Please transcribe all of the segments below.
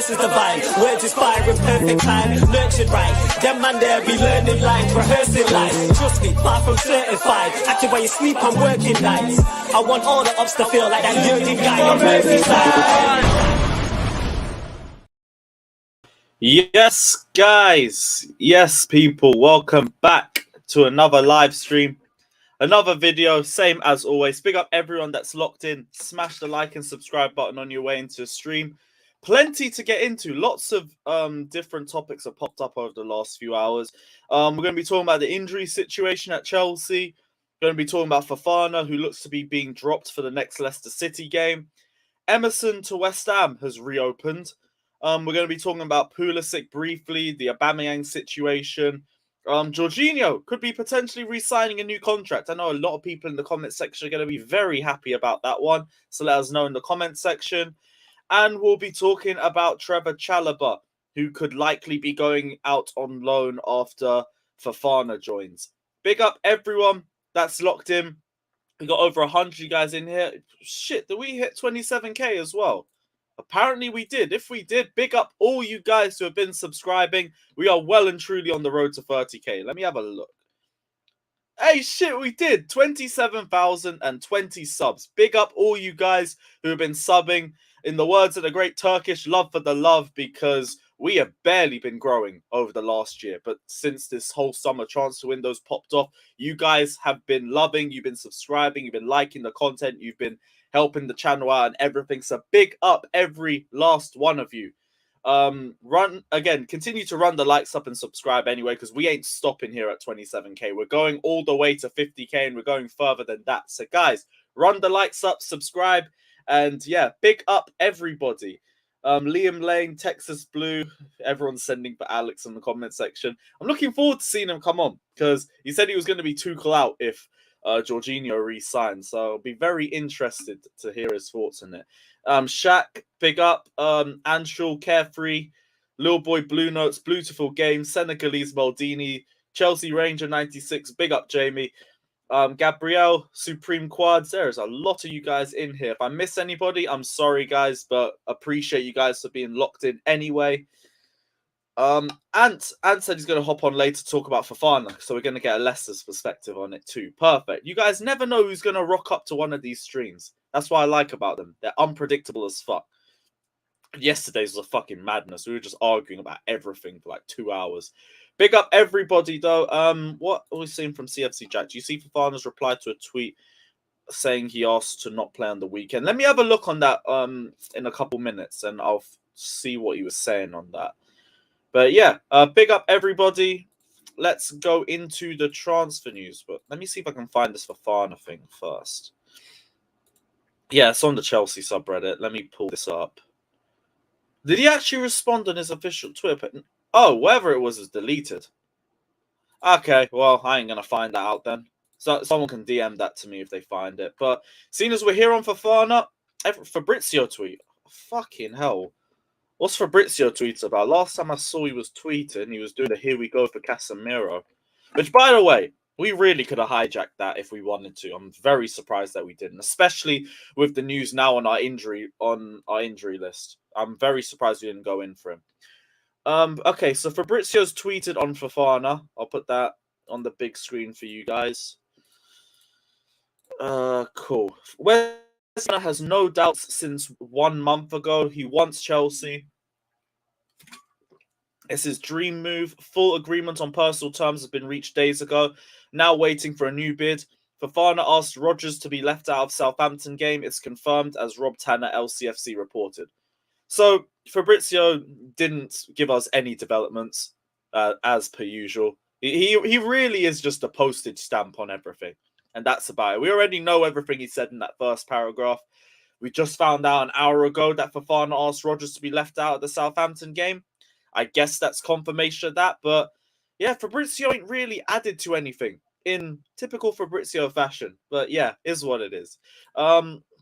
verse is divine. Words inspiring, perfect time, nurtured right. Them man there be learning lines, rehearsing lines. Trust me, far from certified. Acting while you sleep, I'm working nights. I want all the ups to feel like that Jurgen guy on Merseyside. Yes, guys. Yes, people. Welcome back to another live stream. Another video, same as always. Big up everyone that's locked in. Smash the like and subscribe button on your way into the stream. Plenty to get into. Lots of different topics have popped up over the last few hours. We're going to be talking about the injury situation at Chelsea. We're going to be talking about Fofana, who looks to be being dropped for the next Leicester City game. Emerson to West Ham has reopened. We're going to be talking about Pulisic briefly, the Aubameyang situation. Jorginho could be potentially re-signing a new contract. I know a lot of people in the comment section are going to be very happy about that one. So let us know in the comment section. And we'll be talking about Trevor Chalobah, who could likely be going out on loan after Fofana joins. Big up everyone that's locked in. We got over 100 guys in here. Shit, did we hit 27k as well? Apparently we did. If we did, big up all you guys who have been subscribing. We are well and truly on the road to 30k. Let me have a look. Hey, shit, we did. 27,020 subs. Big up all you guys who have been subbing. In the words of the great Turkish, love for the love, because we have barely been growing over the last year. But since this whole summer transfer windows popped off, you guys have been loving, you've been subscribing, you've been liking the content, you've been helping the channel out and everything. So big up every last one of you. Continue to run the likes up and subscribe anyway, because we ain't stopping here at 27k. We're going all the way to 50k and we're going further than that. So guys, run the likes up, subscribe, and yeah, big up everybody. Liam Lane, Texas Blue, everyone's sending for Alex in the comment section. I'm looking forward to seeing him come on, because he said he was going to be Tuchel out if Jorginho re-signed. So I'll be very interested to hear his thoughts on it. Shaq, big up. Anshul, Carefree, Lil Boy Blue Notes, Beautiful Game, Senegalese Maldini, Chelsea Ranger 96, big up Jamie. Gabrielle, Supreme Quads. There's a lot of you guys in here. If I miss anybody, I'm sorry, guys, but appreciate you guys for being locked in anyway. Ant said he's going to hop on later to talk about Fofana, so we're going to get a Leicester's perspective on it too. Perfect. You guys never know who's going to rock up to one of these streams. That's what I like about them. They're unpredictable as fuck. Yesterday's was a fucking madness. We were just arguing about everything for like 2 hours. Big up everybody, though. What are we seeing from CFC Jack? Do you see Fofana's reply to a tweet saying he asked to not play on the weekend? Let me have a look on that in a couple minutes, and I'll see what he was saying on that. But yeah, big up everybody. Let's go into the transfer news. But let me see if I can find this Fofana thing first. Yeah, it's on the Chelsea subreddit. Let me pull this up. Did he actually respond on his official Twitter? Oh, whatever it was is deleted. Okay, well, I ain't going to find that out then. So someone can DM that to me if they find it. But seeing as we're here on Fofana, Fabrizio tweet. Fucking hell. What's Fabrizio tweets about? Last time I saw he was tweeting, he was doing the here we go for Casemiro. Which, by the way, we really could have hijacked that if we wanted to. I'm very surprised that we didn't, especially with the news now on our injury list. I'm very surprised we didn't go in for him. Okay, so Fabrizio's tweeted on Fofana. I'll put that on the big screen for you guys. Cool. West Ham has no doubts since 1 month ago. He wants Chelsea. It's his dream move. Full agreement on personal terms has been reached days ago. Now waiting for a new bid. Fofana asked Rodgers to be left out of Southampton game. It's confirmed, as Rob Tanner LCFC reported. So Fabrizio didn't give us any developments, as per usual. He really is just a postage stamp on everything. And that's about it. We already know everything he said in that first paragraph. We just found out an hour ago that Fofana asked Rodgers to be left out of the Southampton game. I guess that's confirmation of that. But yeah, Fabrizio ain't really added to anything in typical Fabrizio fashion. But yeah, is what it is.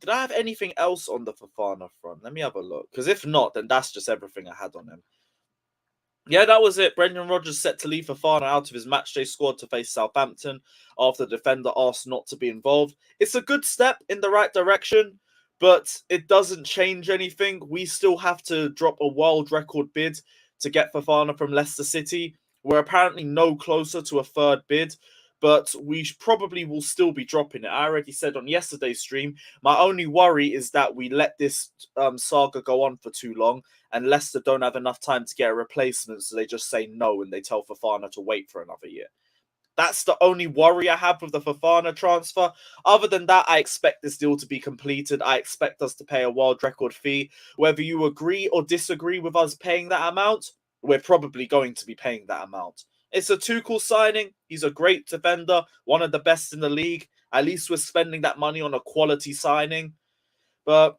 Did I have anything else on the Fofana front? Let me have a look. Because if not, then that's just everything I had on him. Yeah, that was it. Brendan Rodgers set to leave Fofana out of his matchday squad to face Southampton after the defender asked not to be involved. It's a good step in the right direction, but it doesn't change anything. We still have to drop a world record bid to get Fofana from Leicester City. We're apparently no closer to a third bid, but we probably will still be dropping it. I already said on yesterday's stream, my only worry is that we let this saga go on for too long and Leicester don't have enough time to get a replacement, so they just say no and they tell Fofana to wait for another year. That's the only worry I have with the Fofana transfer. Other than that, I expect this deal to be completed. I expect us to pay a world record fee. Whether you agree or disagree with us paying that amount, we're probably going to be paying that amount. It's a Tuchel signing. He's a great defender, one of the best in the league. At least we're spending that money on a quality signing. But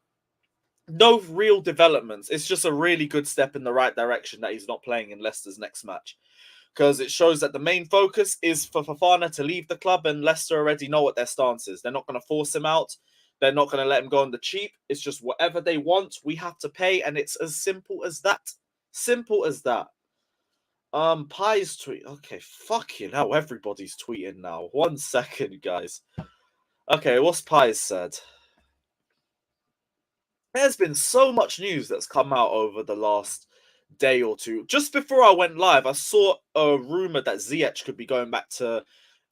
no real developments. It's just a really good step in the right direction that he's not playing in Leicester's next match. Because it shows that the main focus is for Fofana to leave the club, and Leicester already know what their stance is. They're not going to force him out. They're not going to let him go on the cheap. It's just whatever they want, we have to pay, and it's as simple as that. Simple as that. Pie's tweet. Okay, fucking hell, everybody's tweeting now. 1 second, guys. Okay, what's Pie's said? There's been so much news that's come out over the last day or two. Just before I went live, I saw a rumor that Ziyech could be going back to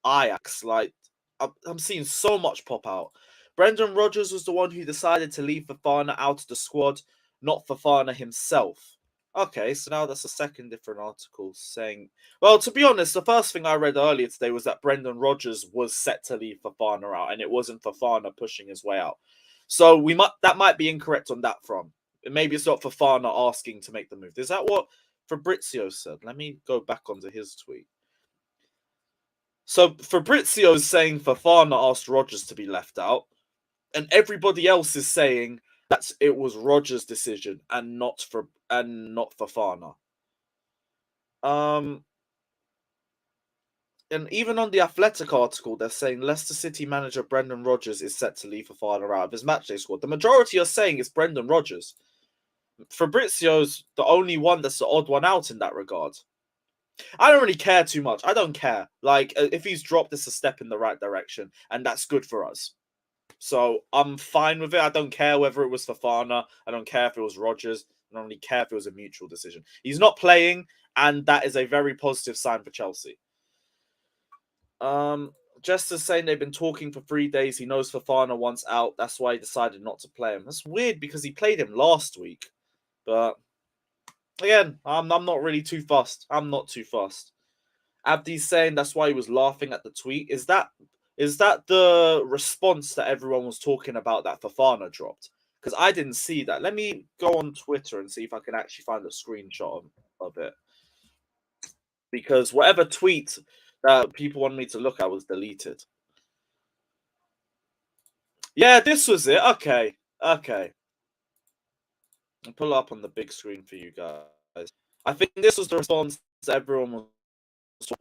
Ajax. Like, I'm seeing so much pop out. Brendan Rodgers was the one who decided to leave Fofana out of the squad, not Fofana himself. Okay, so now that's a second different article saying... Well, to be honest, the first thing I read earlier today was that Brendan Rodgers was set to leave Fofana out, and it wasn't Fofana pushing his way out. So that might be incorrect on that front. Maybe it's not Fofana asking to make the move. Is that what Fabrizio said? Let me go back onto his tweet. So Fabrizio is saying Fofana asked Rodgers to be left out, and everybody else is saying that it was Rodgers' decision and not Fofana. And even on the Athletic article, they're saying Leicester City manager Brendan Rodgers is set to leave Fofana out of his matchday squad. The majority are saying it's Brendan Rodgers. Fabrizio's the only one that's the odd one out in that regard. I don't really care too much. I don't care. Like, if he's dropped, it's a step in the right direction, and that's good for us. So I'm fine with it. I don't care whether it was Fofana. I don't care if it was Rodgers. I don't really care if it was a mutual decision. He's not playing, and that is a very positive sign for Chelsea. Jester's saying they've been talking for 3 days. He knows Fofana wants out. That's why he decided not to play him. That's weird because he played him last week. But again, I'm not really too fussed. I'm not too fussed. Abdi's saying that's why he was laughing at the tweet. Is that the response that everyone was talking about that Fofana dropped? Because I didn't see that. Let me go on Twitter and see if I can actually find a screenshot of it. Because whatever tweet that people wanted me to look at was deleted. Yeah, this was it. Okay. I'll pull it up on the big screen for you guys. I think this was the response that everyone was...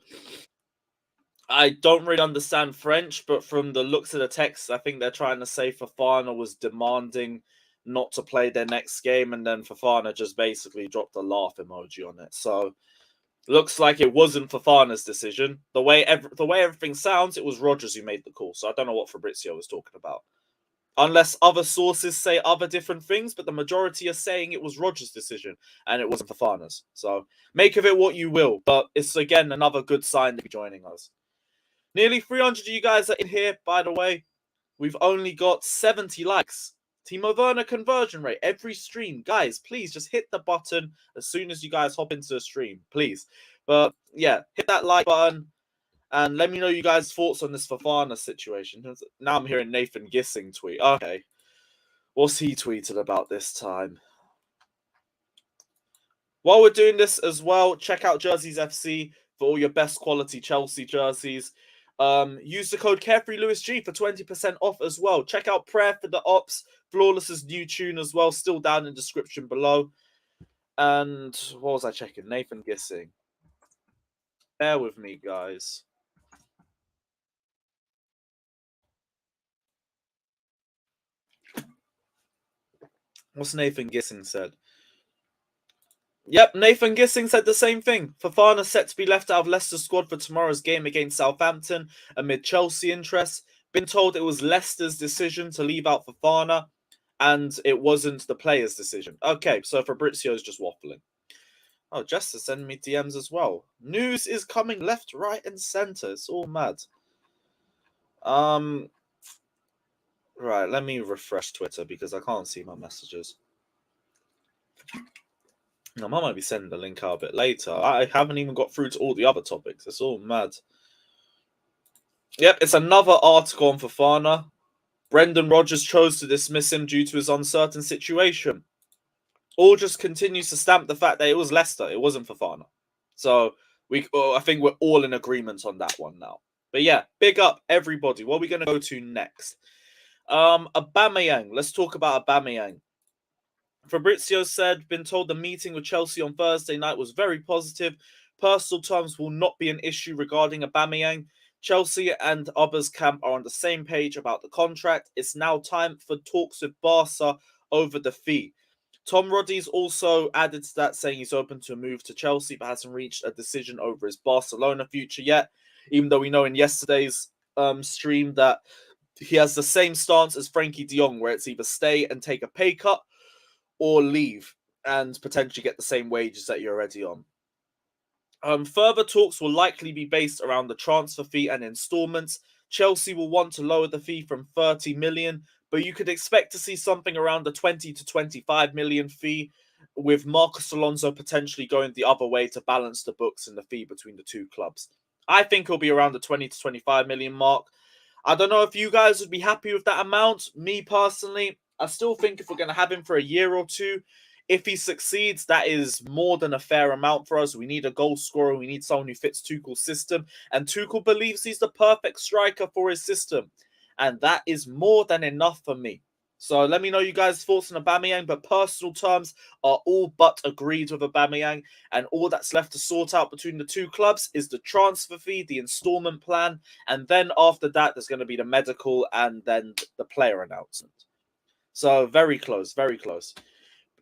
I don't really understand French, but from the looks of the text, I think they're trying to say Fofana was demanding not to play their next game, and then Fofana just basically dropped a laugh emoji on it. So... looks like it wasn't Fofana's decision. The way everything sounds, it was Rodgers who made the call. So I don't know what Fabrizio was talking about. Unless other sources say other different things, but the majority are saying it was Rodgers' decision and it wasn't Fofana's. So make of it what you will. But it's, again, another good sign to be joining us. Nearly 300 of you guys are in here, by the way. We've only got 70 likes. Timo Werner conversion rate every stream. Guys, please just hit the button as soon as you guys hop into the stream, please. But yeah, hit that like button and let me know you guys' thoughts on this Fofana situation. Now I'm hearing Nathan Gissing tweet. Okay. What's he tweeted about this time? While we're doing this as well, check out Jerseys FC for all your best quality Chelsea jerseys. Use the code CarefreeLewisG for 20% off as well. Check out Prayer for the Ops, Flawless's new tune as well, still down in the description below. And what was I checking? Nathan Gissing. Bear with me, guys. What's Nathan Gissing said? Yep, Nathan Gissing said the same thing. Fofana set to be left out of Leicester's squad for tomorrow's game against Southampton amid Chelsea interests. Been told it was Leicester's decision to leave out Fofana. and it wasn't the player's decision. Okay, so Fabrizio's just waffling. Oh, Jester sending me DMs as well. News is coming left, right, and center. It's all mad. Right, let me refresh Twitter because I can't see my messages. I might be sending the link out a bit later. I haven't even got through to all the other topics. It's all mad. Yep, it's another article on Fofana. Brendan Rodgers chose to dismiss him due to his uncertain situation. All just continues to stamp the fact that it was Leicester. It wasn't Fofana. So I think we're all in agreement on that one now. But yeah, big up everybody. What are we going to go to next? Aubameyang. Let's talk about Aubameyang. Fabrizio said, been told the meeting with Chelsea on Thursday night was very positive. Personal terms will not be an issue regarding Aubameyang. Chelsea and Aubba's camp are on the same page about the contract. It's now time for talks with Barca over the fee. Tom Roddy's also added to that, saying he's open to a move to Chelsea, but hasn't reached a decision over his Barcelona future yet, even though we know in yesterday's stream that he has the same stance as Frankie de Jong, where it's either stay and take a pay cut or leave and potentially get the same wages that you're already on. Further talks will likely be based around the transfer fee and installments. Chelsea will want to lower the fee from 30 million, but you could expect to see something around the 20 to 25 million fee, with Marcos Alonso potentially going the other way to balance the books and the fee between the two clubs. I think it'll be around the 20 to 25 million mark. I don't know if you guys would be happy with that amount. Me personally, I still think if we're going to have him for a year or two, if he succeeds, that is more than a fair amount for us. We need a goal scorer. We need someone who fits Tuchel's system. And Tuchel believes he's the perfect striker for his system. And that is more than enough for me. So let me know you guys' thoughts on Aubameyang. But personal terms are all but agreed with Aubameyang. And all that's left to sort out between the two clubs is the transfer fee, the installment plan. And then after that, there's going to be the medical and then the player announcement. So very close, very close.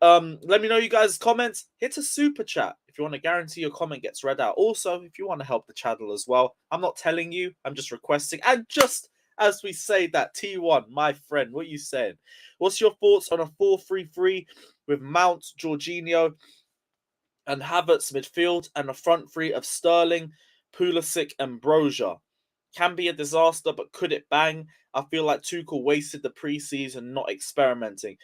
Let me know you guys' comments. Hit a super chat if you want to guarantee your comment gets read out. Also, if you want to help the channel as well, I'm not telling you, I'm just requesting. And just as we say that, T1, my friend, what are you saying? What's your thoughts on a 4-3-3 with Mount, Jorginho, and Havertz midfield, and a front three of Sterling, Pulisic, and Broja? Can be a disaster, but could it bang? I feel like Tuchel wasted the preseason not experimenting.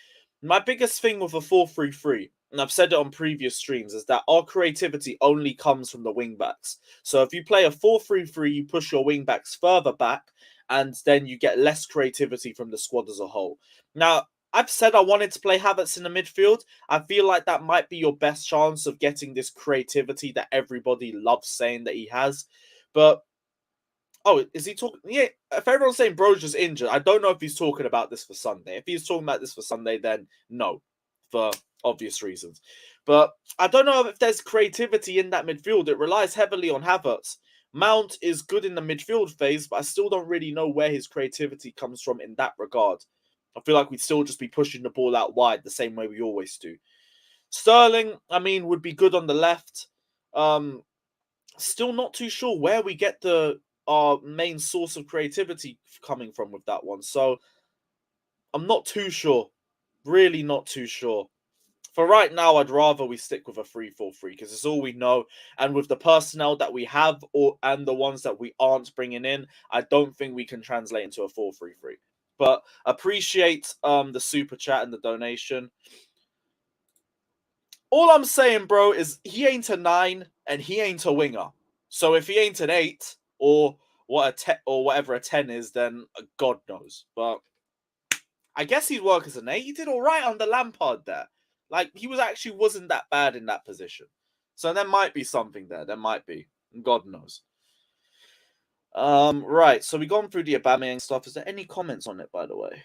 My biggest thing with a 4-3-3, and I've said it on previous streams, is that our creativity only comes from the wing-backs. So if you play a 4-3-3, you push your wing-backs further back, and then you get less creativity from the squad as a whole. Now, I've said I wanted to play Havertz in the midfield. I feel like that might be your best chance of getting this creativity that everybody loves saying that he has. But oh, is he talking? Yeah, if everyone's saying Broja's injured, I don't know if he's talking about this for Sunday. If he's talking about this for Sunday, then no, for obvious reasons. But I don't know if there's creativity in that midfield. It relies heavily on Havertz. Mount is good in the midfield phase, but I still don't really know where his creativity comes from in that regard. I feel like we'd still just be pushing the ball out wide the same way we always do. Sterling, I mean, would be good on the left. Still not too sure where we get our main source of creativity coming from with that one. So I'm not too sure. Really not too sure. For right now, I'd rather we stick with a 3-4-3 because it's all we know. And with the personnel that we have and the ones that we aren't bringing in, I don't think we can translate into a 4-3-3. But appreciate the super chat and the donation. All I'm saying, bro, is he ain't a 9 and he ain't a winger. So if he ain't an 8 or whatever a 10 is, then God knows. But I guess he'd work as an 8. He did all right under Lampard there. Like, he wasn't that bad in that position. So there might be something there. There might be. God knows. Right, so we've gone through the Aubameyang stuff. Is there any comments on it, by the way?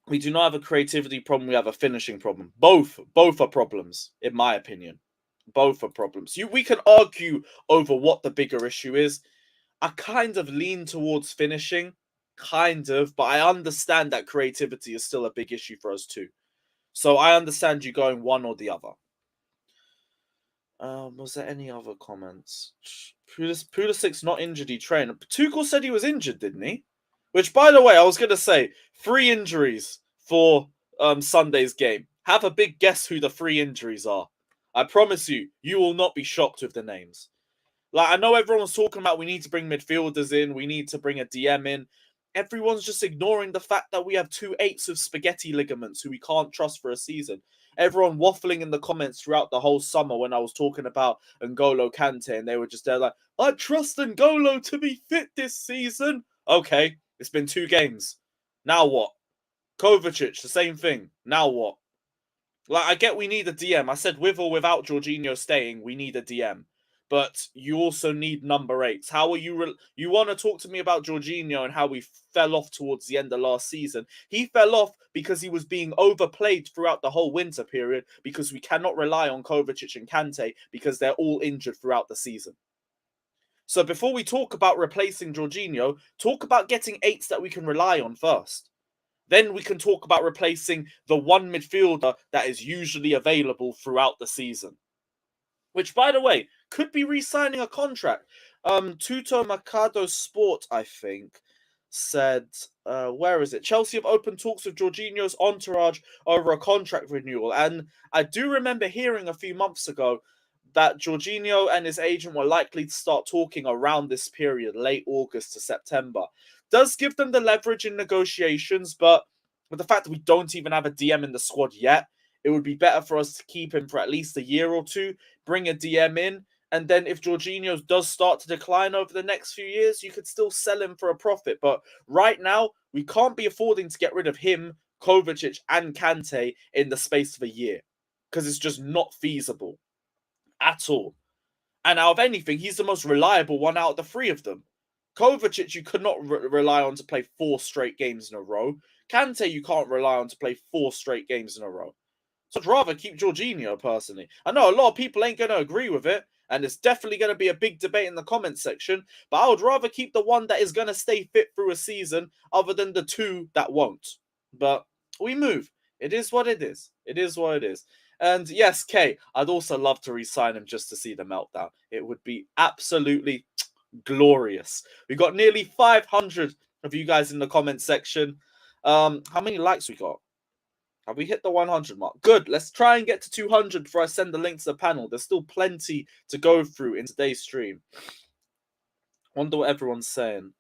We do not have a creativity problem. We have a finishing problem. Both are problems, in my opinion. Both are problems. We can argue over what the bigger issue is. I kind of lean towards finishing, but I understand that creativity is still a big issue for us too. So I understand you going one or the other. Was there any other comments? Pulisic's not injured, he trained. Tuchel said he was injured, didn't he? Which, by the way, I was going to say, 3 injuries for Sunday's game. Have a big guess who the 3 injuries are. I promise you, you will not be shocked with the names. Like, I know everyone's talking about we need to bring midfielders in, we need to bring a DM in. Everyone's just ignoring the fact that we have 2 8s with spaghetti ligaments who we can't trust for a season. Everyone waffling in the comments throughout the whole summer when I was talking about N'Golo Kante, and they were just there like, I trust N'Golo to be fit this season. Okay, it's been 2 games. Now what? Kovacic, the same thing. Now what? Like, I get we need a DM. I said with or without Jorginho staying, we need a DM. But you also need number 8s. How are you... You want to talk to me about Jorginho and how we fell off towards the end of last season. He fell off because he was being overplayed throughout the whole winter period because we cannot rely on Kovacic and Kante because they're all injured throughout the season. So before we talk about replacing Jorginho, talk about getting 8s that we can rely on first. Then we can talk about replacing the one midfielder that is usually available throughout the season. Which, by the way, could be re-signing a contract. Tuto Mercado Sport, I think, said, where is it? Chelsea have opened talks with Jorginho's entourage over a contract renewal. And I do remember hearing a few months ago that Jorginho and his agent were likely to start talking around this period, late August to September. Does give them the leverage in negotiations, but with the fact that we don't even have a DM in the squad yet, it would be better for us to keep him for at least a year or two, bring a DM in, and then if Jorginho does start to decline over the next few years, you could still sell him for a profit. But right now, we can't be affording to get rid of him, Kovacic, and Kante in the space of a year because it's just not feasible at all. And out of anything, he's the most reliable one out of the 3 of them. Kovacic, you could not rely on to play 4 straight games in a row. Kante, you can't rely on to play 4 straight games in a row. So I'd rather keep Jorginho, personally. I know a lot of people ain't going to agree with it, and it's definitely going to be a big debate in the comments section, but I would rather keep the one that is going to stay fit through a season other than the 2 that won't. But we move. It is what it is. It is what it is. And yes, Kay, I'd also love to re-sign him just to see the meltdown. It would be absolutely glorious. We got nearly 500 of you guys in the comment section. How many likes we got? Have we hit the 100 mark? Good. Let's try and get to 200 before I send the link to the panel. There's still plenty to go through in today's stream. Wonder what everyone's saying.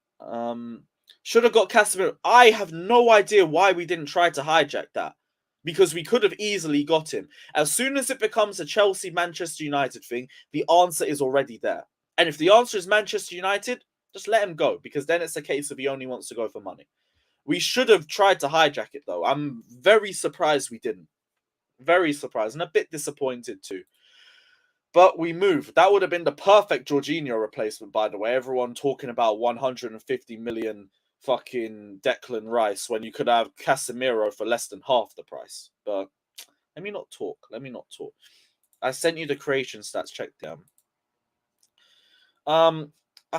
Should have got Casemiro. I have no idea why we didn't try to hijack that. Because we could have easily got him. As soon as it becomes a Chelsea-Manchester United thing, the answer is already there. And if the answer is Manchester United, just let him go. Because then it's a case of he only wants to go for money. We should have tried to hijack it, though. I'm very surprised we didn't. Very surprised and a bit disappointed, too. But we moved. That would have been the perfect Jorginho replacement, by the way. Everyone talking about 150 million fucking Declan Rice when you could have Casemiro for less than half the price. But let me not talk. Let me not talk. I sent you the creation stats. Check them. I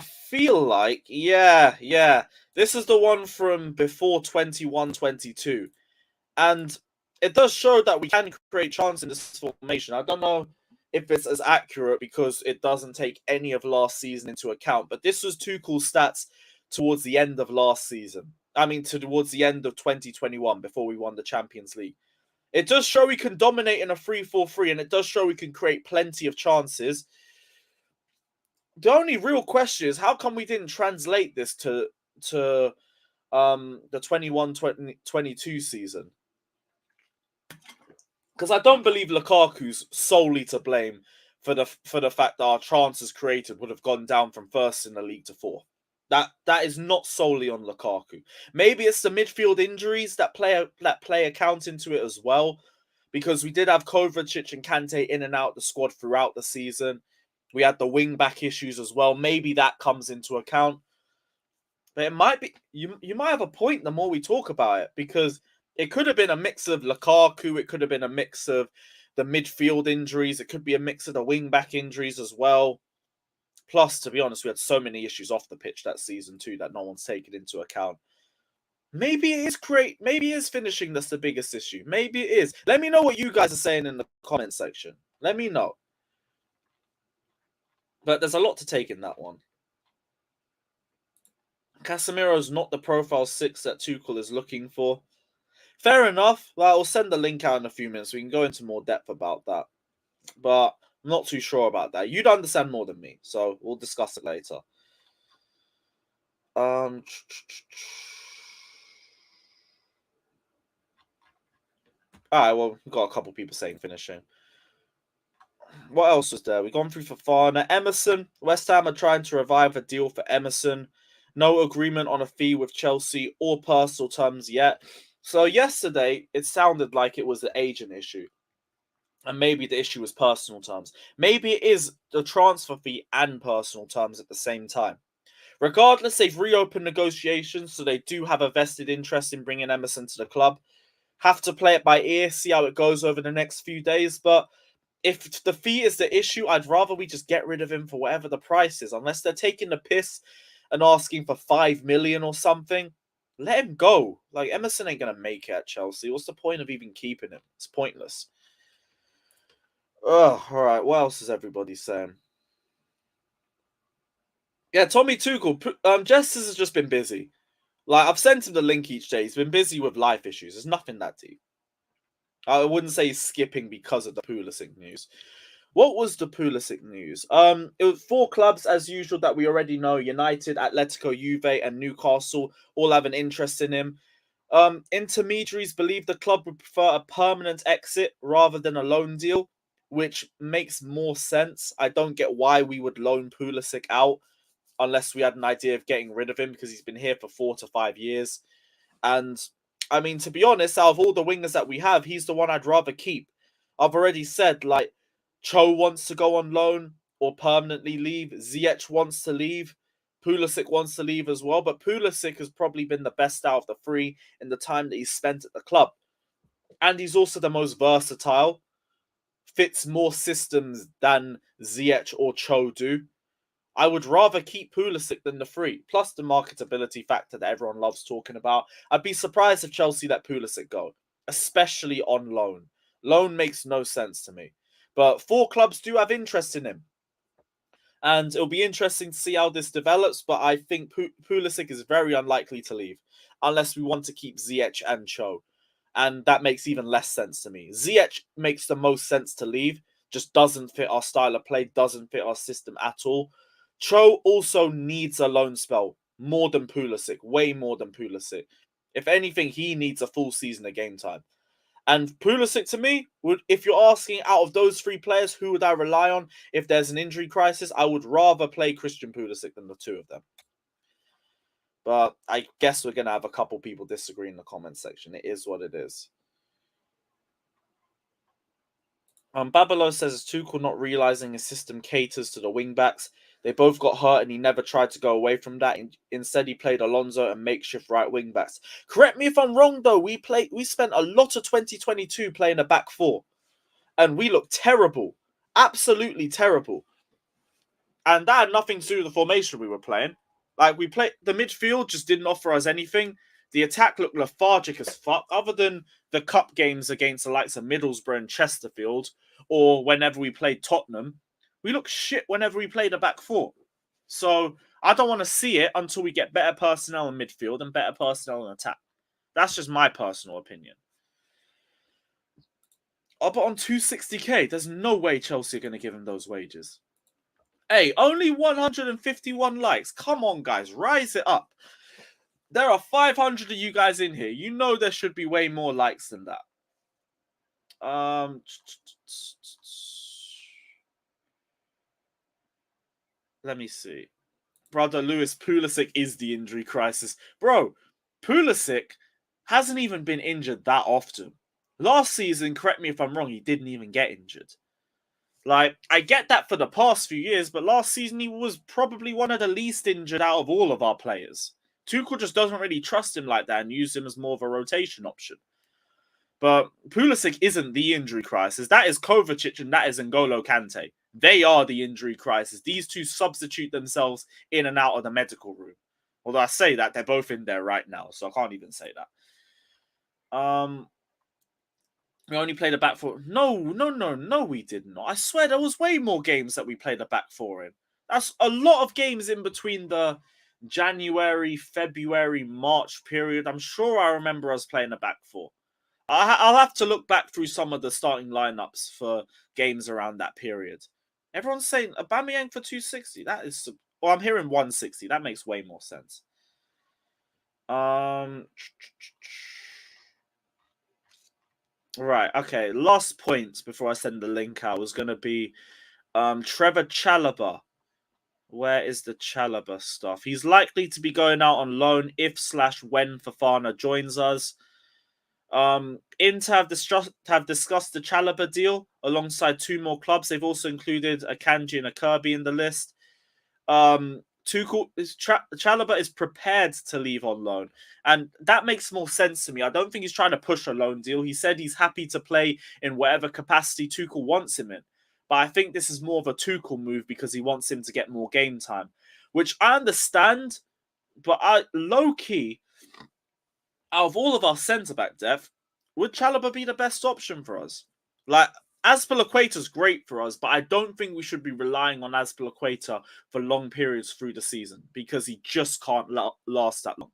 feel like, yeah. This is the one from before 21-22. And it does show that we can create chance in this formation. I don't know if it's as accurate because it doesn't take any of last season into account. But this was Tuchel's stats towards the end of last season. I mean, towards the end of 2021 before we won the Champions League. It does show we can dominate in a 3-4-3 and it does show we can create plenty of chances. The only real question is how come we didn't translate this to the 21-22 season? Because I don't believe Lukaku's solely to blame for the fact that our chances created would have gone down from first in the league to fourth. That is not solely on Lukaku. Maybe it's the midfield injuries that play account into it as well. Because we did have Kovacic and Kante in and out the squad throughout the season. We had the wing-back issues as well. Maybe that comes into account. But it might be... You might have a point the more we talk about it. Because it could have been a mix of Lukaku. It could have been a mix of the midfield injuries. It could be a mix of the wing-back injuries as well. Plus, to be honest, we had so many issues off the pitch that season too that no one's taken into account. Maybe it is Maybe it is finishing that's the biggest issue. Maybe it is. Let me know what you guys are saying in the comment section. Let me know. But there's a lot to take in that one. Casemiro's not the profile 6 that Tuchel is looking for. Fair enough. Well, I'll send the link out in a few minutes. We can go into more depth about that. But I'm not too sure about that. You'd understand more than me, so we'll discuss it later. All right, well, we've got a couple people saying finishing. What else was there? We've gone through Fofana. Emerson. West Ham are trying to revive a deal for Emerson. No agreement on a fee with Chelsea or personal terms yet. So yesterday, it sounded like it was the agent issue. And maybe the issue was personal terms. Maybe it is the transfer fee and personal terms at the same time. Regardless, they've reopened negotiations, so they do have a vested interest in bringing Emerson to the club. Have to play it by ear, see how it goes over the next few days. But if the fee is the issue, I'd rather we just get rid of him for whatever the price is. Unless they're taking the piss and asking for 5 million or something, let him go. Like, Emerson ain't going to make it at Chelsea. What's the point of even keeping him? It's pointless. Oh, all right. What else is everybody saying? Yeah, Tommy Tuchel. Justice has just been busy. Like, I've sent him the link each day. He's been busy with life issues. There's nothing that deep. I wouldn't say he's skipping because of the Pulisic news. What was the Pulisic news? It was 4 clubs, as usual, that we already know. United, Atletico, Juve, and Newcastle all have an interest in him. Intermediaries believe the club would prefer a permanent exit rather than a loan deal, which makes more sense. I don't get why we would loan Pulisic out unless we had an idea of getting rid of him, because he's been here for 4 to 5 years. And, I mean, to be honest, out of all the wingers that we have, he's the one I'd rather keep. I've already said, like, Cho wants to go on loan or permanently leave. Ziyech wants to leave. Pulisic wants to leave as well. But Pulisic has probably been the best out of the 3 in the time that he's spent at the club. And he's also the most versatile. Fits more systems than Ziyech or Cho do. I would rather keep Pulisic than the 3. Plus the marketability factor that everyone loves talking about. I'd be surprised if Chelsea let Pulisic go. Especially on loan. Loan makes no sense to me. But 4 clubs do have interest in him. And it'll be interesting to see how this develops. But I think Pulisic is very unlikely to leave. Unless we want to keep Ziyech and Cho. And that makes even less sense to me. Ziyech makes the most sense to leave. Just doesn't fit our style of play. Doesn't fit our system at all. Cho also needs a loan spell. More than Pulisic. Way more than Pulisic. If anything, he needs a full season of game time. And Pulisic, to me, if you're asking out of those 3 players, who would I rely on if there's an injury crisis, I would rather play Christian Pulisic than the 2 of them. But I guess we're going to have a couple people disagree in the comment section. It is what it is. Babalo says it's Tuchel not realising his system caters to the wing-backs. They both got hurt and he never tried to go away from that. Instead, he played Alonso and makeshift right wing-backs. Correct me if I'm wrong, though. We spent a lot of 2022 playing a back 4. And we looked terrible. Absolutely terrible. And that had nothing to do with the formation we were playing. Like, the midfield just didn't offer us anything. The attack looked lethargic as fuck. Other than the cup games against the likes of Middlesbrough and Chesterfield, or whenever we played Tottenham, we look shit whenever we played a back 4. So I don't want to see it until we get better personnel in midfield and better personnel in attack. That's just my personal opinion. Oh, but on 260k, there's no way Chelsea are going to give him those wages. Hey, only 151 likes. Come on, guys. Rise it up. There are 500 of you guys in here. You know there should be way more likes than that. Let me see. Brother Lewis, Pulisic is the injury crisis. Bro, Pulisic hasn't even been injured that often. Last season, correct me if I'm wrong, he didn't even get injured. Like, I get that for the past few years, but last season he was probably one of the least injured out of all of our players. Tuchel just doesn't really trust him like that and use him as more of a rotation option. But Pulisic isn't the injury crisis. That is Kovacic and that is N'Golo Kante. They are the injury crisis. These 2 substitute themselves in and out of the medical room. Although I say that, they're both in there right now, so I can't even say that. We only played a back 4. No, we did not. I swear there was way more games that we played a back 4 in. That's a lot of games in between the January, February, March period. I'm sure I remember us playing a back four. I'll have to look back through some of the starting lineups for games around that period. Everyone's saying Aubameyang for 260. That is, well, I'm hearing 160. That makes way more sense. Right, okay. Last point before I send the link out was going to be Trevor Chalobah. Where is the Chalobah stuff? He's likely to be going out on loan if/when Fofana joins us. Inter have discussed the Chalobah deal alongside 2 more clubs. They've also included a Kanji and a Kirby in the list. Chalobah is prepared to leave on loan, and that makes more sense to me. I don't think he's trying to push a loan deal. He said he's happy to play in whatever capacity Tuchel wants him in. But I think this is more of a Tuchel move because he wants him to get more game time, which I understand. But low-key, out of all of our centre-back depth, would Chalobah be the best option for us? Like, Azpilicueta's great for us, but I don't think we should be relying on Azpilicueta for long periods through the season because he just can't last that long.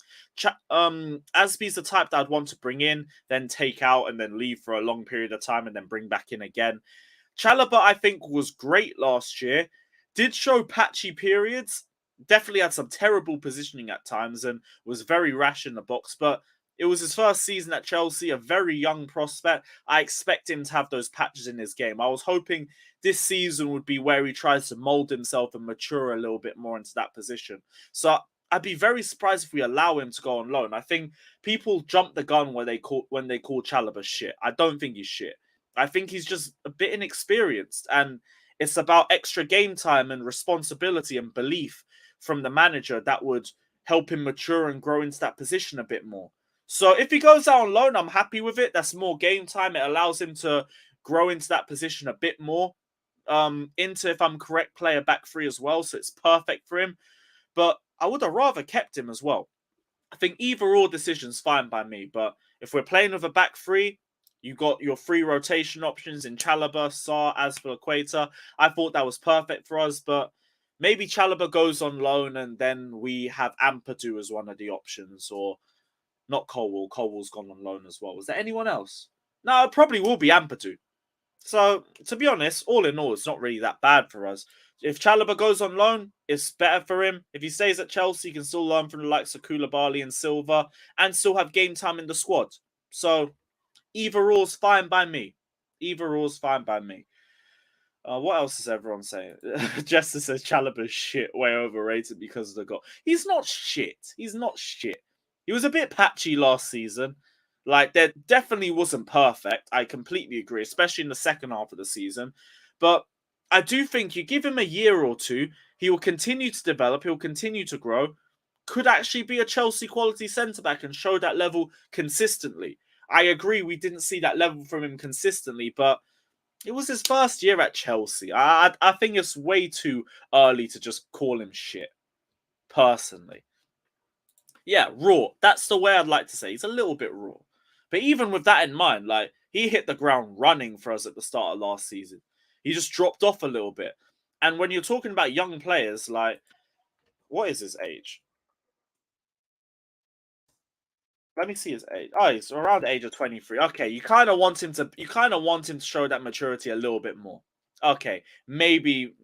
Azpi's the type that I'd want to bring in, then take out, and then leave for a long period of time, and then bring back in again. Chalobah, I think, was great last year. Did show patchy periods. Definitely had some terrible positioning at times and was very rash in the box. But it was his first season at Chelsea, a very young prospect. I expect him to have those patches in his game. I was hoping this season would be where he tries to mold himself and mature a little bit more into that position. So I'd be very surprised if we allow him to go on loan. I think people jump the gun when they call Chalobah shit. I don't think he's shit. I think he's just a bit inexperienced, and it's about extra game time and responsibility and belief from the manager that would help him mature and grow into that position a bit more. So if he goes out on loan, I'm happy with it. That's more game time. It allows him to grow into that position a bit more. Into, if I'm correct, play a back 3 as well, so it's perfect for him. But I would have rather kept him as well. I think either or decision's fine by me, but if we're playing with a back 3, you got your 3 rotation options in Chalobah, Sarr, Azpilicueta. I thought that was perfect for us, but maybe Chalobah goes on loan and then we have Ampadu as one of the options, or not Colwell. Colwell's gone on loan as well. Was there anyone else? No, it probably will be Ampadu. So, to be honest, all in all, it's not really that bad for us. If Chalobah goes on loan, it's better for him. If he stays at Chelsea, he can still learn from the likes of Koulibaly and Silva and still have game time in the squad. So, either or's fine by me. Either or's fine by me. What else is everyone saying? Jester says Chalobah's shit, way overrated because of the goal. He's not shit. He's not shit. He was a bit patchy last season. Like, that definitely wasn't perfect. I completely agree, especially in the second half of the season. But I do think you give him a year or two, he will continue to develop, he'll continue to grow, could actually be a Chelsea quality centre-back and show that level consistently. I agree we didn't see that level from him consistently, but it was his first year at Chelsea. I think it's way too early to just call him shit, personally. Yeah, raw. That's the way I'd like to say. He's a little bit raw. But even with that in mind, like, he hit the ground running for us at the start of last season. He just dropped off a little bit. And when you're talking about young players, like, what is his age? Let me see his age. Oh, he's around the age of 23. Okay, you kind of want him to show that maturity a little bit more. Okay, maybe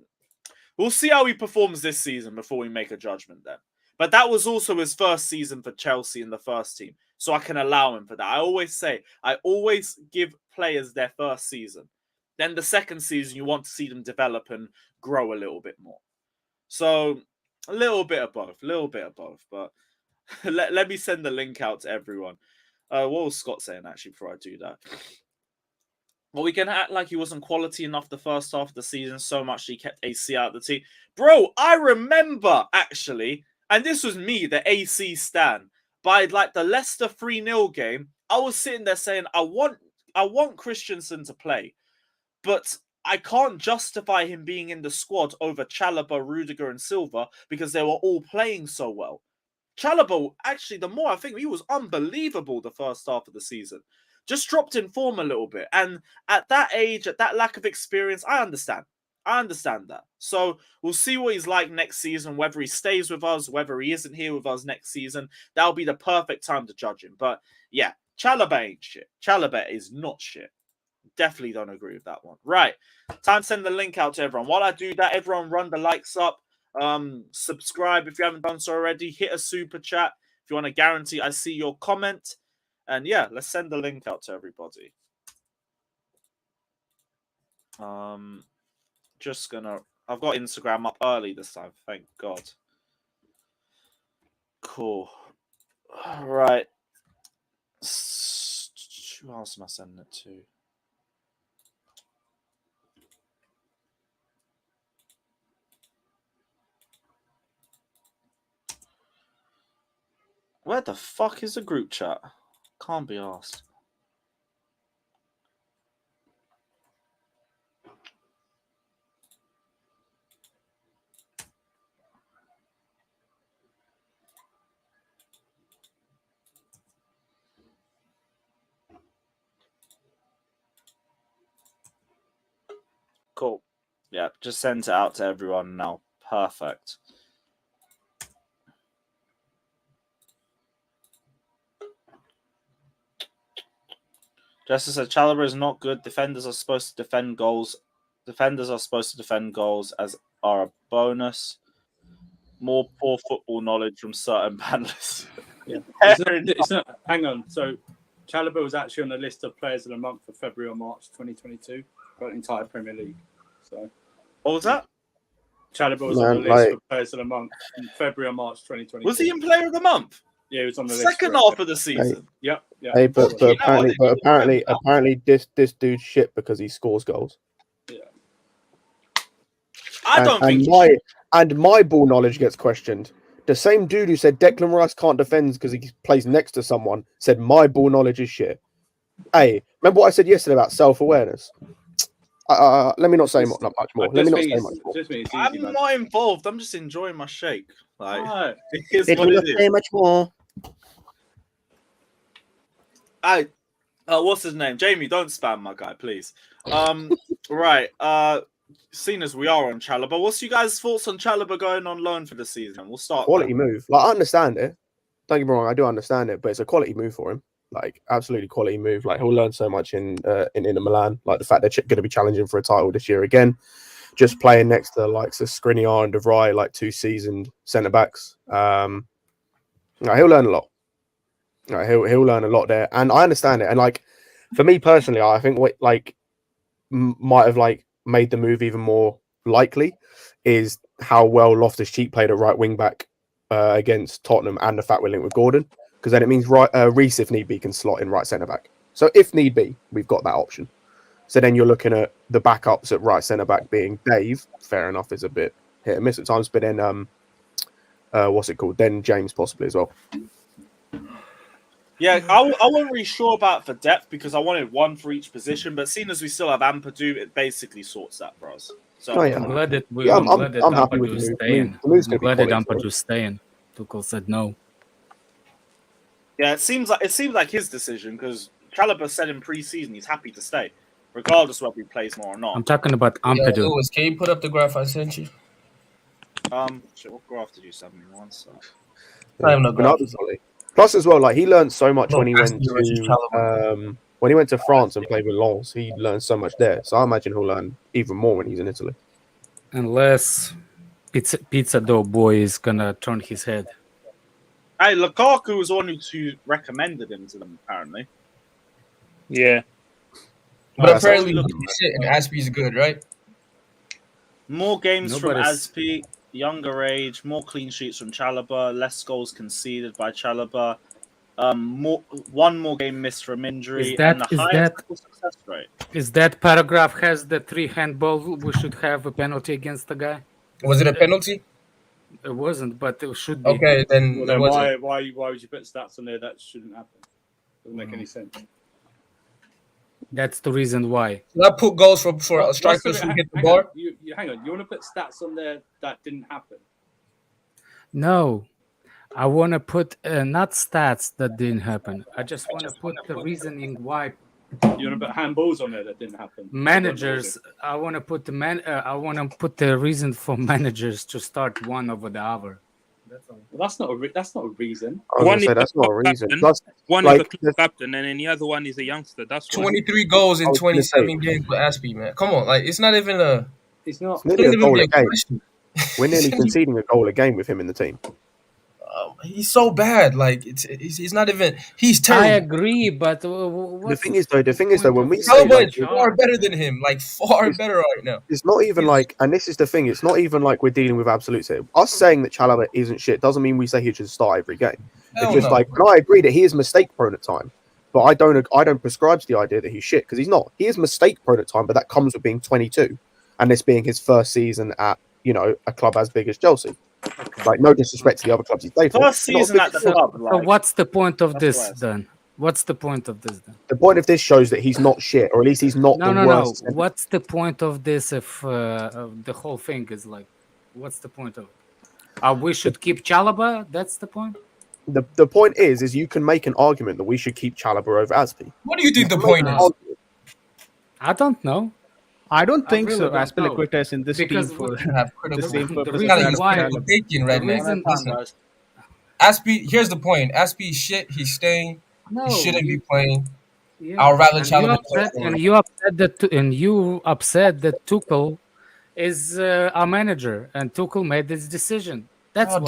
we'll see how he performs this season before we make a judgment then. But that was also his first season for Chelsea in the first team, so I can allow him for that. I always give players their first season. Then the second season, you want to see them develop and grow a little bit more. So a little bit of both. But let me send the link out to everyone. What was Scott saying, actually, before I do that? Well, we can act like he wasn't quality enough the first half of the season, so much he kept AC out of the team. Bro, I remember, actually, and this was me, the AC stan, by like the Leicester 3-0 game, I was sitting there saying, I want Christensen to play, but I can't justify him being in the squad over Chalobah, Rudiger, and Silva because they were all playing so well. Chalobah, actually, the more I think, he was unbelievable the first half of the season. Just dropped in form a little bit. And at that age, at that lack of experience, I understand. I understand that. So we'll see what he's like next season, whether he stays with us, whether he isn't here with us next season. That'll be the perfect time to judge him. But yeah, Chalobah ain't shit. Chalobah is not shit. Definitely don't agree with that one. Right. Time to send the link out to everyone. While I do that, everyone run the likes up. Subscribe if you haven't done so already. Hit a super chat if you want to guarantee I see your comment. And yeah, let's send the link out to everybody. Just gonna. I've got Instagram up early this time. Thank God. Cool. All right. Who else am I sending it to? Where the fuck is the group chat? Can't be asked. Cool. Yeah, just sent it out to everyone now. Perfect. Jessica said Chalobah is not good. Defenders are supposed to defend goals. Defenders are supposed to defend goals as are a bonus. More poor football knowledge from certain panelists. Yeah. It's not. Hang on. So Chalobah was actually on the list of players of the month for February or March 2022 for the entire Premier League. So What was that? Chalobah was on the list for players of the month in February or March 2022. Was he in Player of the Month? Yeah, he was on the second list. half of the season. Yep. Hey, but apparently this dude's shit because he scores goals. Yeah. I don't think my ball knowledge gets questioned. The same dude who said Declan Rice can't defend because he plays next to someone said my ball knowledge is shit. Hey, remember what I said yesterday about self-awareness? Let me not say much more. Let me not say much more. I'm not involved. I'm just enjoying my shake. Like, Let me not say much more. What's his name? Jamie, don't spam my guy, please. Right. Seeing as we are on Chalobah, what's you guys' thoughts on Chalobah going on loan for the season? We'll start. Quality move. Like, I understand it. Don't get me wrong, I do understand it, but it's a quality move for him. Like, absolutely quality move. Like, he'll learn so much in Inter Milan. Like, the fact they're going to be challenging for a title this year again. Just playing next to the likes of Skriniar and De Vrij, like 2 seasoned centre backs. He'll learn a lot. He'll learn a lot there, and I understand it. And like, for me personally, I think what like might have like made the move even more likely is how well Loftus-Cheek played at right wing back against Tottenham, and the fact we're linked with Gordon, because then it means Reece, if need be, can slot in right centre back. So if need be, we've got that option. So then you're looking at the backups at right centre back being Dave. Fair enough, is a bit hit and miss at times, but then what's it called? Then James possibly as well. Yeah, I wasn't really sure about for depth because I wanted one for each position, but seeing as we still have Ampadu, it basically sorts that for us. So I'm glad that Ampadu's staying. I'm glad that Ampadu's staying. Tuchel said no. Yeah, it seems like his decision because Chalobah said in pre-season he's happy to stay, regardless of whether he plays more or not. I'm talking about Ampadu. Yeah, Lewis, can you put up the graph I sent you? Shit, what graph did you send me? One sec. I have no graph. Plus, as well, like he learned so much when he went to France and played with Lens. He learned so much there. So I imagine he'll learn even more when he's in Italy. Unless Pizza Dough Boy is gonna turn his head. Hey, Lukaku was the one who recommended him to them, apparently. Yeah. But apparently, shit, and Aspie's good, right? More games from Aspie, younger age, more clean sheets from Chalobah, less goals conceded by Chalobah, one more game missed from injury, and the highest success rate. Is that paragraph has the 3 handball? We should have a penalty against the guy. Was it a penalty? It wasn't, but it should be. Okay, then why would you put stats on there that shouldn't happen? Doesn't make any sense. That's the reason why. Should I put goals for strikers who hit the bar? Hang on. You want to put stats on there that didn't happen? No. I want to put not stats that didn't happen. I just want to put the reasoning why You want to put handballs on there that didn't happen? Managers, I want to put the reason for managers to start one over the other. That's all. Well, that's not a reason. I was One gonna say is that's a not a club reason. captain. Plus, One like, is a club captain, and then the other one is a youngster. That's why. 23 goals I in was gonna say- 27 games with Aspie, man. Come on, like it's not even a. It's not. it's nearly a Doesn't even goal be a a game. question. We're nearly conceding a goal a game with him in the team. He's so bad. Like he's not even. He's I terrible. agree, but The thing is though, when we say Caliber like, is far better than him. Like far better right now. it's not even like, and this is the thing, it's not even like we're dealing with absolutes here. Us saying that Chalobah isn't shit doesn't mean we say he should start every game. Hell It's just no. like, and I agree that he is mistake prone at time, but I don't prescribe to the idea that he's shit because he's not. He is mistake prone at time, but that comes with being 22 and this being his first season at a club as big as Chelsea. Like, no disrespect to the other clubs he's played for. First season at the club. So Like, what's the point of That's this why I then? What's the point of this then? The point of this shows that he's not shit, or at least he's not the No. worst. What's the point of this if the whole thing is like, what's the point of it? We should keep Chalobah? That's the point? The point is you can make an argument that we should keep Chalobah over Aspie. What do you think the point is? I don't know. I don't think really so. don't know. Aspilicueta is in this Because team for Have critical. the same the purpose. reason as why- Chalobah. Bacon The redneck. reason- Listen, Aspie. Here's the point. Aspie shit. He's staying. No, He shouldn't be playing. yeah. I'd rather And Chalobah you upset- play. and you upset that Tuchel is a manager and Tuchel made this decision. That's why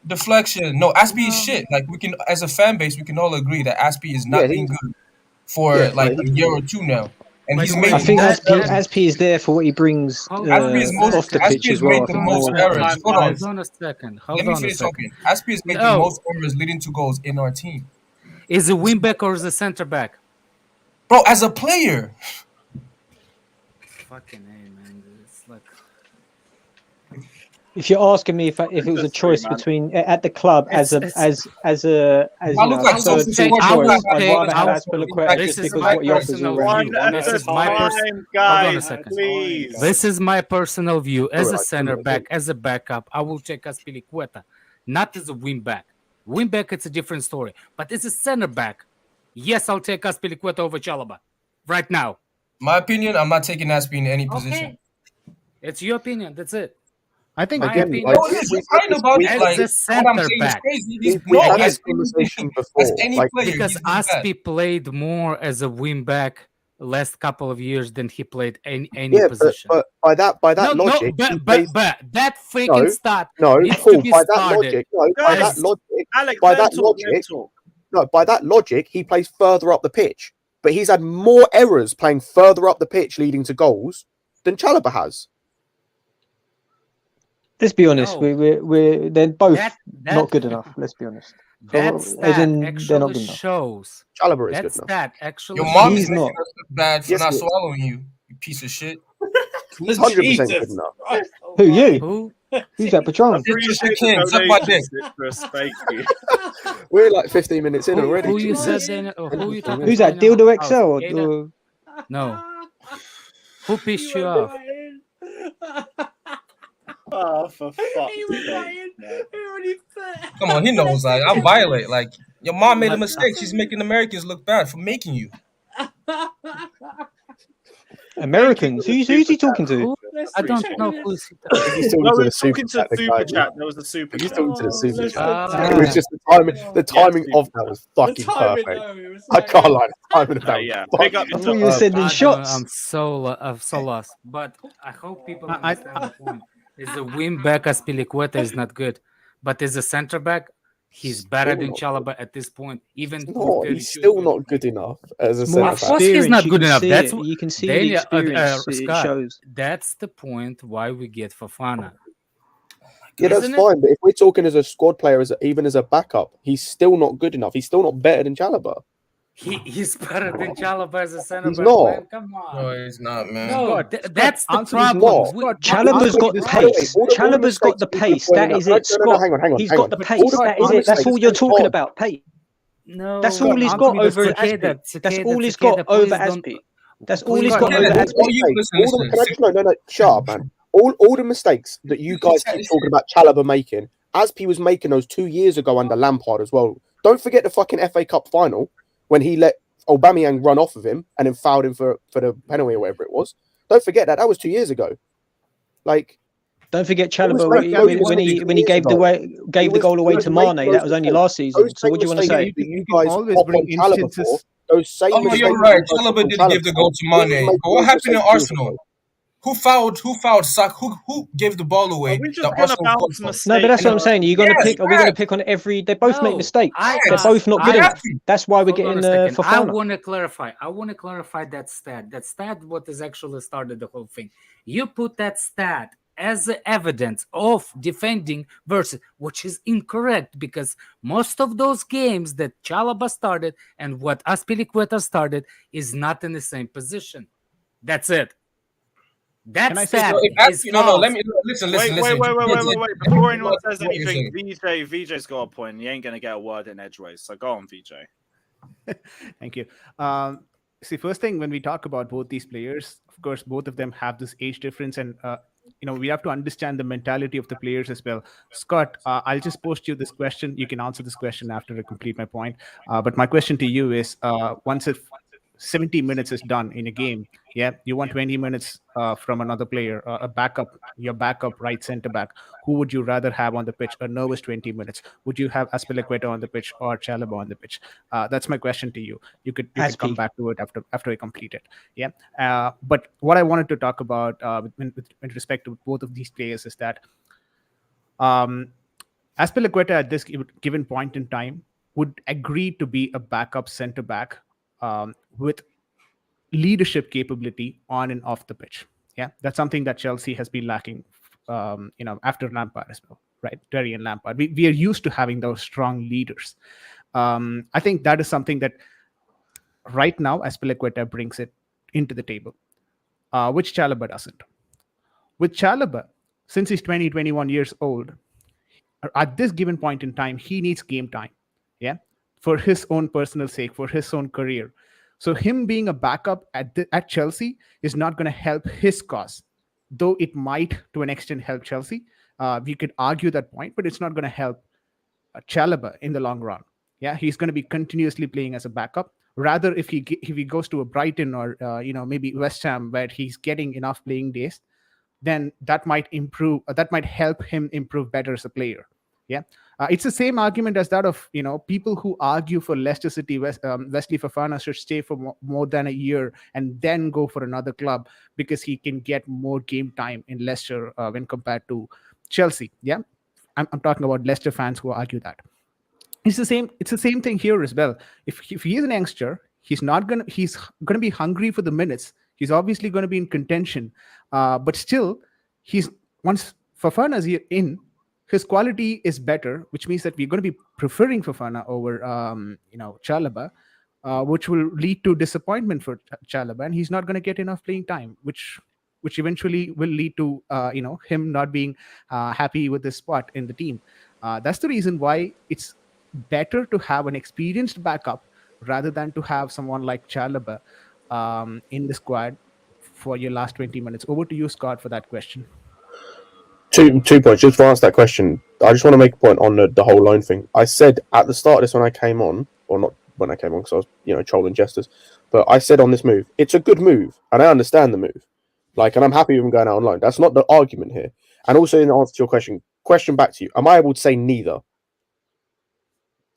Deflection. No, Aspie is shit. Like we can, as a fan base, we can all agree that Aspie is not Yeah, being good for Yeah, like but a year or two now, and But he's you made. I think That- Aspie is there for what he brings Aspie is most- off the Aspie pitch has as well. made I the think most more. errors. Hold on. Hold on a second. Let me finish talking. Aspie has made the No. most errors leading to goals in our team, Is a wing back or is a center back? bro. As a player, Fucking A, man. It's like If you're asking me if it was a choice between at the club as a I look like third Sophie team Squad, I will choice, take- I'd rather have I will- Aspilicueta this just is because my what he offers personal already. view. This is my time, Hold on a guys, second. please. This is my personal view. As a Alright, center alright, back, as a backup, I will take Aspilicueta, not as a wing back. Wing back, it's a different story. But as a center back, yes, I'll take Aspilicueta over Chalobah right now. my opinion, I'm not taking Aspie in any position. It's your opinion. That's it. I think My Again, opinion. like, No, you're crying about it. As Like a what I'm center saying back. is crazy. we had as this conversation before. as any Like, player, Because he's been bad. Aspie played more as a wing back last couple of years than he played any yeah, position. but by that logic, he but plays- that freaking No, stat no, needs Paul, to be by that started. logic, no, by Guys, that logic, Alex, by let that him talk, let him logic, talk. no, by that logic, he plays further up the pitch. But he's had more errors playing further up the pitch leading to goals than Chalobah has. Let's be honest, No. they're both That not good enough. Let's be honest. That As stat in, they're not actually good enough. shows. Chalobah is That good enough. stat actually Your mom He's is making not. us look bad for Yes, not he is. swallowing you, you piece of shit. He's 100% Jesus good enough. Christ. Who you? Who? Who's that Patron? Just a kid, suck my dick. Thank you. We're like 15 minutes in already. Who you Jesus. said then? Who you talking Who's that? about? Dildo XL? Or, Ada? or- No. Who pissed you off? Oh, for fuck's sake. man. Come on, he knows. Like I'm violent. Like your mom made a mistake. She's making Americans look bad for making you. Americans? Who's he talking to? Who? I don't know who's he He's talking No, to we're the super talking to chat. the super guy. chat. There was a super He's chat. talking to the super chat. Ah. It was just the timing of that was fucking perfect. I can't lie. The timing of that Yeah, was big up fucking I thought you were perfect. sending I shots. I'm so lost. But I hope people I- understand the point. Is a wing back Aspilicueta is not good, but as a center back, he's better than Chalobah at this point. Even He's with not, 32 he's still goals. not good enough as a It's more Of centre course back. he's not experience, you good can enough. see That's it. what- You can see Daniel- the experience. It Scott, shows. That's the point why we get Fofana. Yeah, that's Isn't it? fine. But if we're talking as a squad player, even as a backup, he's still not good enough. He's still not better than Chalobah. He's better than Chalobah as a center He's back. not. Man. Come on. No, it's not, man. No, Scott, that's the answer is problem. not. We- Chalobah's got Wait, pace. all the Chalobah's got the mistakes pace. people That point is out- it, Scott. hang on, He's hang got on. the All pace. the That is it. That's mistakes all you're people talking on. about. Pace. No, That's all he's got over Aspie. That's all he's got over Aspie. That's all he's got Yeah, over that's Aspie. all you listen. Can I just no, shut up, man. All the mistakes that you guys keep talking about Chalobah making, Aspie was making those 2 years ago under Lampard as well. Don't forget the fucking FA Cup final when he let Aubameyang run off of him and then fouled him for the penalty or whatever it was. Don't forget that was 2 years ago. Like, don't forget Chalobah when he gave the goal away to Mane. That was only last season. So what do you want to say? You guys always bring instances. Those same you're right. Chalobah didn't give the goal to Mane. But what happened in Arsenal? Who fouled Sak? Who gave the ball away? No, but that's what I'm saying. Are we going to pick on every? They both make mistakes. They're both not good enough. That's why we're getting Fofana. I want to clarify that stat. That stat what has actually started the whole thing. You put that stat as evidence of defending versus, which is incorrect, because most of those games that Chalobah started and what Azpilicueta started is not in the same position. That's it. That's sad. Let me listen. Wait. Before anyone says anything, VJ's got a point. You ain't gonna get a word in edgeways. So go on, VJ. Thank you. See, first thing, when we talk about both these players, of course, both of them have this age difference, and we have to understand the mentality of the players as well. Scott, I'll just post you this question. You can answer this question after I complete my point. But my question to you is, once 70 minutes is done in a game, you want 20 minutes from another player, your backup right center back. Who would you rather have on the pitch? A nervous 20 minutes. Would you have Azpilicueta on the pitch or Chalobah on the pitch? That's my question to you. You could come back to it after I complete it. But what I wanted to talk about with respect to both of these players is that Azpilicueta at this given point in time would agree to be a backup center back with leadership capability on and off the pitch. That's something that Chelsea has been lacking, after Lampard as well, right? Terry and Lampard. We are used to having those strong leaders. I think that is something that right now Azpilicueta brings it into the table, which Chalobah doesn't. With Chalobah, since he's 21 years old, at this given point in time, he needs game time, for his own personal sake, for his own career. So him being a backup at Chelsea is not going to help his cause, though it might to an extent help Chelsea. We could argue that point, but it's not going to help Chalobah in the long run. He's going to be continuously playing as a backup. Rather, if he goes to a Brighton or maybe West Ham where he's getting enough playing days, then that might improve. That might help him improve better as a player. It's the same argument as that of people who argue for Leicester City. Wesley Fofana should stay for more than a year and then go for another club because he can get more game time in Leicester when compared to Chelsea. I'm talking about Leicester fans who argue that. It's the same thing here as well. If he is an youngster, he's gonna be hungry for the minutes. He's obviously going to be in contention, but still, once Fofana is in. His quality is better, which means that we're going to be preferring Fofana over, Chalobah, which will lead to disappointment for Chalobah, and he's not going to get enough playing time, which eventually will lead to, him not being happy with his spot in the team. That's the reason why it's better to have an experienced backup rather than to have someone like Chalobah in the squad for your last 20 minutes. Over to you, Scott, for that question. Two points. Just to answer that question, I just want to make a point on the whole loan thing. I said at the start of this when I came on, or not when I came on because I was, trolling jesters, but I said on this move, it's a good move, and I understand the move. And I'm happy with him going out on loan. That's not the argument here. And also in answer to your question back to you, am I able to say neither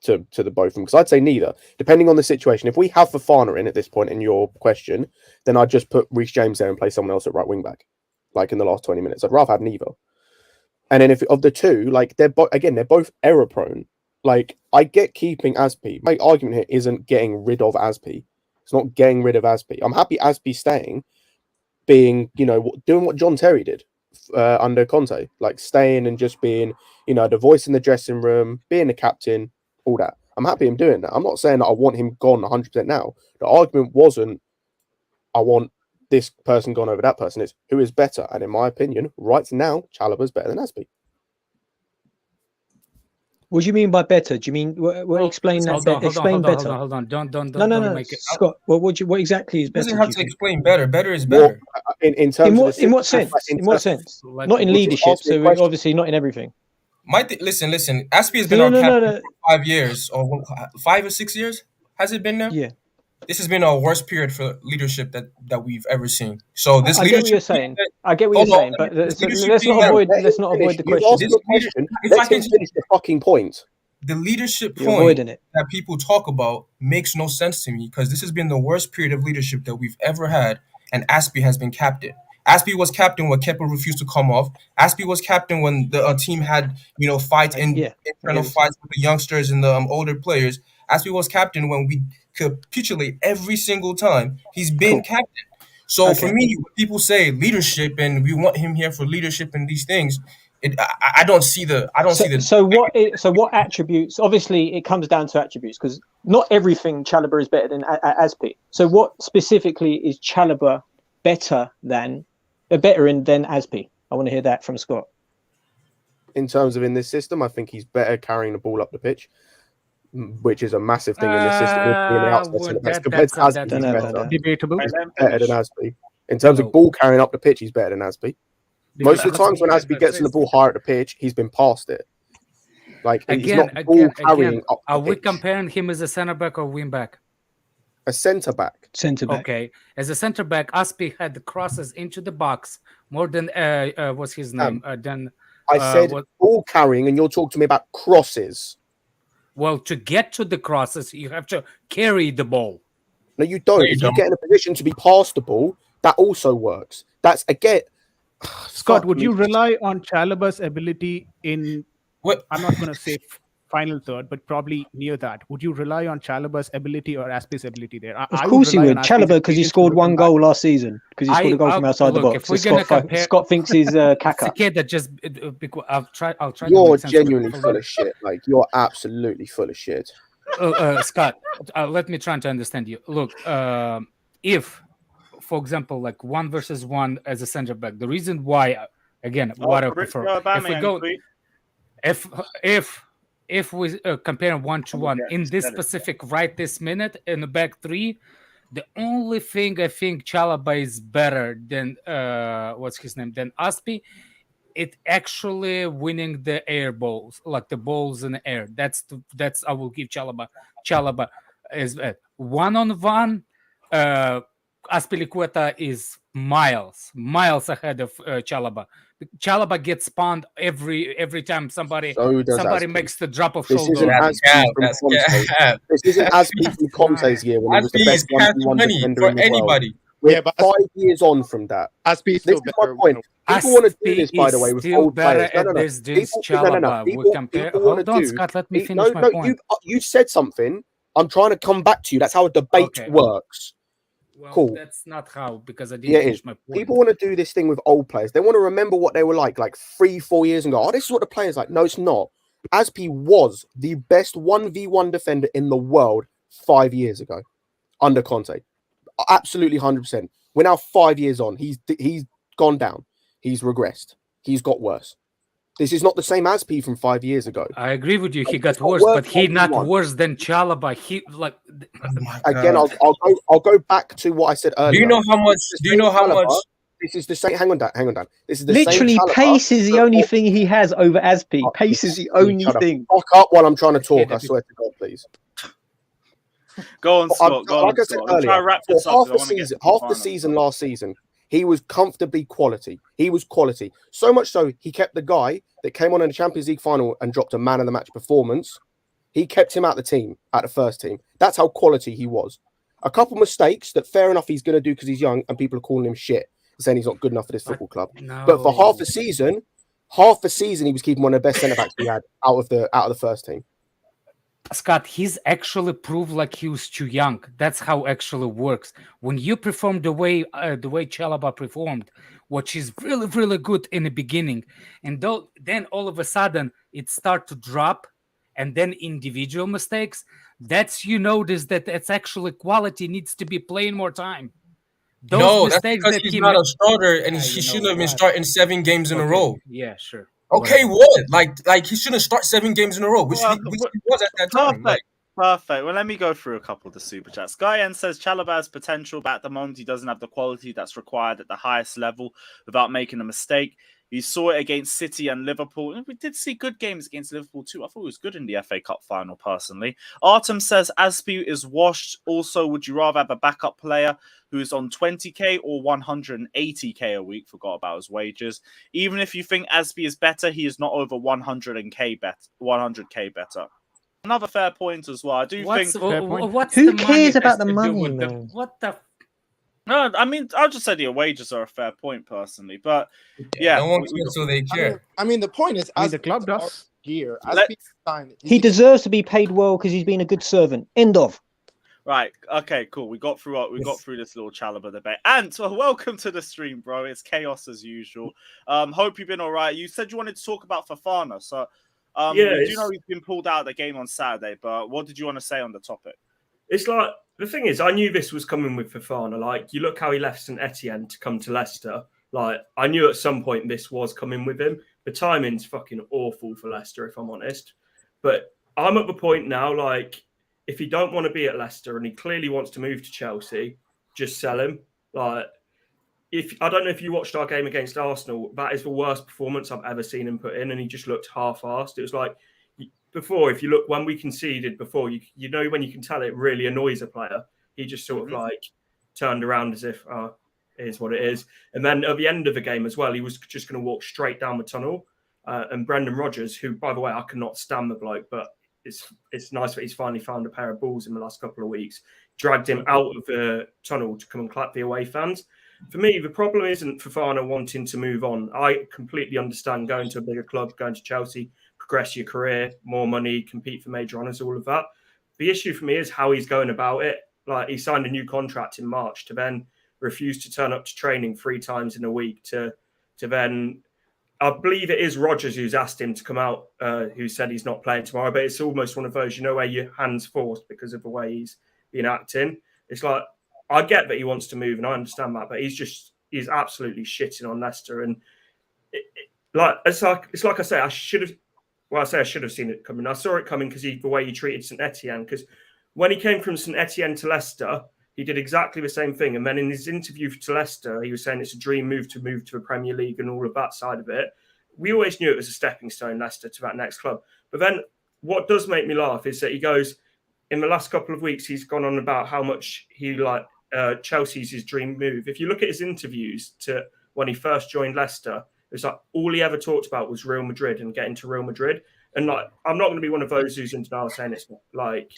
to the both of them? Because I'd say neither, depending on the situation. If we have Fofana in at this point in your question, then I'd just put Reece James there and play someone else at right wing back, in the last 20 minutes. I'd rather have neither. And then if of the two, they're both error prone. I get keeping Azpi. My argument here isn't getting rid of Azpi. It's not getting rid of Azpi. I'm happy Azpi staying, being, doing what John Terry did under Conte, staying and just being, the voice in the dressing room, being the captain, all that. I'm happy him doing that. I'm not saying that I want him gone 100% now. The argument wasn't I want this person gone over that person. Is who is better, and in my opinion, right now, Chalobah's better than Azpi. What do you mean by better? Do you mean explain that? Explain better. Hold on. Don't No. make it. Scott, what exactly is better? Doesn't have to explain better. Better is better. In terms in what sense? In what sense? Not in leadership. So obviously not in everything. Listen. Azpi has been on camp for 5 years or 5 or 6 years. Has it been there? Yeah. this has been our worst period for leadership that we've ever seen. So this I get what you're saying. I get what you're saying, but let's not avoid the You've question. asked a question. Let him finish the fucking point. The leadership You're point avoiding it. that people talk about makes no sense to me because this has been the worst period of leadership that we've ever had, and Aspie has been captain. Aspie was captain when Kepa refused to come off. Aspie was captain when the team had fights internal fights with the youngsters and the older players. Aspie was captain when we capitulate every single time. He's been captain. So for me, when people say leadership and we want him here for leadership and these things, I don't see the So what attributes? Obviously, it comes down to attributes because not everything Chalobah is better than Aspie. So what specifically is Chalobah better than Aspie? I want to hear that from Scott. In terms of in this system, I think he's better carrying the ball up the pitch, which is a massive thing in this system. Compared to Aspie, debatable. He's better than Aspie. In terms of ball carrying up the pitch, he's better than Aspie. Most of the times when Aspie gets in the ball higher at the pitch, he's been past it. Like he's not ball carrying up the Are we pitch. comparing him as a center back or wing back? A centre back. Okay, as a centre back, Aspie had the crosses into the box more than what's his name? I said ball carrying, and you're talking to me about crosses. Well, to get to the crosses, you have to carry the ball. No, you don't. If you get in a position to be past the ball, that also works. That's again. Scott, would you rely on Chalobah's ability in? I'm not going to say final third, but probably near that. Would you rely on Chalobah's ability or Aspie's ability there? Of course he would. Chalobah, because he scored one goal last season. Because he scored a goal from outside the box. So Scott thinks he's Kaka. Okay, that just I'll try. You're genuinely full of shit. Like you're absolutely full of shit. Scott, let me try to understand you. Look, if, for example, like 1-versus-1 as a center back, the reason why, again, what I prefer, if we go, if we compare 1-to-1 in this specific this minute in the back three, the only thing I think Chalobah is better than than Aspie, it actually winning the air balls, like the balls in the air. That's I will give Chalobah. Chalobah is 1-on-1. Azpilicueta is miles ahead of Chalobah. Chalobah gets spawned every time somebody makes the drop of shoulder. This isn't Aspie from Conte's year when he was the best 1-1 defender in the anybody. We're 5 years on from that. Aspie is still better. My point. People want to do this, by the way, with old players. No. People want to do. Scott, let me finish my point. You said something. I'm trying to come back to you. That's how a debate works. Well, cool. That's not how, because I didn't finish my point. People want to do this thing with old players. They want to remember what they were like 3-4 years ago. Oh, this is what the player's like. No, it's not. Aspie was the best 1v1 defender in the world 5 years ago under Conte. Absolutely 100%. We're now 5 years on. He's gone down. He's regressed. He's got worse. This is not the same Aspie from 5 years ago. I agree with you. He got worse, but he not worse than Chalobah. He again. I'll go back to what I said earlier. Do you know how much? This is the same. Hang on, Dan. This is the literally same pace is the only thing he has over Aspie. Pace is the only thing. Fuck up while I'm trying to talk. I swear to God, please. Go on, Scott. Like I said earlier, half the season last season, he was comfortably quality. He was quality. So much so, he kept the guy that came on in the Champions League final and dropped a man of the match performance. He kept him out the first team. That's how quality he was. A couple mistakes that fair enough he's going to do because he's young and people are calling him shit, saying he's not good enough for this football club. No. But for half the season, he was keeping one of the best centre-backs we had out of the first team. Scott, he's actually proved like he was too young. That's how it actually works. When you perform the way Chalobah performed, which is really, really good in the beginning, and then all of a sudden it starts to drop, and then individual mistakes, that's you notice that it's actually quality needs to be playing more time. That's because he's not a starter, and he shouldn't have been starting 7 games in a row. Yeah, sure. Okay, what? Like he shouldn't start 7 games in a row, which he was at that time. Perfect. Well, let me go through a couple of the super chats. Guy N says Chalobah has potential, but at the moment he doesn't have the quality that's required at the highest level without making a mistake. You saw it against City and Liverpool. And we did see good games against Liverpool too. I thought it was good in the FA Cup final, personally. Artem says Aspie is washed. Also, would you rather have a backup player who is on 20k or 180k a week? Forgot about his wages. Even if you think Aspie is better, he is not over 100k better. Another fair point as well. I do think. What's Who the cares money about the has to do money, with man? What the? No, I mean, I'll just say the wages are a fair point, personally. But yeah, no one cares, so they care. I mean, the point is, I mean, the club does. Gear. He deserves to be paid well because he's been a good servant. End of. Right. Okay. Cool. We got through this little Chalobah debate. And welcome to the stream, bro. It's chaos as usual. Hope you've been all right. You said you wanted to talk about Fofana, so we do know he's been pulled out of the game on Saturday. But what did you want to say on the topic? It's like, the thing is, I knew this was coming with Fofana. Like, you look how he left St Etienne to come to Leicester. Like, I knew at some point this was coming with him. The timing's fucking awful for Leicester, if I'm honest. But I'm at the point now, like, if he don't want to be at Leicester and he clearly wants to move to Chelsea, just sell him. Like, I don't know if you watched our game against Arsenal, that is the worst performance I've ever seen him put in, and he just looked half-assed. It was like, before, if you look, when we conceded before, you know when you can tell it really annoys a player, he just sort of like turned around as if, it is what it is. And then at the end of the game as well, he was just going to walk straight down the tunnel. And Brendan Rodgers, who, by the way, I cannot stand the bloke, but it's nice that he's finally found a pair of balls in the last couple of weeks, dragged him out of the tunnel to come and clap the away fans. For me, the problem isn't Fofana wanting to move on. I completely understand going to a bigger club, going to Chelsea, progress your career, more money, compete for major honours, all of that. The issue for me is how he's going about it. Like, he signed a new contract in March to then refuse to turn up to training 3 times in a week to then, I believe it is Rodgers who's asked him to come out, who said he's not playing tomorrow, but it's almost one of those, where your hand's forced because of the way he's been acting. It's like, I get that he wants to move and I understand that, but he's absolutely shitting on Leicester. And it's like I say, I should have seen it coming. I saw it coming because the way he treated St Etienne. Because when he came from St Etienne to Leicester, he did exactly the same thing. And then in his interview to Leicester, he was saying it's a dream move to the Premier League and all of that side of it. We always knew it was a stepping stone, Leicester, to that next club. But then what does make me laugh is that he goes, in the last couple of weeks, he's gone on about how much he Chelsea's his dream move. If you look at his interviews to when he first joined Leicester, it's like all he ever talked about was Real Madrid and getting to Real Madrid. And like, I'm not going to be one of those who's in denial saying it's not. Like,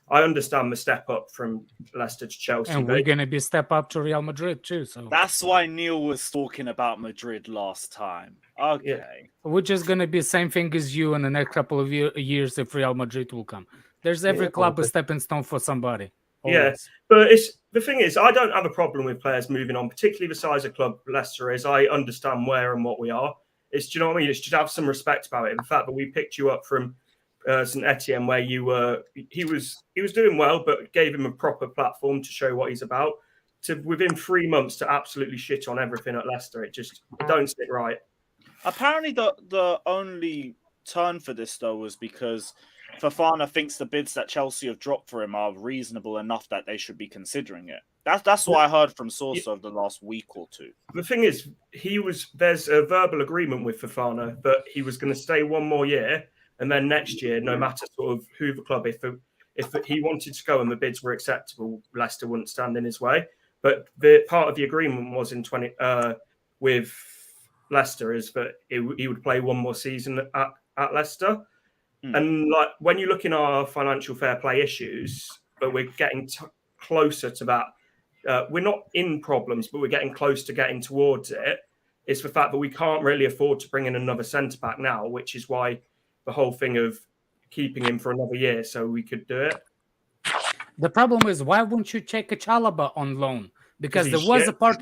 I understand the step up from Leicester to Chelsea. And we're going to be step up to Real Madrid too. So that's why Neil was talking about Madrid last time. Okay. Yeah. Which is going to be the same thing as you in the next couple of years if Real Madrid will come. There's every club a stepping stone for somebody. Always. Yeah, but the thing is, I don't have a problem with players moving on, particularly the size of club Leicester is. I understand where and what we are. Do you know what I mean? It's just have some respect about it. The fact that we picked you up from St Etienne, where he was doing well, but gave him a proper platform to show what he's about. To within 3 months to absolutely shit on everything at Leicester, it don't sit right. Apparently, the only turn for this though was because Fofana thinks the bids that Chelsea have dropped for him are reasonable enough that they should be considering it. That's what I heard from sources over the last week or two. The thing is, there's a verbal agreement with Fofana that he was going to stay 1 more year, and then next year, no matter sort of who the club, if he wanted to go and the bids were acceptable, Leicester wouldn't stand in his way. But the part of the agreement was with Leicester is that he would play 1 more season at Leicester. And like when you look in our financial fair play issues, but we're getting closer to that. We're not in problems, but we're getting close to getting towards it. It's the fact that we can't really afford to bring in another centre back now, which is why the whole thing of keeping him for another year so we could do it. The problem is, why wouldn't you take a Chalobah on loan? Because there was a part.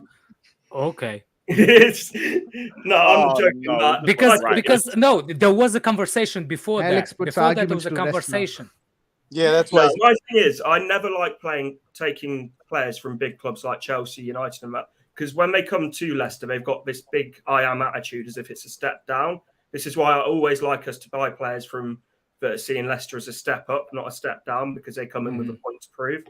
Okay. No, I'm joking. No, because no, there was a conversation before Alex that. Before that, there was a arguments to rest now. conversation. Yeah, that's why. My thing is, I never like taking players from big clubs like Chelsea, United, and that, because when they come to Leicester, they've got this big I am attitude as if it's a step down. This is why I always like us to buy players from that are seeing Leicester as a step up, not a step down, because they come in with a point to prove.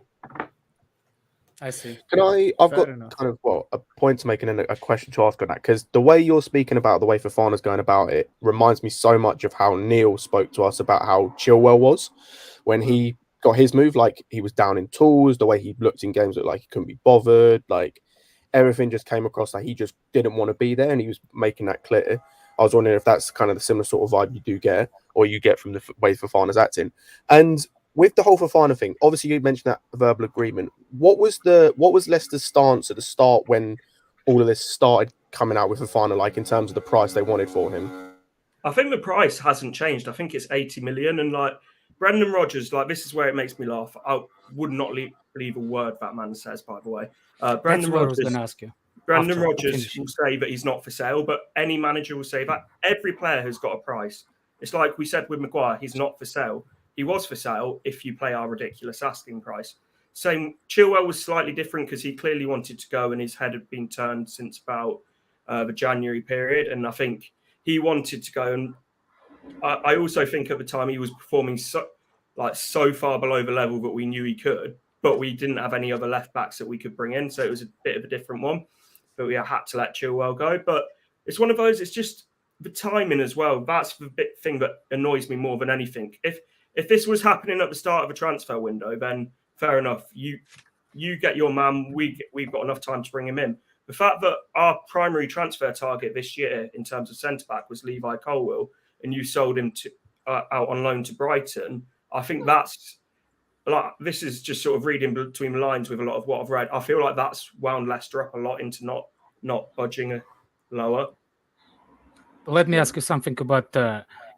I see. I've Fair got enough. kind of a point to make and then a question to ask on that, because the way you're speaking about the way Fofana's going about it reminds me so much of how Neil spoke to us about how Chilwell was when he got his move. Like, he was down in tools, the way he looked in games looked like he couldn't be bothered, like everything just came across like he just didn't want to be there, and he was making that clear. I was wondering if that's kind of the similar sort of vibe you do get, or you get from the way Fofana's acting. And with the whole Fofana thing, obviously you mentioned that verbal agreement. What was Leicester's stance at the start when all of this started coming out with Fofana, like in terms of the price they wanted for him? I think the price hasn't changed. I think it's 80 million. And like Brendan Rodgers, like this is where it makes me laugh. I would not believe a word that man says, by the way. That's Brendan what I was going Rodgers. to ask you. Brendan After Rodgers finishing. will say that he's not for sale, but any manager will say that. Every player has got a price. It's like we said with Maguire, he's not for sale. He was for sale if you play our ridiculous asking price. Same, Chilwell was slightly different because he clearly wanted to go and his head had been turned since about the January period. And I think he wanted to go. And I also think at the time he was performing so far below the level that we knew he could, but we didn't have any other left backs that we could bring in. So it was a bit of a different one. But we had to let Chilwell go. But it's one of those, it's just the timing as well. That's the big thing that annoys me more than anything. If this was happening at the start of a transfer window, then fair enough. You get your man. We've got enough time to bring him in. The fact that our primary transfer target this year in terms of centre-back was Levi Colwill, and you sold him to out on loan to Brighton, I think that's like, this is just sort of reading between the lines with a lot of what I've read. I feel like that's wound Leicester up a lot into not budging lower. Let me ask you something about.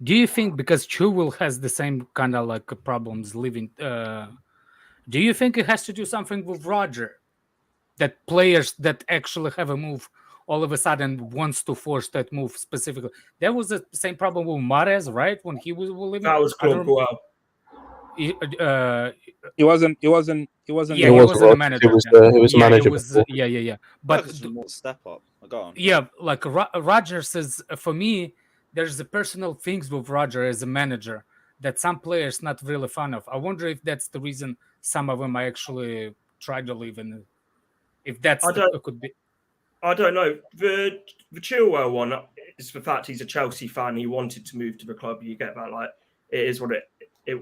Do you think because Chilwell has the same kind of like problems living? Do you think it has to do something with Roger? That players that actually have a move all of a sudden wants to force that move specifically. There was the same problem with Mahrez, right? When he was living. That was Claude Puel. He wasn't. Yeah, he wasn't Rodgers, a manager. He was a manager. Before. Yeah. But But more step up. Go on. yeah, like Roger says, for me, there's the personal things with Roger as a manager that some players not really fan of. I wonder if that's the reason some of them I actually try to leave, and if that's could be. I don't know. The Chilwell one is the fact he's a Chelsea fan. He wanted to move to the club. You get that, like it is what it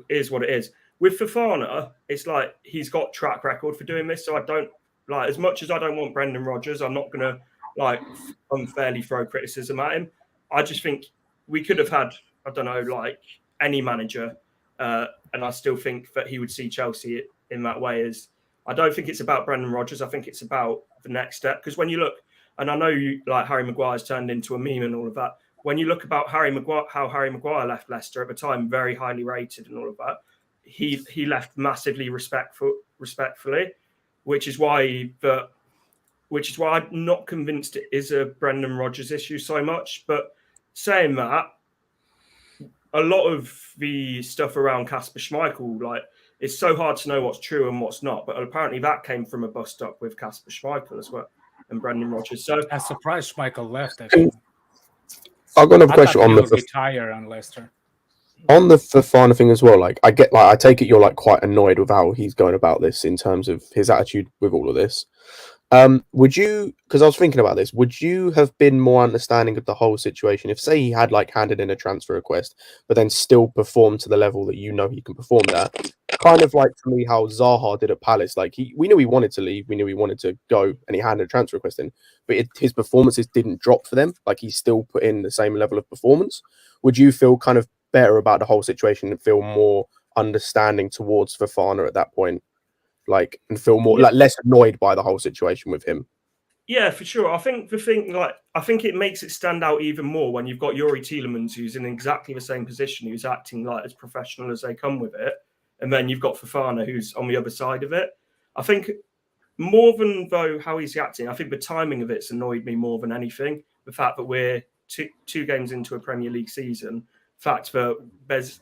is. What it is. With Fofana, it's like he's got track record for doing this. So I don't like, as much as I don't want Brendan Rodgers, I'm not gonna like unfairly throw criticism at him. I just think we could have had, I don't know, like any manager, and I still think that he would see Chelsea in that way. As I don't think it's about Brendan Rodgers. I think it's about the next step. Because when you look, and I know you like Harry Maguire's turned into a meme and all of that. When you look about Harry Maguire left Leicester at the time, very highly rated and all of that, he left massively respectfully, which is why I'm not convinced it is a Brendan Rodgers issue so much. But saying that, a lot of the stuff around Kasper Schmeichel, like, it's so hard to know what's true and what's not. But apparently that came from a bust up with Kasper Schmeichel as well and Brendan Rodgers. So I'm surprised Schmeichel left. Actually, I've got another question on the retire on Leicester. On the Fofana thing as well. Like, I take it you're like quite annoyed with how he's going about this in terms of his attitude with all of this. Would you, because I was thinking about this, would you have been more understanding of the whole situation if, say, he had like handed in a transfer request, but then still performed to the level that you know he can perform at? Kind of like, for me, how Zaha did at Palace. Like, we knew he wanted to leave, we knew he wanted to go, and he handed a transfer request in, but his performances didn't drop for them. Like, he still put in the same level of performance. Would you feel kind of better about the whole situation and feel more understanding towards Fofana at that point? Like, and feel more like less annoyed by the whole situation with him? Yeah, for sure. I think I think it makes it stand out even more when you've got Yuri Tielemans, who's in exactly the same position, who's acting like as professional as they come with it, and then you've got Fofana, who's on the other side of it. I think more than though how he's acting, I think the timing of it's annoyed me more than anything. The fact that we're two games into a Premier League season, fact that there's.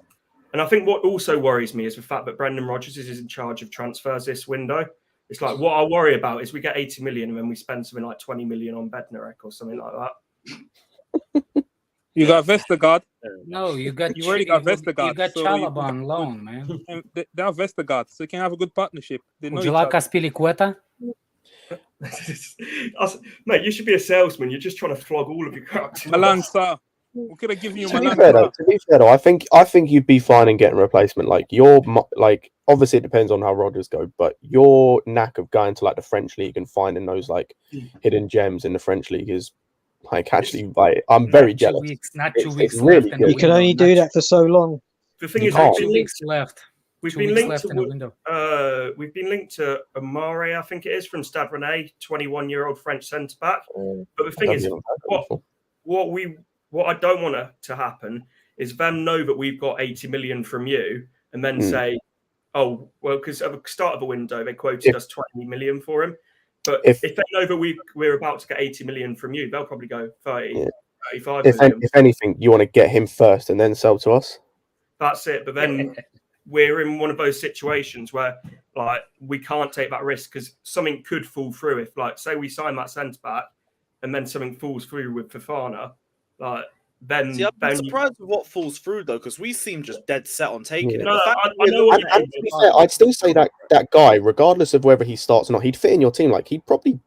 And I think what also worries me is the fact that Brendan Rodgers is in charge of transfers this window. It's like, what I worry about is we get 80 million and then we spend something like 20 million on Bednarek or something like that. You got Vestergaard. No, you got You already got Vestergaard. You got so Chalobah on loan, man. and they are Vestergaard, so you can have a good partnership. They know Would you each like other. Aspilicueta? Mate, you should be a salesman. You're just trying to flog all of your crap. Malang Sarr. We could have given you To be Malang fair though, Sarr. I think you'd be fine in getting a replacement. Like like obviously it depends on how Rodgers go, but your knack of going to like the French league and finding those like hidden gems in the French league is like actually like I'm very jealous. Not 2 weeks It's really left in good. the You can window. only do that for so long. The thing You is, can't. 2 weeks left. We've 2 been weeks linked left in the window. to we've been linked to Amare, I think it is, from Stade Rennais, 21-year-old French centre back. But the thing is, what I don't want to happen is them know that we've got 80 million from you, and then say, oh well, because at the start of the window they quoted us 20 million for him. But if they know that we're about to get 80 million from you, they'll probably go 30, 35 million. If anything, you want to get him first and then sell to us. That's it. But then we're in one of those situations where like we can't take that risk because something could fall through. If like say we sign that centre back and then something falls through with Fofana, like then. See, I'm surprised with what falls through though, because we seem just dead set on taking it. No, The fact I that know. we're And to be fair, I'd still say that guy, regardless of whether he starts or not, he'd fit in your team. Like he'd probably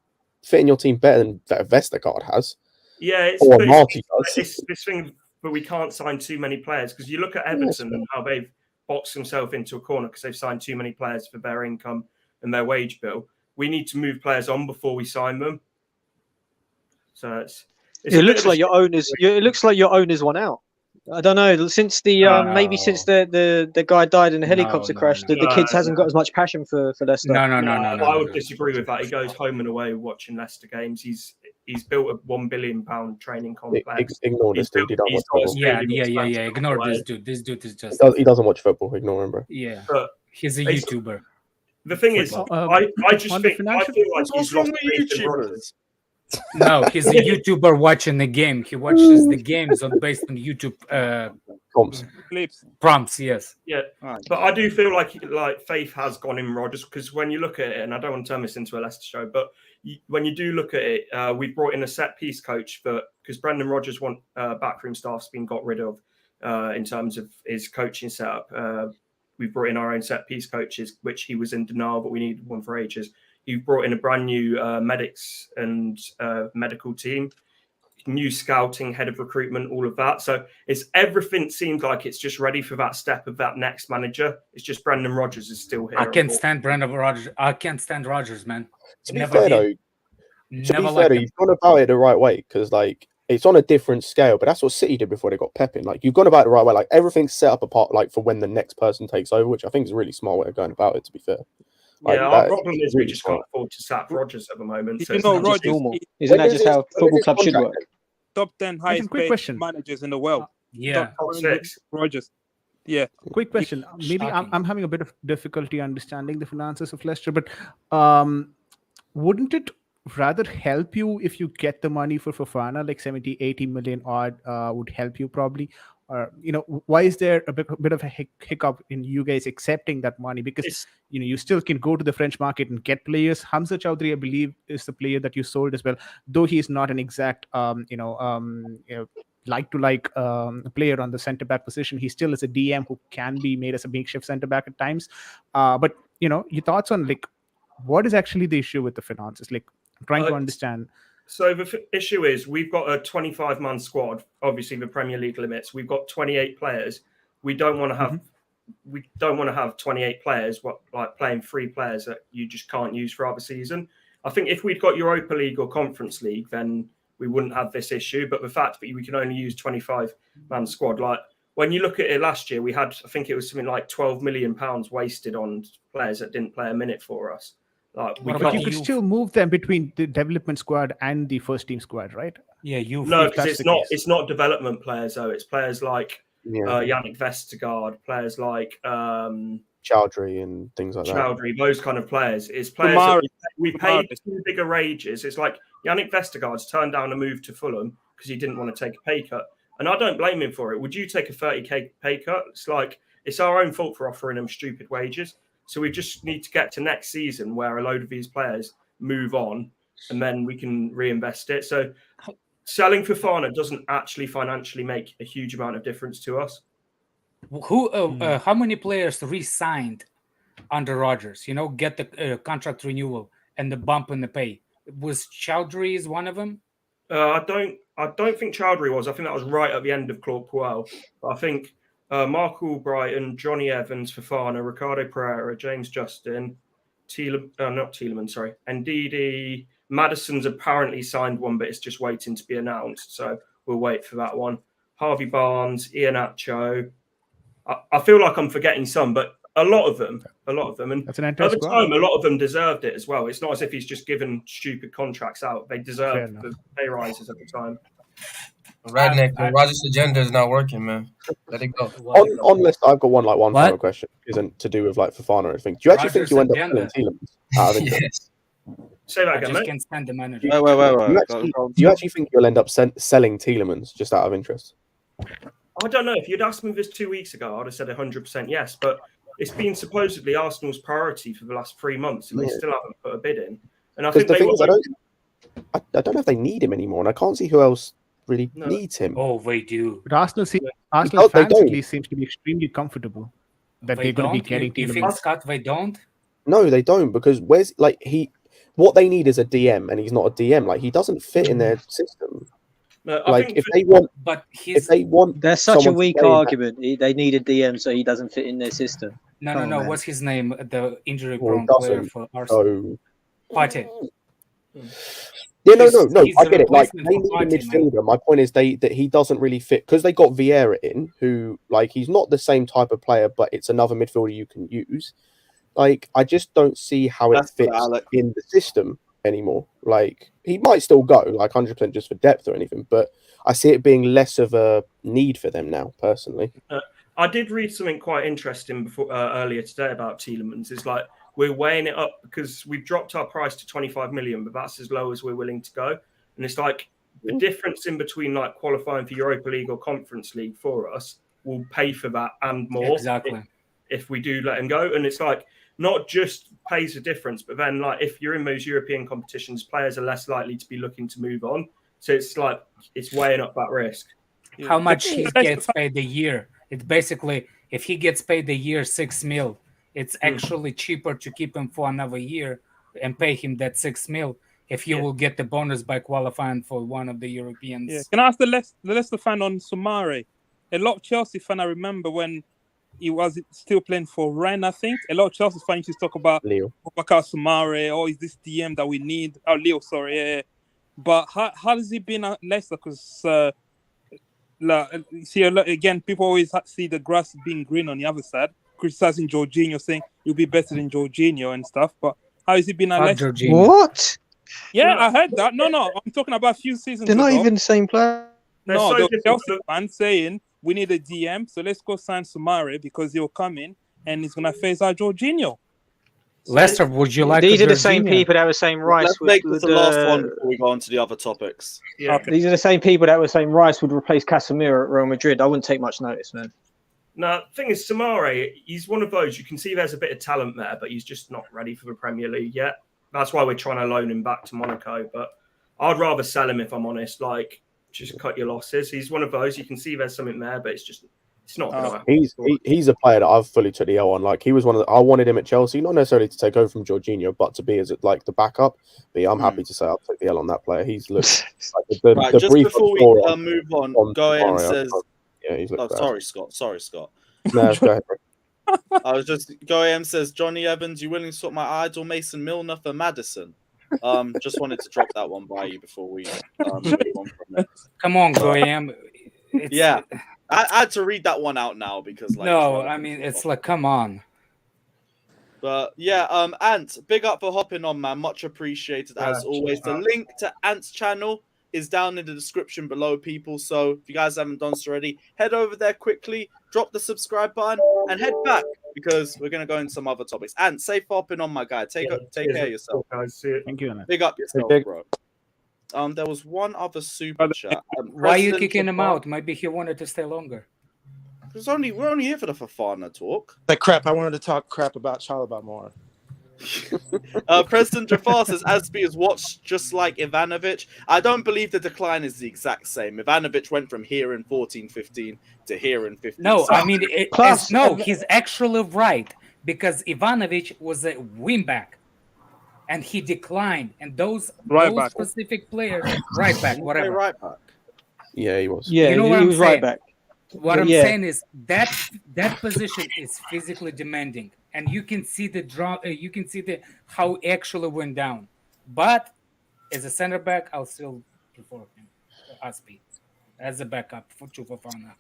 fit in your team better than that Vestergaard has. Yeah, Or Marty does. it's this thing, but we can't sign too many players because you look at Everton and how they've boxed themselves into a corner because they've signed too many players for their income and their wage bill. We need to move players on before we sign them. So it looks like your owners. It looks like your owners won out. I don't know. Since the maybe since the guy died in a helicopter crash, the kids hasn't got as much passion for Leicester. No. I would disagree with that. He goes home and away watching Leicester games. He's built a £1 billion training complex. Ignore this dude. He doesn't watch football. Yeah. Ignore this dude. This dude is just. He doesn't watch football. Ignore him, bro. Yeah, but he's a YouTuber. The thing is, I just think I feel like he's lost faith in Rodgers. No, he's a YouTuber watching the game. He watches the games based on YouTube prompts. Yes. Yeah, but I do feel like faith has gone in Rodgers because when you look at it, and I don't want to turn this into a Leicester show, but when you do look at it, we brought in a set piece coach because Brendan Rodgers' backroom staff's been got rid of in terms of his coaching setup. We brought in our own set piece coaches, which he was in denial, but we needed one for ages. He brought in a brand new medics and medical team, new scouting, head of recruitment, all of that. So everything seems like it's just ready for that step of that next manager. It's just Brendan Rodgers is still here. I can't stand Brendan Rodgers. I can't stand Rodgers, man. To be fair, though, you've gone about it the right way because like it's on a different scale. But that's what City did before they got Pep in. Like you've gone about it the right way. Like everything's set up apart, like for when the next person takes over, which I think is a really smart way of going about it. To be fair. Yeah, our problem is we just can't afford to sack Rodgers at the moment. So Rodgers isn't that just how football clubs should work? Top 10 highest paid managers in the world. Yeah, top 6. Rodgers. Yeah. Quick question. Maybe I'm having a bit of difficulty understanding the finances of Leicester, but wouldn't it rather help you if you get the money for Fofana, like 70-80 million odd would help you probably? Or why is there a bit of a hiccup in you guys accepting that money? Because you still can go to the French market and get players. Hamza Chowdhury, I believe, is the player that you sold as well, though he is not an exact like-to-like player on the centre-back position. He still is a DM who can be made as a makeshift centre-back at times. But your thoughts on like what is actually the issue with the finances? Like I'm trying to understand. So the issue is we've got a 25-man squad. Obviously, the Premier League limits. We've got 28 players. We don't want to have. We don't want to have 28 players. Playing 3 players that you just can't use throughout the season. I think if we'd got Europa League or Conference League, then we wouldn't have this issue. But the fact that we can only use 25-man squad, like when you look at it last year, we had I think it was something like £12 million wasted on players that didn't play a minute for us. But you could still move them between the development squad and the first team squad, right? Yeah, no, because it's not development players though. It's players like Yannick Vestergaard, players like Chowdhury and things like that. Those kind of players. It's players that we paid too bigger wages. It's like Yannick Vestergaard's turned down a move to Fulham because he didn't want to take a pay cut, and I don't blame him for it. Would you take a 30k pay cut? It's our own fault for offering him stupid wages. So we just need to get to next season where a load of these players move on and then we can reinvest it. So selling Fofana doesn't actually financially make a huge amount of difference to us. How many players re-signed under Rodgers? You know, get the contract renewal and the bump in the pay. Was Chowdhury is one of them? I don't think Chowdhury was. I think that was right at the end of Claude Puel. But I think Mark Albrighton, Johnny Evans, Fofana, Ricardo Pereira, James Justin, Ndidi, Madison's apparently signed one, but it's just waiting to be announced. So we'll wait for that one. Harvey Barnes, Iheanacho. I feel like I'm forgetting some, but a lot of them, and That's an at the squad. time, a lot of them deserved it as well. It's not as if he's just given stupid contracts out; they deserved the pay rises at the time. Redneck, the Rodgers agenda is not working, man. Let it go. On list, I've got one final question. Isn't to do with like Fofana or anything. Do you actually think you end up selling Tielemans out of interest? Say that again, just mate. can't stand the manager. Do you actually think you'll end up selling Tielemans just out of interest? I don't know. If you'd asked me this 2 weeks ago, I'd have said 100% yes. But it's been supposedly Arsenal's priority for the last 3 months, and they still haven't put a bid in. And I think I don't know if they need him anymore, and I can't see who else really needs him. Oh, they do. But Arsenal fans at least seems to be extremely comfortable that they're going to be getting You think, Tielemans. Scott, they don't? No, they don't, because what they need is a DM, and he's not a DM. Like, he doesn't fit in their system. No, if they want, that's such a someone to weak play in argument. They need a DM, so he doesn't fit in their system. No. Man. What's his name? The injury-prone Well, player for Arsenal. Partey. Yeah, no. I get it. Like, replacement they need for a Partey, man. midfielder. My point is that he doesn't really fit because they got Vieira in, who he's not the same type of player, but it's another midfielder you can use. Like, I just don't see how it fits in the system anymore. Like, he might still go 100% just for depth or anything, but I see it being less of a need for them now, personally. I did read something quite interesting earlier today about Tielemans. It's like we're weighing it up because we've dropped our price to 25 million, but that's as low as we're willing to go. And it's like the difference in between qualifying for Europa League or Conference League for us will pay for that and more. Exactly. If we do let him go. And it's like not just pays the difference, but then if you're in those European competitions, players are less likely to be looking to move on. So it's like it's weighing up that risk. How much he gets paid a year? It's basically, if he gets paid a year 6 mil, it's actually cheaper to keep him for another year and pay him that 6 mil if you will get the bonus by qualifying for one of the Europeans. Yeah. Can I ask the Leicester fan on Soumare? A lot of Chelsea fan, I remember when he was still playing for Rennes, I think. A lot of Chelsea fans used to talk about Boubacar Soumare, is this DM that we need? Oh, Leo, sorry. Yeah. But how has he been at Leicester? Because see, again, people always see the grass being green on the other side, criticizing Jorginho, saying you'll be better than Jorginho and stuff. But how has he been at Leicester? What? Yeah, I heard that. No, I'm talking about a few seasons They're not ago. even the same player. No, the Chelsea fans saying we need a DM, so let's go sign Soumare because he'll come in and he's going to face out Jorginho. Leicester, would you like? These are the same people that were saying Rice. Let's make this the last one before we go on to the other topics. Yeah. Okay. These are the same people that were saying Rice would replace Casemiro at Real Madrid. I wouldn't take much notice, man. Now, the thing is, Soumare, he's one of those, you can see there's a bit of talent there, but he's just not ready for the Premier League yet. That's why we're trying to loan him back to Monaco. But I'd rather sell him, if I'm honest. Just cut your losses. He's one of those, you can see there's something there, but it's not going to happen. He's a player that I've fully took the L on. He was one of I wanted him at Chelsea, not necessarily to take over from Jorginho, but to be as the backup. But yeah, I'm happy to say I'll take the L on that player. He's looked right, just before we move on, Goyam says he's looked sorry, Scott. No, go ahead, bro. I was just Goyam says Johnny Evans, you willing to swap my idol Mason Milner for Madison? Just wanted to drop that one by you before we move on from it. Come on, Goyam. Yeah. I had to read that one out now because it's like, come on. But yeah, Ant, big up for hopping on, man. Much appreciated as always. The link to Ant's channel is down in the description below, people. So if you guys haven't done so already, head over there quickly, drop the subscribe button, and head back because we're gonna go into some other topics. Ant, safe hopping on, my guy. Take care of yourself. Thank you, Anna. Big up yourself, bro. There was one other super chat. Why are you kicking him out? Maybe he wanted to stay longer. We're only here for the Fofana talk. That crap. I wanted to talk crap about Chalobah more. President Jafar says Aspie is watched just like Ivanovic. I don't believe the decline is the exact same. Ivanovic went from here in 14-15 to here in 15. No, I mean, Plus, he's actually right, because Ivanovic was a wingback and he declined, and those back. specific players, right back, whatever. Right back. Yeah, he was. Yeah, You know he what I'm was right saying? back. What I'm Yeah. saying is that position is physically demanding, and you can see you can see how it actually went down. But as a center back, I'll still prefer him, Aspie, as a backup to Fofana.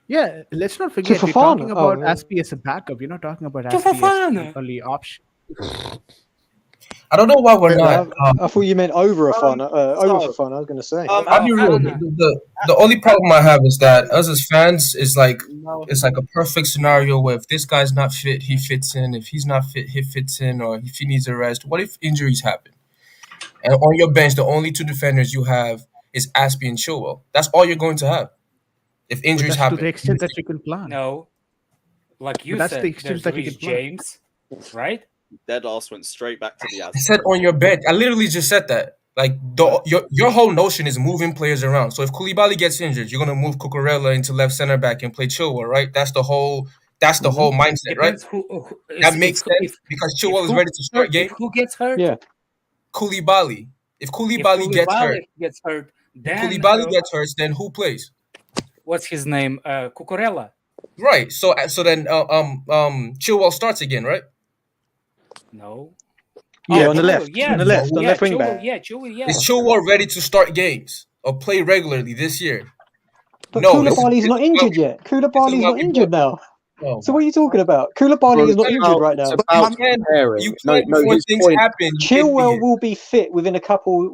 Yeah, let's not forget we're Fofana. talking about Oh, yeah. Aspie as a backup. We're not talking about To Aspie as Fofana. an early option. I don't know why we're not. I thought you meant over Fofana. Over Fofana, I was going to say. I'll be real. The only problem I have is that us as fans is like it's like a perfect scenario where if this guy's not fit, he fits in. If he's not fit, he fits in. Or if he needs a rest, what if injuries happen? And on your bench, the only two defenders you have is Aspie and Chilwell. That's all you're going to have if injuries That's happen. to the extent that you can plan. No, like you But that's said, the extent there's that you Reece can plan. James, right? Dead ass went straight back to the I Aspie. said on your bench. I literally just said that. Like your whole notion is moving players around. So if Koulibaly gets injured, you're gonna move Cucurella into left center back and play Chilwell, right? That's the whole mindset, right? Depends who That makes sense because Chilwell is ready to start game. If who gets hurt? Yeah. Koulibaly. If Koulibaly gets hurt, then then who plays? what's his name? Cucurella. Right. So then Chilwell starts again, right? No. Yeah, on the left. Yeah, On the left. On left wing Chilwell, back. Yeah, Chilwell, yeah. Is Chilwell ready to start games or play regularly this year? But No, Koulibaly's not injured yet. Koulibaly's not injured now. So what are you talking about? Koulibaly is not injured right now. It's about preparing. His things point. happen. Chilwell will be fit within a couple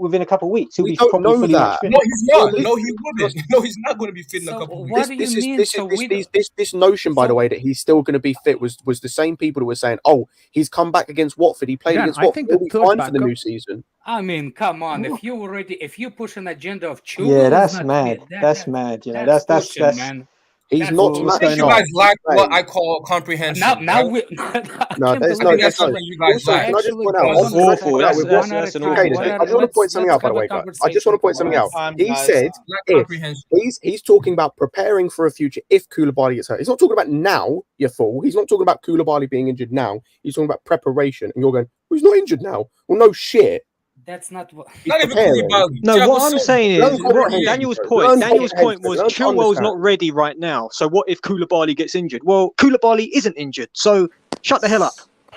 weeks. He'll We be don't probably know fully that. fit. No, he's not. Well, No, he wouldn't. No, he's not going to be fit in a So couple what weeks. do you mean? This notion, by the way, that he's still going to be fit was the same people who were saying, "Oh, he's come back against Watford. He played Dan, against I Watford. think He'll the be third fine for the backup- new season." I mean, come on. If you push an agenda of Chilwell, Yeah, is that's not mad. fit, That's mad. You know, that's that's pushing, man. He's That's not. what's I think you guys lack what I call comprehension. Now right? we. No, there's no. That's something you guys Also, lack. can I just point out? That's awful. That's an awful Okay, one. I just want to point something out, by the way, guys. I just want to point something out. He said Lack if comprehension. he's talking about preparing for a future if Koulibaly gets hurt. He's not talking about now, you fool. He's not talking about Koulibaly being injured now. He's talking about preparation. And you're going, well, he's not injured now. Well, no shit. That's not what. Not even preparing. Koulibaly. No, Thiago what I'm Silva. saying Learn is comprehension, Daniel's bro. point. Learn Daniel's point comprehension. was Learn to Chilwell's understand. not ready right now. So what if Koulibaly gets injured? Well, Koulibaly isn't injured. So shut the hell up.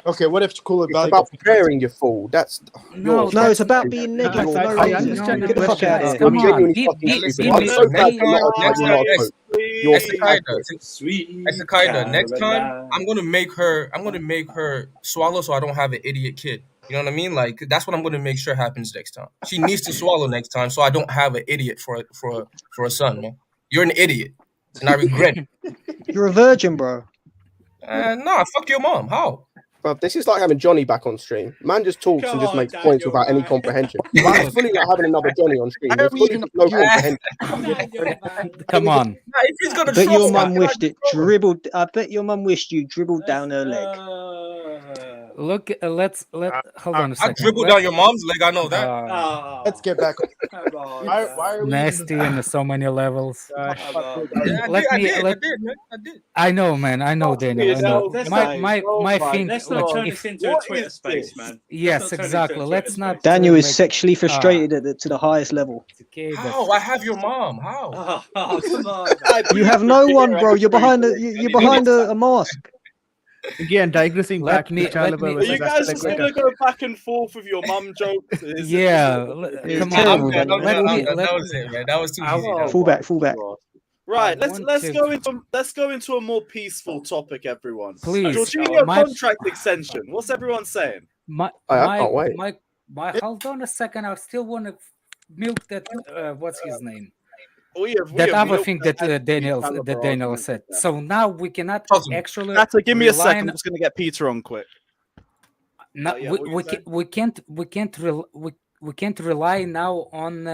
Okay, what if It's Koulibaly? about preparing, you fool. That's No, No, it's about being negative. I No reason. understand Get the fuck question. out of here. Come I'm on, genuinely be- fucking be- stupid. be- I'm so be- bad. be- You're not a next you're not a time, coach. You're Ekaida, next time I'm gonna make her swallow so I don't have an idiot kid. You know what I mean? Like that's what I'm gonna make sure happens next time. She needs to swallow next time so I don't have an idiot for a son, man. You're an idiot, and I regret it. You're a virgin, bro. Nah, fuck your mom. How? But this is like having Johnny back on stream. Man just talks and just makes points without any comprehension. Like, it's fully like having another Johnny on stream. There's fully no comprehension. Come on. Nah, if he's gonna I bet troll, your mum why wished not it troll? dribbled. I bet your mum wished you dribbled down her leg. Look, let's hold on a I second. dribbled down your mom's leg. I know that. Let's get back. Why are we Nasty in so many levels. Yeah, Let I me- did, let- man. I did. I know, man. I know, Daniel. I know. That's My thing. Let's not turn If, this into a Twitter space, man. yes, Let's not turn it into exactly. a Let's Twitter not. Daniel is make- sexually frustrated to the highest level. Okay, but How? I have your mom. How? Oh, come on. man. You have no one, bro. You're behind a mask. Again, digressing Let back me- to let Chalobah me- Are versus you guys just Aspilicueta. gonna go back and forth with your mum jokes? yeah, It's come terrible, on. Daniel. Let me. That was it, man. That was too easy. Oh, That was- Fullback. Right, I let's want to- go into a more peaceful topic, everyone. Please, Jorginho my- contract extension. What's everyone saying? My, I can't wait. hold on a second. I still want to milk that. What's his name? We That have other milked thing that that Daniel argument. said. So now we cannot Talk to me. actually. Nata, give me a rely second. on- I'm just gonna get Peter on quick. No, yeah, what were you we can't rely now on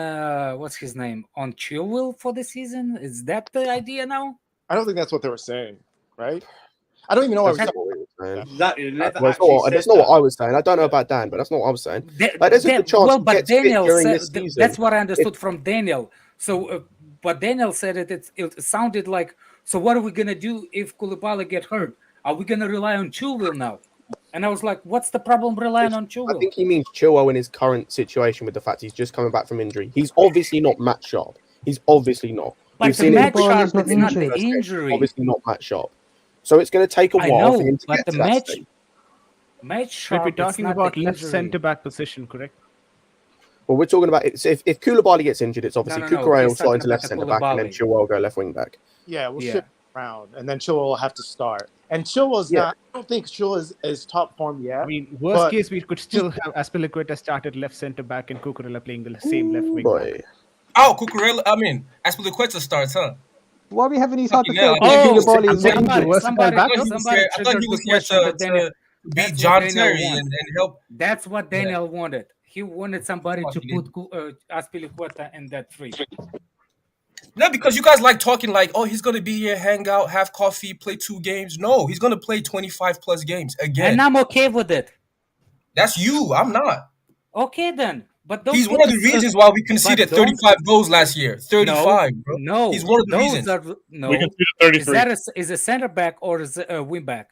what's his name, on Chilwell for the season. Is that the idea now? I don't think that's what they were saying, right? I don't even know why That's we not what we were saying. Exactly. Well, that's not what I was saying. I don't know about Dan, but that's not what I was saying. Like, there's a good chance well, he but gets fit Daniel during said this season. that's what I understood from Daniel. So, but Daniel said it sounded like. So, what are we gonna do if Koulibaly get hurt? Are we gonna rely on Chilwell now? And I was like, what's the problem relying on Chilwell? I think he means Chilwell in his current situation with the fact he's just coming back from injury. He's obviously not match sharp. He's obviously not. But We've the seen match him sharp is not injured. the injury. Obviously not match sharp. So it's going to take a I while for know, him to but get the to that match stage. match But sharp. we're it's talking not about the left injury. centre back position, correct? Well, we're talking about it. If Koulibaly gets injured, it's obviously No. Cucurella will He's slot talking into about left the centre back, and then Koulibaly. Chilwell will go left wing back. Yeah, we'll Yeah. shift around, and then Chilwell will have to start. And Chilwell's not. I don't think Chilwell is top form yet. I mean, worst but case, we could still have Azpilicueta started left centre back and Cucurella playing the same left wing Boy. back. Oh, Cucurella. I mean, Azpilicueta starts, huh? Why are we having these Fucking hell, hypotheticals? I Koulibaly is not injured. Somebody I thought he was here question that Daniel. to beat That's John what Daniel Terry wants. and help. That's what Daniel wanted. He wanted somebody to Fucking put Azpilicueta in that three. No, because you guys like talking like, oh, he's gonna be here, hang out, have coffee, play 2 games. No, he's gonna play 25 plus games again. And I'm okay with it. That's you. I'm not. Okay then. But don't He's put one of the us- reasons why we conceded but don't- 35 goals last year. 35, bro. No, He's one of the those reasons. are no. We conceded Is 33. that is a center back or is it a wing back?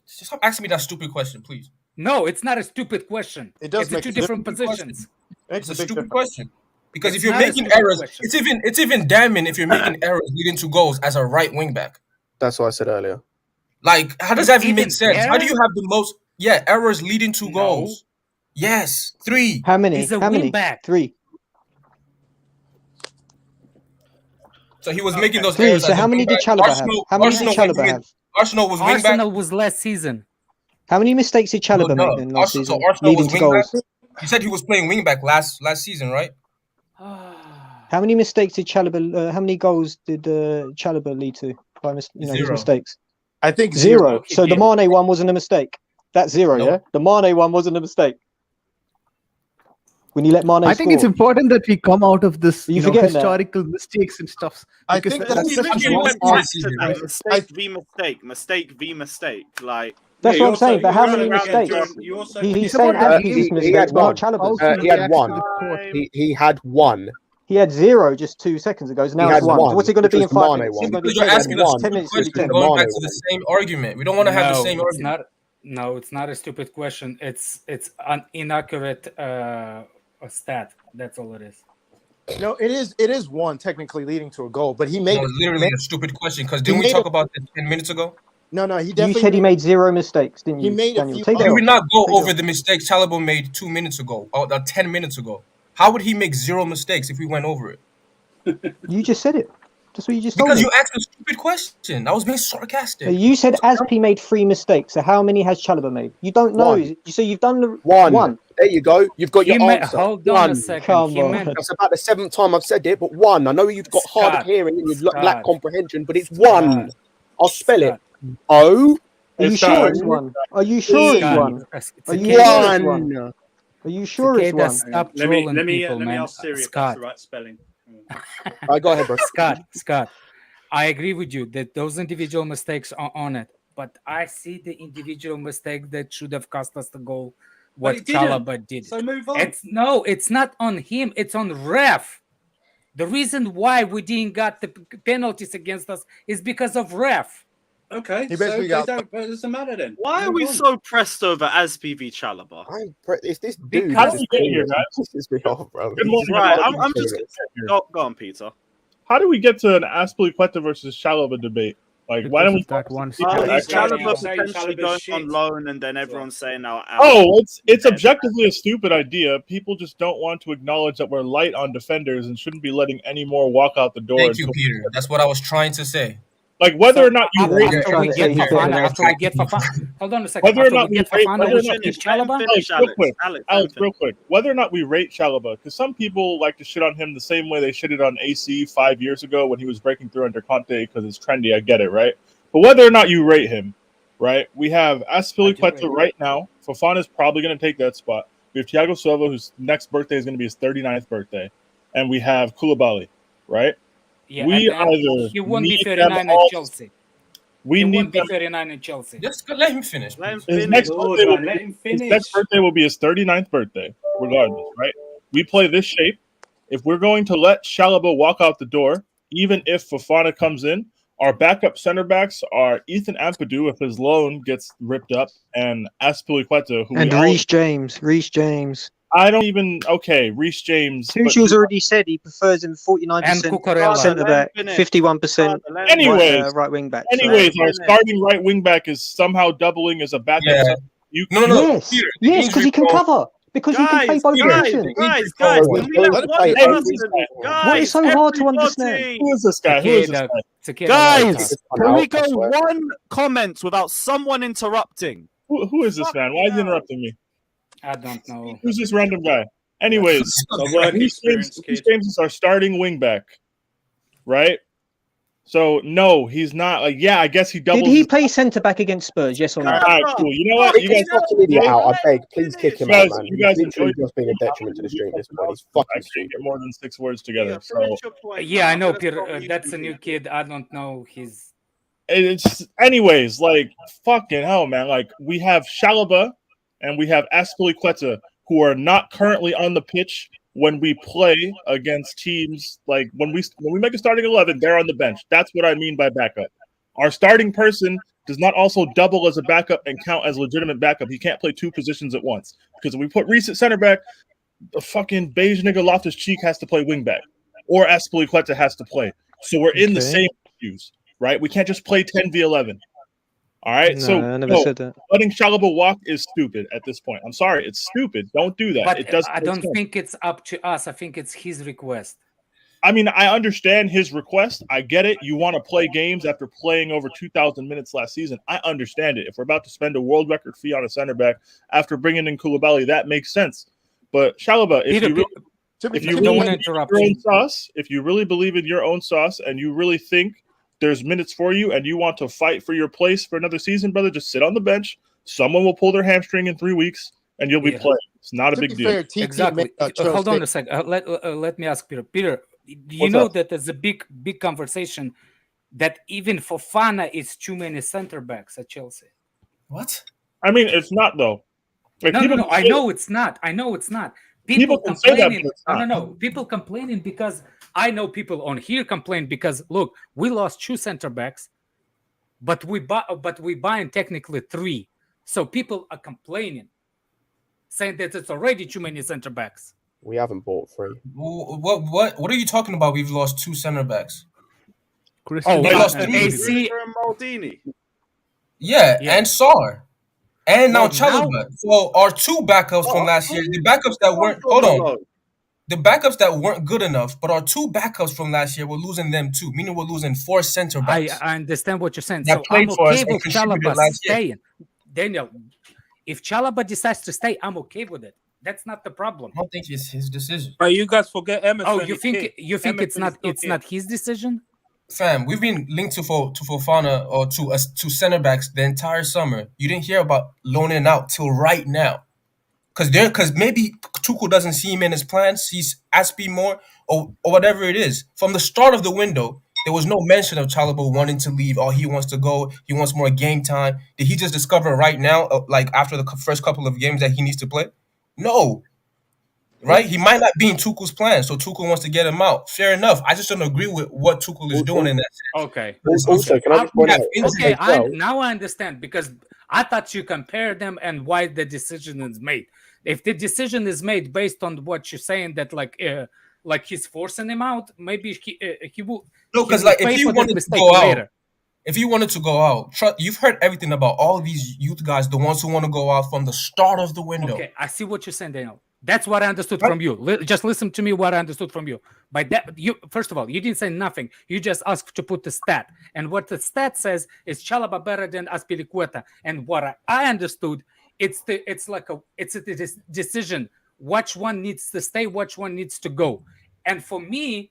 Just stop asking me that stupid question, please. No, it's not a stupid question. It does It's make two a different stupid positions. It's a big stupid difference. question. Because It's if you're not a making stupid errors, question. it's even damning if you're making errors leading to goals as a right wing back. That's what I said earlier. Like, how does that even Even make sense? How do you errors? have the most errors leading to No. goals? Yes, 3. How many? He's a How many? wing back. 3. So he was making those 3. errors. So as a how many wing did back. Chalobah have? How many did Arsenal Chalobah was have? Arsenal was wing back. Arsenal was last season. How many mistakes did Chalobah No, make then last Arsenal, season, so Arsenal leading was to wing back. goals? You said he was playing wing back last season, right? How many mistakes did Chalobah? How many goals did Chalobah lead to by his 0. mistakes? I think 0. He So the did. Mane one wasn't a mistake. That's 0, Nope. yeah. The Mane one wasn't a mistake. When you let Mane I think it's score. important that we come out of this, Are you you know, forgetting that? historical mistakes and stuff. I Because think that- that's that's literally just We one went part. back to that right? mistake v mistake, mistake v mistake. Like, That's Yeah, what I'm saying. But how you many also- mistakes? you also- He's It's saying about the Azpi's game. He had mistakes, but not one. Chalobah's. Also He had reacts to one. the court. He had one. He had 0 just 2 seconds ago. So now He it's had 1. one, What's it going to which be in was the 5 Mane minutes? one. It's going to be Because you're 10 asking minutes. a 10 stupid minutes. It's going to be 10 question, minutes. going back Mane to the one. same argument. We don't want to have the same it's argument. not. No, it's not a stupid question. It's an inaccurate stat. That's all it is. No, it is one technically leading to a goal, but he made No, it's literally a stupid question. Because he didn't we made talk a- about this 10 minutes ago? no. He You definitely said he made 0 mistakes, didn't He you, made a Daniel? few- Take that We off. would not go Take it over off. the mistakes Chalobah made 2 minutes ago, or 10 minutes ago. How would he make 0 mistakes if we went over it? You just said it. That's what you just told Because me. you asked a stupid question. I was being sarcastic. You said Azpi made 3 mistakes. So how many has Chalobah made? You don't know. One. You say you've done the One. There you go. You've got He your meant, answer. hold on One. a second. Come He on. meant That's about the 7th time I've said it, but one. I know you've got hard of Scott, hearing and you lack Scott, comprehension, but it's one. I'll spell it. Scott. O Are you It's sure done. it's 1? Are you sure it's Scott, 1? it's Are you okay. sure it's 1? one. Are you sure it's okay, 1? Stop Let me trolling people, let me man. ask Siri if that's Scott, the right spelling. I go ahead, bro. Scott, I agree with you that those individual mistakes are on it, but I see the individual mistake that should have cost us the goal. What it didn't. Chalobah did. So move on. It's not on him. It's on ref. The reason why we didn't got the penalties against us is because of ref. Okay, He so basically got- it doesn't matter then. why are Move we on. so pressed over Azpi v Chalobah? It's this dude. Because- This is How did we get here, cool. This is me off, bro. Good morning, Right, everybody. I'm just go on, Peter. How do we get to an Azpilicueta versus Chalobah debate? Like, why don't we? Because of that one Yeah, Is he's saying- Chalobah he's saying potentially Chalobah's going shit. on loan, and then everyone's saying now? Oh, it's objectively a stupid idea. People just don't want to acknowledge that we're light on defenders and shouldn't be letting any more walk out the door. Thank you, Peter. That's what I was trying to say. Like whether or not you after- rate after we get Fofana- After we get Fofana, hold on a second. Whether or After not we get we rate- Fofana, whether we or should not keep Let him Chalobah. finish, Alex, real quick. Alex, Alex, real quick. Whether or not we rate Chalobah, because some people like to shit on him the same way they shitted on AC 5 years ago when he was breaking through under Conte because it's trendy. I get it, right? But whether or not you rate him, right? We have Azpilicueta right now. Fofana's probably going to take that spot. We have Thiago Silva, whose next birthday is going to be his 39th birthday, and we have Koulibaly, right? Yeah, We and either he won't be need 39 them at all- Chelsea. We It need won't be them. 39 in Chelsea. Just let him finish. Let him please. His next, Lord, birthday will, man, let him his finish. next birthday will be his 39th birthday, regardless, right? We play this shape. If we're going to let Chalobah walk out the door, even if Fofana comes in, our backup center backs are Ethan Ampadu if his loan gets ripped up, and Azpilicueta, who And we all, Reece James. I don't even Reece James. But Tuchel's already said he prefers him 49% And Cucurella. centre back, Let him finish. 51% anyways, right wing back. anyways, our finish. starting right wing back is somehow doubling as a backup. Yeah. center. You No. Yes, Peter, yes, because he can injury-prone- cover. Because he can play Guys, both guys, positions. guys, Bro, can we let let him one play person? every- Guys, What is so hard to understand? everybody. Who is this guy? Who is this guy? Guys, I'm can we out, go I swear. one comment without someone interrupting? Who is this man? Why is he interrupting me? I don't know. Who's this random guy? Anyways, So work Reece experience, James kid. is our starting wing back, right? So no, he's not. Like, yeah, I guess he doubles. Did he play centre back against Spurs? Yes or no? All right, cool. You know what? You guys, He's fucking idiot out. I beg, please kick him guys, out, man. you He's guys literally enjoy- just being a detriment to the stream at this point. He's I fucking can't stupid. get more than 6 words together. So Finish your point. Yeah, I I'm know, not gonna Peter. stop you That's a speaking. new kid. I don't know. He's it's anyways, like fucking hell, man. Like we have Chalobah and we have Azpilicueta, who are not currently on the pitch when we play against teams. Like when we make a starting 11, they're on the bench. That's what I mean by backup. Our starting person does not also double as a backup and count as legitimate backup. He can't play two positions at once, because if we put Reece at center back, the fucking beige nigga Loftus-Cheek has to play wing back, or Azpilicueta has to play. So we're in the Okay. same issues, right? We can't just play 10v11. All right, No, so I never said that. letting Chalobah walk is stupid at this point. I'm sorry, it's stupid. Don't do that. but It doesn't. I make don't sense. think it's up to us. I think it's his request. I mean, I understand his request. I get it. You want to play games after playing over 2,000 minutes last season. I understand it. If we're about to spend a world record fee on a center back after bringing in Koulibaly, that makes sense. But Chalobah, if Peter, you really, To if be- you to don't really want to believe in interrupt your you. own sauce, if you really believe in your own sauce, and you really think there's minutes for you, and you want to fight for your place for another season, brother, just sit on the bench. Someone will pull their hamstring in 3 weeks, and you'll be Yeah. playing. It's not a To big be deal. fair, TT Exactly. made a choice Hold on there. a sec. Let me ask Peter. Peter, do you What's know up? that there's a big conversation that even Fofana is too many center backs at Chelsea? What? I mean, it's not though. Like, No. people I say- know it's not. I know it's not. People can say that, complaining. but it's No. not. People complaining because I know people on here complain because look, we lost 2 center backs, but we buying technically 3. So people are complaining, saying that it's already too many center backs. We haven't bought 3. What are you talking about? We've lost 2 center backs. Christian we lost and three. Rudiger. AC. Rudiger and Maldini. Yeah, Yeah. and Sar. And now Well, Chalobah. So our 2 backups from last year, the backups that weren't the backups that weren't good enough, but our 2 backups from last year, we're losing them too. Meaning we're losing 4 center I backs. understand what you're saying. That So played I'm for us okay and with contributed Chalobah last year. staying. Daniel, if Chalobah decides to stay, I'm okay with it. That's not the problem. I don't think it's his decision. But you guys forget Emerson. Oh, you is think kid. it's Emerson not is still it's kid. not his decision? Fam, we've been linked to Fofana or to center backs the entire summer. You didn't hear about loaning out till right now. Because maybe Tuchel doesn't see him in his plans, sees Aspie more, or whatever it is. From the start of the window, there was no mention of Chalobah wanting to leave. Oh, he wants to go. He wants more game time. Did he just discover right now, like after the first couple of games, that he needs to play? No. Right? He might not be in Tuchel's plan, so Tuchel wants to get him out. Fair enough. I just don't agree with what Tuchel is doing in that sense. Okay. Also, can I just point out? Okay, as well, now I understand because I thought you compare them and why the decision is made. If the decision is made based on what you're saying that like he's forcing him out, maybe he will. No, because like if he wanted to go out, you've heard everything about all these youth guys, the ones who want to go out from the start of the window. Okay, I see what you're saying, Daniel. That's what I understood from you. Just listen to me. What I understood from you. By that, you first of all, you didn't say nothing. You just asked to put the stat, and what the stat says is Chalobah better than Azpilicueta. And what I understood, it's a decision. Which one needs to stay? Which one needs to go? And for me,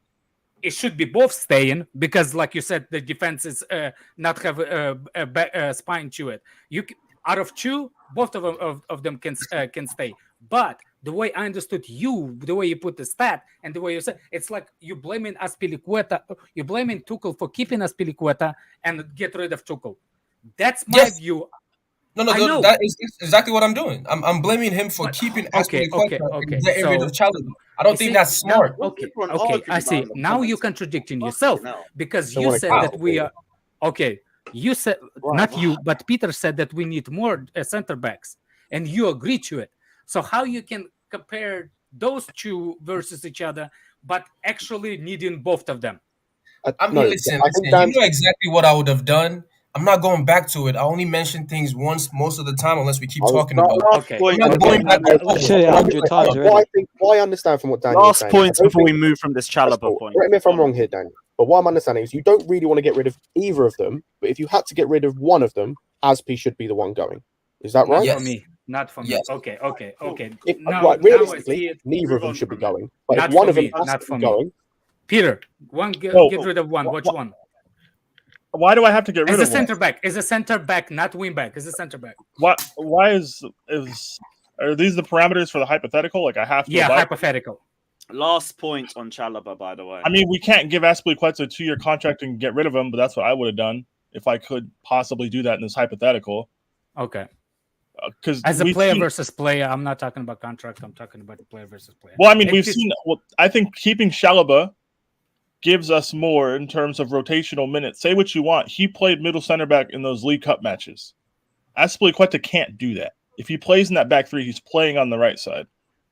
it should be both staying because, like you said, the defense is not have a spine to it. Out of 2, both of them can stay. But the way I understood you, the way you put the stat, and the way you said, it's like you blaming Azpilicueta, you blaming Tuchel for keeping Azpilicueta and get rid of Tuchel. That's my view. No, that is exactly what I'm doing. I'm blaming him for keeping okay, Azpilicueta and getting rid of Chalobah. I don't think that's smart. Okay, I see. Now you're contradicting yourself because you said that we are okay. You said not you, but Peter said that we need more center backs, and you agree to it. So how you can compare those two versus each other, but actually needing both of them? Listen, you know exactly what I would have done. I'm not going back to it. I only mention things once most of the time, unless we keep talking about it. Okay. I'm not going back. I've said it 100 times already. What I understand from what Daniel Last saying, points before we move from this Chalobah point. Correct me if I'm wrong here, Daniel. But what I'm understanding is you don't really want to get rid of either of them. But if you had to get rid of one of them, Azpi should be the one going. Is that right? Not for me. Not for me. Yes. Okay. Realistically, neither of them should be going. But if one of them has to be going, Peter, get rid of one. Which one? Why do I have to get rid of one? As a center back. As a center back, not wing back. As a center back. Why are these the parameters for the hypothetical? Like I have to. Yeah, hypothetical. Last point on Chalobah, by the way. I mean, we can't give Azpilicueta a 2-year contract and get rid of him, but that's what I would have done if I could possibly do that in this hypothetical. Okay. Because as a player versus player, I'm not talking about contract. I'm talking about player versus player. Well, I mean, we've seen. Well, I think keeping Chalobah gives us more in terms of rotational minutes. Say what you want. He played middle center back in those League Cup matches. Azpilicueta can't do that. If he plays in that back three, he's playing on the right side.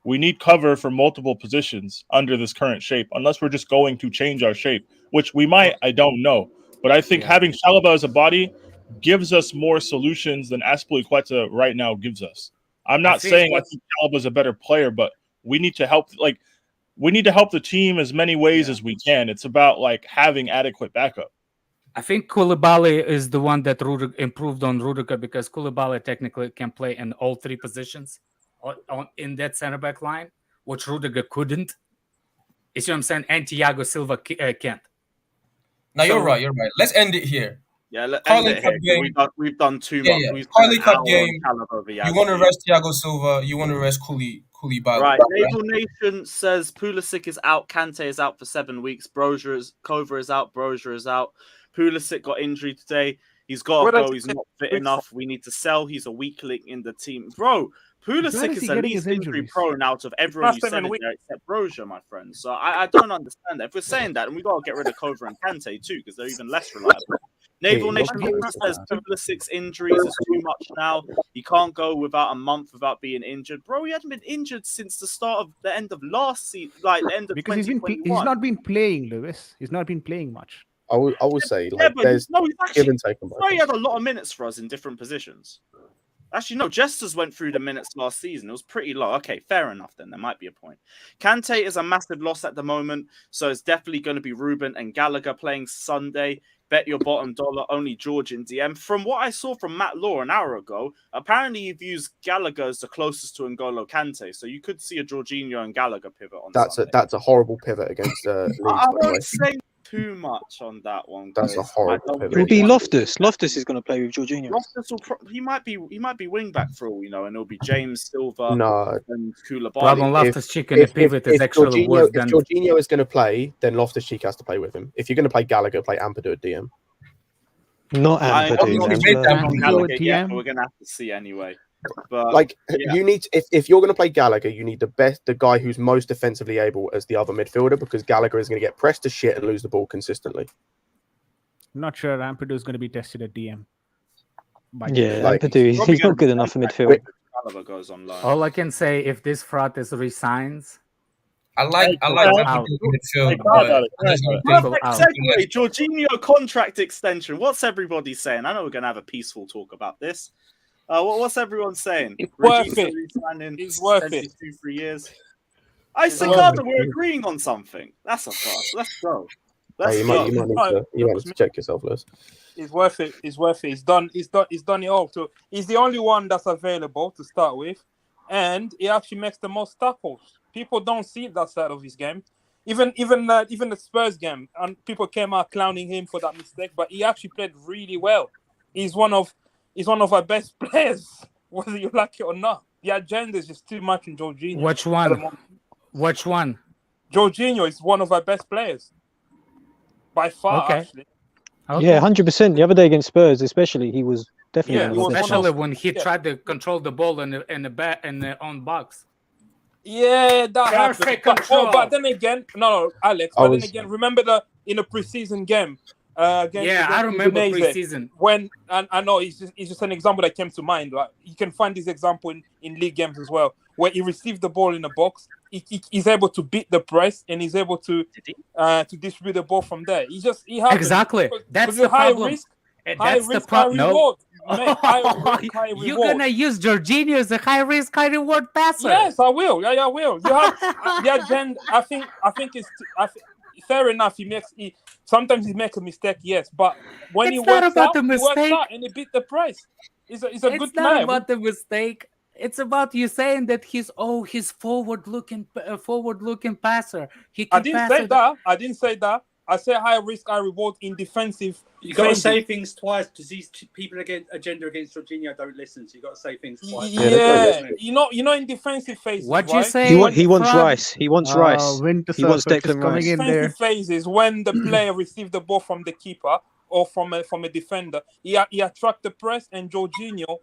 We need cover for multiple positions under this current shape, unless we're just going to change our shape, which we might. I don't know. But I think having Chalobah as a body gives us more solutions than Azpilicueta right now gives us. I'm not saying I think Chalobah is a better player, but we need to help. We need to help the team as many ways as we can. It's about having adequate backup. I think Koulibaly is the one that improved on Rudiger because Koulibaly technically can play in all three positions in that center back line, which Rudiger couldn't. You see what I'm saying? And Thiago Silva can't. Now you're right. Let's end it here. Yeah, let's end it here. We've done too much. Yeah. Carling Cup game. You want to rest Thiago Silva. You want to rest Koulibaly. Right. Naval Nation says Pulisic is out. Kante is out for 7 weeks. Kova is out. Brozier is out. Pulisic got injury today. He's got to go. He's not fit enough. We need to sell. He's a weak link in the team. Bro, Pulisic is the least injury prone out of everyone you said in there except Brozier, my friend. So I don't understand that. If we're saying that, and we got to get rid of Kova and Kante too, because they're even less reliable. Naval Nation says Pulisic's injuries is too much now. He can't go without a month without being injured. Bro, he hadn't been injured since the end of last season, the end of because he's not been playing, Lewis. He's not been playing much. I would say there's give and take. He had a lot of minutes for us in different positions. Actually, no, Jesters went through the minutes last season. It was pretty low. Okay, fair enough then. There might be a point. Kante is a massive loss at the moment, so it's definitely going to be Ruben and Gallagher playing Sunday. Bet your bottom dollar, only George in DM. From what I saw from Matt Law an hour ago, apparently he views Gallagher as the closest to N'Golo Kante, so you could see a Jorginho and Gallagher pivot on Sunday. That's a horrible pivot against Leeds. I won't say too much on that one. That's a horrible pivot. It'll be Loftus. Loftus is going to play with Jorginho. Loftus he might be wing back for all we know, and it'll be James Silva and Koulibaly. Problem Loftus-Cheek in a pivot is actually worse than... If Jorginho is going to play, then Loftus-Cheek has to play with him. If you're going to play Gallagher, play Ampadu at DM. Not Ampadu. We're going to have to see anyway. But you need if you're going to play Gallagher, you need the guy who's most defensively able as the other midfielder, because Gallagher is going to get pressed to shit and lose the ball consistently. I'm not sure Ampadu is going to be tested at DM. Ampadu, he's not good enough for midfield. Goes online. All I can say, if this fraud is resigns, I like midfield. Segue, Jorginho contract extension. What's everybody saying? I know we're going to have a peaceful talk about this. What's everyone saying? It's worth it. It's worth it. 2-3 years. I see, Carter, we're agreeing on something. That's a first. Let's go. You might need to check yourself, Liz. It's worth it. It's worth it. He's done it all. So he's the only one that's available to start with, and he actually makes the most tackles. People don't see that side of his game. Even the Spurs game, and people came out clowning him for that mistake, but he actually played really well. He's one of our best players, whether you like it or not. the agenda is just too much in Jorginho. Which one? Which one? Jorginho is one of our best players by far. Okay. Actually, Yeah, 100%. The other day against Spurs, especially, he was definitely Yeah, one he of was the best Especially players. when he Yeah. tried to control the ball in the own box. yeah, that happened. Perfect But, control. but then again, no, Alex. I But was- then again, remember in the preseason game against Yeah, I against remember Udinese, preseason. when and I know it's just an example that came to mind. Like you can find this example in league games as well, where he received the ball in the box, he's able to beat the press and he's able to distribute the ball from there. He happens. Exactly. Because- That's because the high problem. risk, And high that's the risk, high problem. No. reward. Mate, high risk, high You're reward. gonna use Jorginho as a high risk, high reward passer. Yes, I will. Yeah, I will. You have the agenda. I think it's. Fair enough. Sometimes he makes a mistake. Yes, but when It's he not works about out, the he works mistake. out and he beat the price. He's a It's good not player. about the mistake. It's about you saying that he's forward looking passer. He I can didn't pass say it. that. I didn't say that. I say high risk, high reward in defensive. You got to phases. say things twice because these people agenda against Jorginho don't listen. So you got to say things twice. Yeah, you know, in defensive phases. What'd you right? say? He wants from- Rice. He wants Rice. Winter He wants Surfer just Declan coming Rice. in there. Defensive phases when the player receives the ball from the keeper or from a defender, he attracts the press, and Jorginho,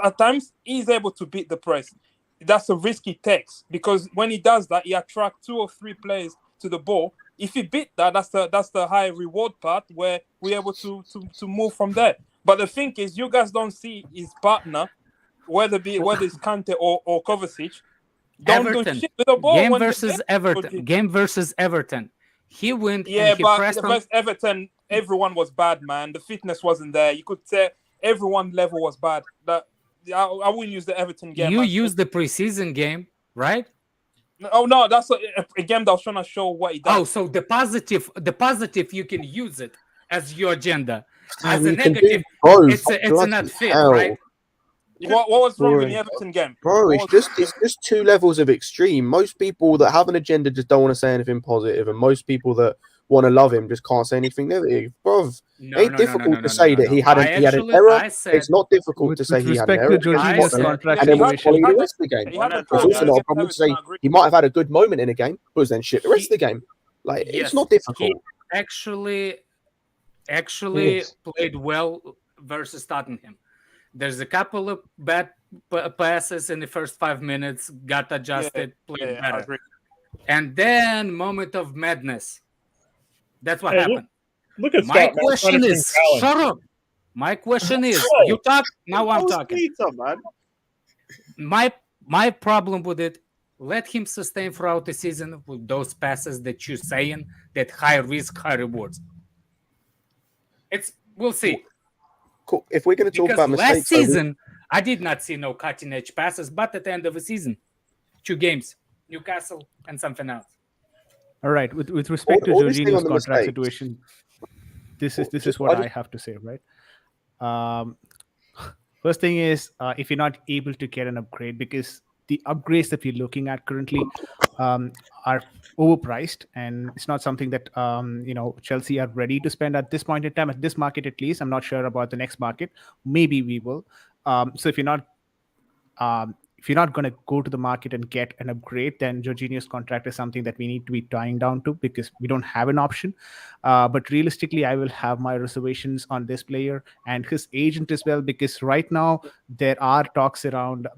at times he's able to beat the press. That's a risk he takes because when he does that, he attracts 2 or 3 players to the ball. If he beat that, that's the high reward part where we're able to move from there. But the thing is, you guys don't see his partner, whether it's Kante or Kovacic, don't Everton. do shit with the ball. Game when versus Everton. Jorginho. Game versus Everton. He went Yeah, and he but pressed on. versus Everton, everyone was bad, man. The fitness wasn't there. You could say everyone level was bad. I wouldn't use the Everton game. You used the preseason game, right? Oh no, that's a game that was trying to show what he does. Oh, so the positive, you can use it as your agenda. As Man, a you can do negative, both. it's Bloody not fit, hell. right? What was wrong in Boy. the Everton game? Bro, What it's just 2 levels of extreme. Most people that have an agenda just don't want to say anything positive, and most people that want to love him just can't say anything negative. Bro, ain't difficult to say that he had an error. I said, It's not difficult to say he had an error. respect to Jorginho's I said- contract And then we'll situation, follow you the rest of the game. He had a It's also problem not a against problem to say Everton, I agree. he might have had a good moment in a game, but was then shit the rest of the game. Like, Yes, it's not difficult. he actually Yes. played well versus Tottenham. There's a couple of bad passes in the first 5 minutes, got adjusted, played I better. agree. And then moment of madness. That's what Hey, happened. Look at My Scott, man, question trying to is, bring talent. shut up. My question is, Bro, you talk, now I'm Post talking. pizza, man. My problem with it, let him sustain throughout the season with those passes that you're saying, that high risk, high rewards. We'll see. Cool. If we're going to talk Because about last mistakes, though, season, I did not see no cutting edge passes, but at the end of the season, 2 games, Newcastle and something else. all right. With respect to all this thing Jorginho's on the contract mistakes. situation, this is what I have to say, right? First thing is, if you're not able to get an upgrade, because the upgrades that we're looking at currently are overpriced, and it's not something that Chelsea are ready to spend at this point in time, at this market at least. I'm not sure about the next market. Maybe we will. So if you're not going to go to the market and get an upgrade, then Jorginho's contract is something that we need to be tying down to, because we don't have an option. But realistically, I will have my reservations on this player and his agent as well, because right now there are talks around,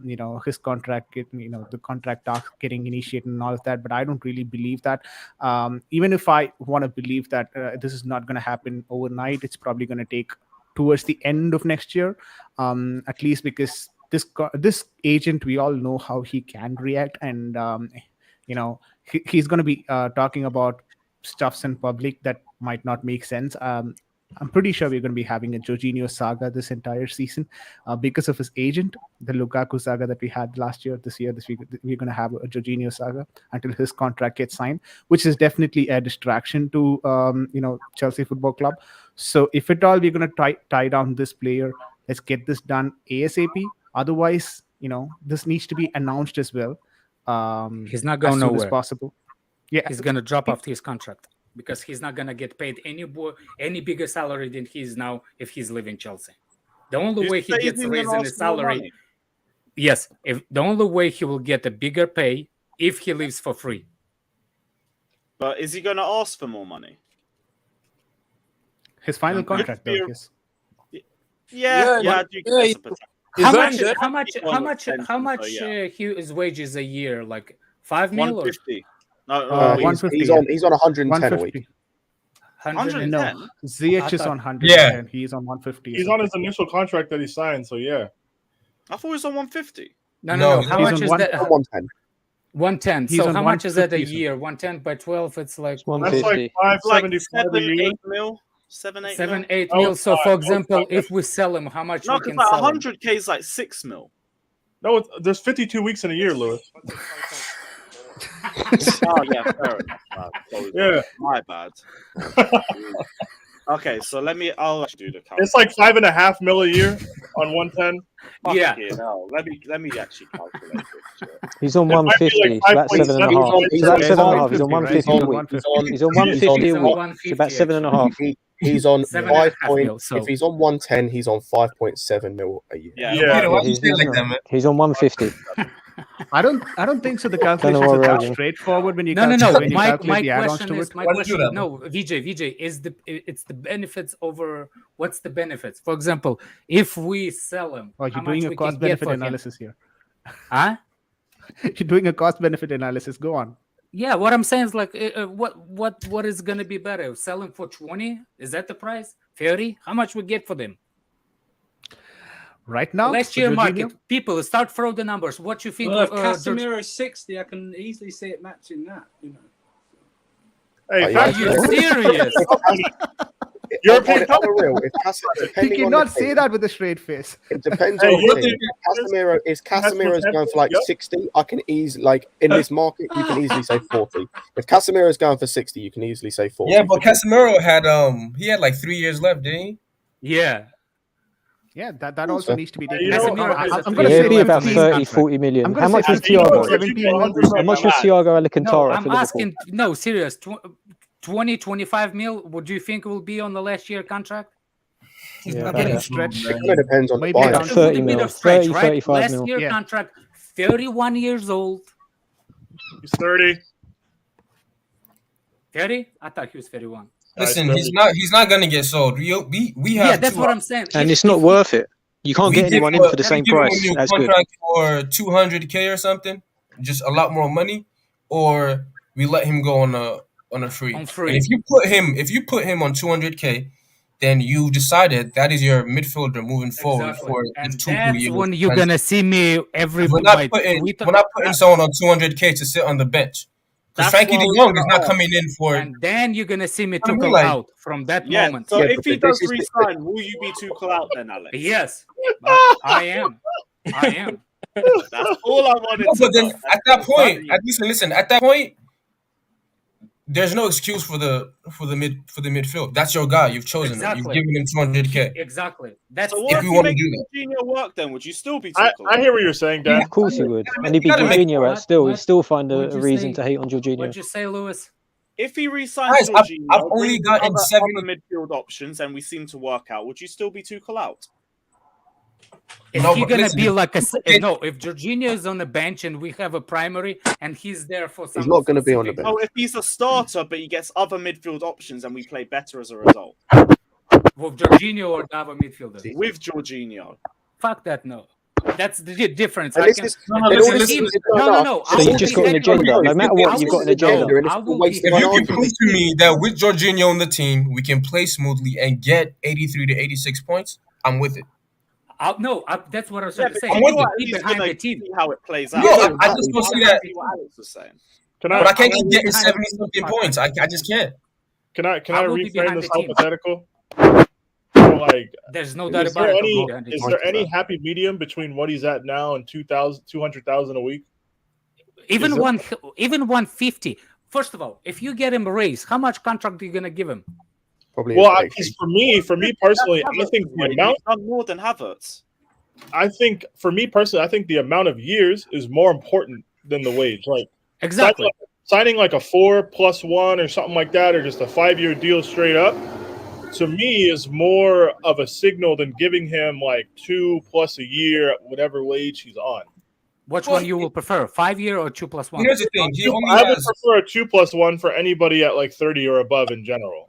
his contract, the contract talks getting initiated and all of that. But I don't really believe that. Even if I want to believe that this is not going to happen overnight, it's probably going to take towards the end of next year, at least, because this agent, we all know how he can react, and he's going to be talking about stuffs in public that might not make sense. I'm pretty sure we're going to be having a Jorginho saga this entire season because of his agent, the Lukaku saga that we had last year. This week, we're going to have a Jorginho saga until his contract gets signed, which is definitely a distraction to Chelsea Football Club. So if at all we're going to tie down this player, let's get this done ASAP. Otherwise, this needs to be announced as well. He's not going as soon as nowhere. possible. Yeah, He's going to drop off his contract because he's not going to get paid any bigger salary than he is now if he's leaving Chelsea. The only way he gets a raise in his salary, Yes, if the only way he will get a bigger pay if he leaves for free. But is he going to ask for more money? His final contract, though. Yes. Yeah, I do guess a potential. How much his wages a year? Like 5 mil? 150. No, 150. He's on 110 a week. 110? No, Ziyech is on 110. Yeah. He's on 150. He's on his initial contract that he signed, so yeah. I thought he was on 150. No. How much is that? 110. 110. He's So on how much is that a 150. year? 110 by 12, it's like That's 150. like Like 575 a year. 7-8 mil. 7-8 7, mil. 8 Oh, mil. So, for oh, example, oh, if we sell him, how much No, we because can like sell him? 100k is like 6 mil. No, there's 52 weeks in a year, Lewis. Oh yeah, fair enough. Yeah. My bad. Okay, so I'll actually do the count. It's like 5.5 mil a year on 110. Yeah. No, let me actually calculate this. He's on It might be 150. like So that's 5.7. 7.5. He's So on- that's he's on 7.5. He's on 150 a week. He's on 150 a week. It's about 7.5. He's on 7.5 5 mil, so- If he's on 110, he's on 5.7 mil a year. Yeah. Peter, why you He's, say it like that, man? he's on 150. I don't think so. The Don't know calculations why are we're that arguing. straightforward when you No. calculate My the add-ons question to is it. Why do you do that? no, VJ is it's the benefits over what's the benefits? For example, if we sell him, Oh, how you're much doing a we can cost get benefit for him? analysis here. Huh? You're doing a cost benefit analysis. Go on. Yeah, what I'm saying is like, what is gonna be better? Selling for 20? Is that the price? 30? How much we get for them? Right now, Last for year Jorginho, market. People start throw the numbers. What you think? Well, if Jorginho- Casemiro is 60, I can easily see it matching that. You know. Hey, Are Are you serious? You're I'm real. If he depending on cannot the say team, that with a straight face. it depends Hey, on you're the team. Casemiro's going for like Yep. 60. I can easily in this market you can easily say 40. If Casemiro's going for 60, you can easily say 40. Yeah, but Casemiro had like 3 years left, didn't he? Yeah. Yeah, that also needs to be taken. You know, Casemiro has a I'm three- going to Yeah, say it'd be about 17 30, 40 million. I'm How gonna much say was 15 Thiago? 17 months. How much was Thiago Alcantara I'm for Liverpool? asking. No, serious. 20, 25 mil. What do you think will be on the last year contract? He's Yeah, not about getting that. stretched. It kind of depends on the Maybe buyer. around 30 A bit mil. of stretch, 30, right? 35 Last mil. year Yeah. contract, 31 years old. He's 30. 30? I thought he was 31. Listen, he's not gonna get sold. We have Yeah, that's what I'm saying. And If- it's not if- worth it. You can't get anyone in for the same price. You a That's good. contract for 200K or something, just a lot more money, or we let him go on a free. On free. And if you put him on 200K, then you decided that is your midfielder moving forward Exactly. for And the 2 that's years. when you're gonna see me every We're not my putting Twitter- someone on 200K to sit on the bench. Because That's Frankie what I de was Jong is gonna not ask. coming in for. and then you're gonna see me I mean, Tuchel like- out from that Yeah, moment. so Yeah, if but he this does is the- resign, will you be too out then, Alex? Yes, I am. I am. That's all I wanted No, to but then know. at that point, Exactly. listen. At that point, there's no excuse for the midfield. That's your guy. You've chosen him. Exactly. You've given him 200K. Exactly. That's So what If if we you wanna make do that. Jorginho work then? Would you still be I Tuchel? hear what you're saying, Dan. Of course he would. And he'd be You gotta make- Jorginho out still. He'd still find What'd a you reason say? to hate on Jorginho. What'd you say, Lewis? If he resigns Guys, I've Jorginho, only brings gotten other 70 midfield options, and we seem to work out, would you still be Tuchel out? If No, he's but gonna listen, be like a it- no, if Jorginho is on the bench and we have a primary and he's there for some, He's not gonna be on the specific- bench. Oh, if he's a starter, but he gets other midfield options, and we play better as a result with Jorginho or the other midfielder. with Jorginho. Fuck that, no. That's the difference. And I this can, is- no, and no, all no, this team- is- no. So you've just got an agenda. No matter what, you've got an agenda. And it's a waste If of you an can argument. prove to me that with Jorginho on the team, we can play smoothly and get 83 to 86 points, I'm with it. No, that's what I was Yeah, trying to but say. you I'm are with at Be least behind gonna the team. see how it plays out. No, I just don't see that. See what Alex was saying. Can But I can't I keep will getting be behind 70 the something team. points. I just can't. Can I I will be reframe behind this the team. hypothetical? So, like, There's no doubt is about there it. any I'll be behind the is team. there any happy medium between what he's at now and 200,000 a week? Even is there- 150. First of all, if you get him a raise, how much contract are you gonna give him? Probably Well, a because for me personally, I think the amount. He's done more than Havertz. I think for me personally, I think the amount of years is more important than the wage. Like Exactly. signing like a 4+1 or something like that, or just a 5-year deal straight up. to me is more of a signal than giving him like 2+ a year at whatever wage he's on. Which one you will prefer, 5-year or 2+1? Here's the thing: I would prefer a 2+1 for anybody at like 30 or above in general.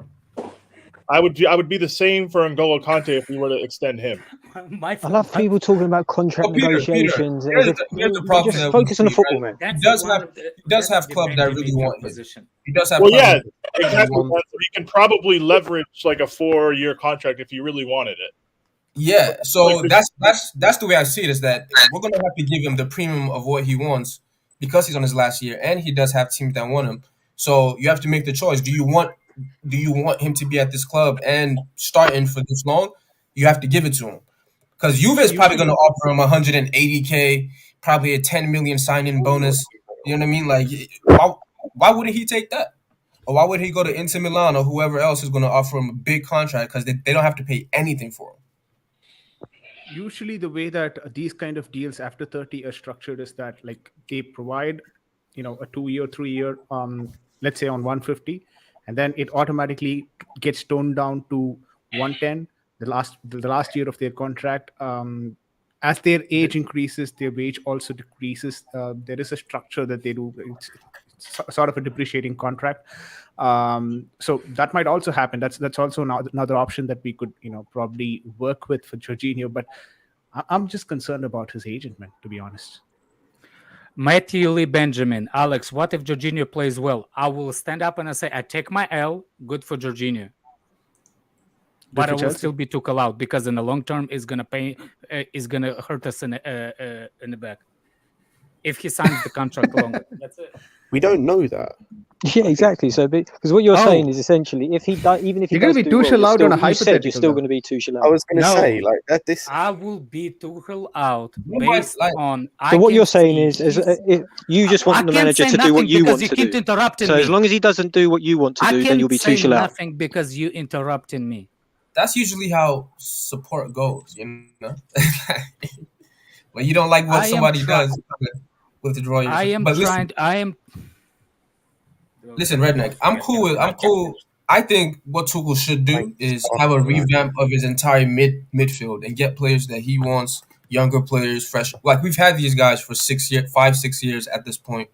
I would be the same for N'Golo Kante if we were to extend him. I love people talking about contract negotiations. Here's the problem. Just focus on the football, man. He does have clubs that really want him. He does have. Well, yeah, exactly. He can probably leverage like a 4-year contract if he really wanted it. Yeah, so that's the way I see it, is that we're gonna have to give him the premium of what he wants because he's on his last year and he does have teams that want him. So you have to make the choice. Do you want him to be at this club and starting for this long? You have to give it to him. Because Juve is probably gonna offer him 180K, probably a 10 million sign-in bonus. You know what I mean? Like why wouldn't he take that? Or why would he go to Inter Milan or whoever else is gonna offer him a big contract because they don't have to pay anything for him? Usually the way that these kind of deals after 30 are structured is that like they provide, a 2-year, 3-year, let's say on 150, and then it automatically gets toned down to 110, the last year of their contract. As their age increases, their wage also decreases. There is a structure that they do. It's sort of a depreciating contract. So that might also happen. That's also another option that we could, probably work with for Jorginho. But I'm just concerned about his agent, man, to be honest. Matthew Lee Benjamin, Alex, what if Jorginho plays well? I will stand up and I say, I take my L, good for Jorginho. But I will still be Tuchel out because in the long term, it's gonna hurt us in the back if he signs the contract longer. That's it. We don't know that. Yeah, exactly. So, because what you're saying is essentially, if he even if he you're going to be Tuchel out on a hypothetical, you're still going to be Tuchel out. I was going to say like that. I will be Tuchel out based on. So what you're saying is if you just want the manager to do what you want to do. So as long as he doesn't do what you want to do, then you'll be Tuchel out. Nothing because you interrupting me. That's usually how support goes, When you don't like what somebody does, withdraw yourself. Listen, Redneck, I'm cool. I think what Tuchel should do is have a revamp of his entire midfield and get players that he wants, younger players, fresh. Like we've had these guys for 5-6 years at this point.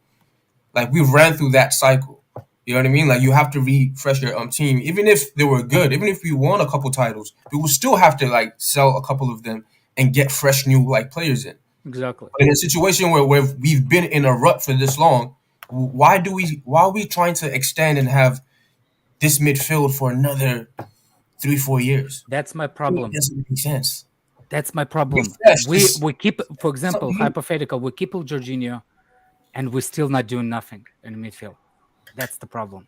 Like we've ran through that cycle. You know what I mean? Like you have to refresh your team, even if they were good, even if we won a couple titles, we will still have to like sell a couple of them and get fresh new like players in. Exactly. But in a situation where we've been in a rut for this long, why are we trying to extend and have this midfield for another 3-4 years? That's my problem. It doesn't make sense. That's my problem. We keep, for example, hypothetical, we keep Jorginho, and we're still not doing nothing in the midfield. That's the problem.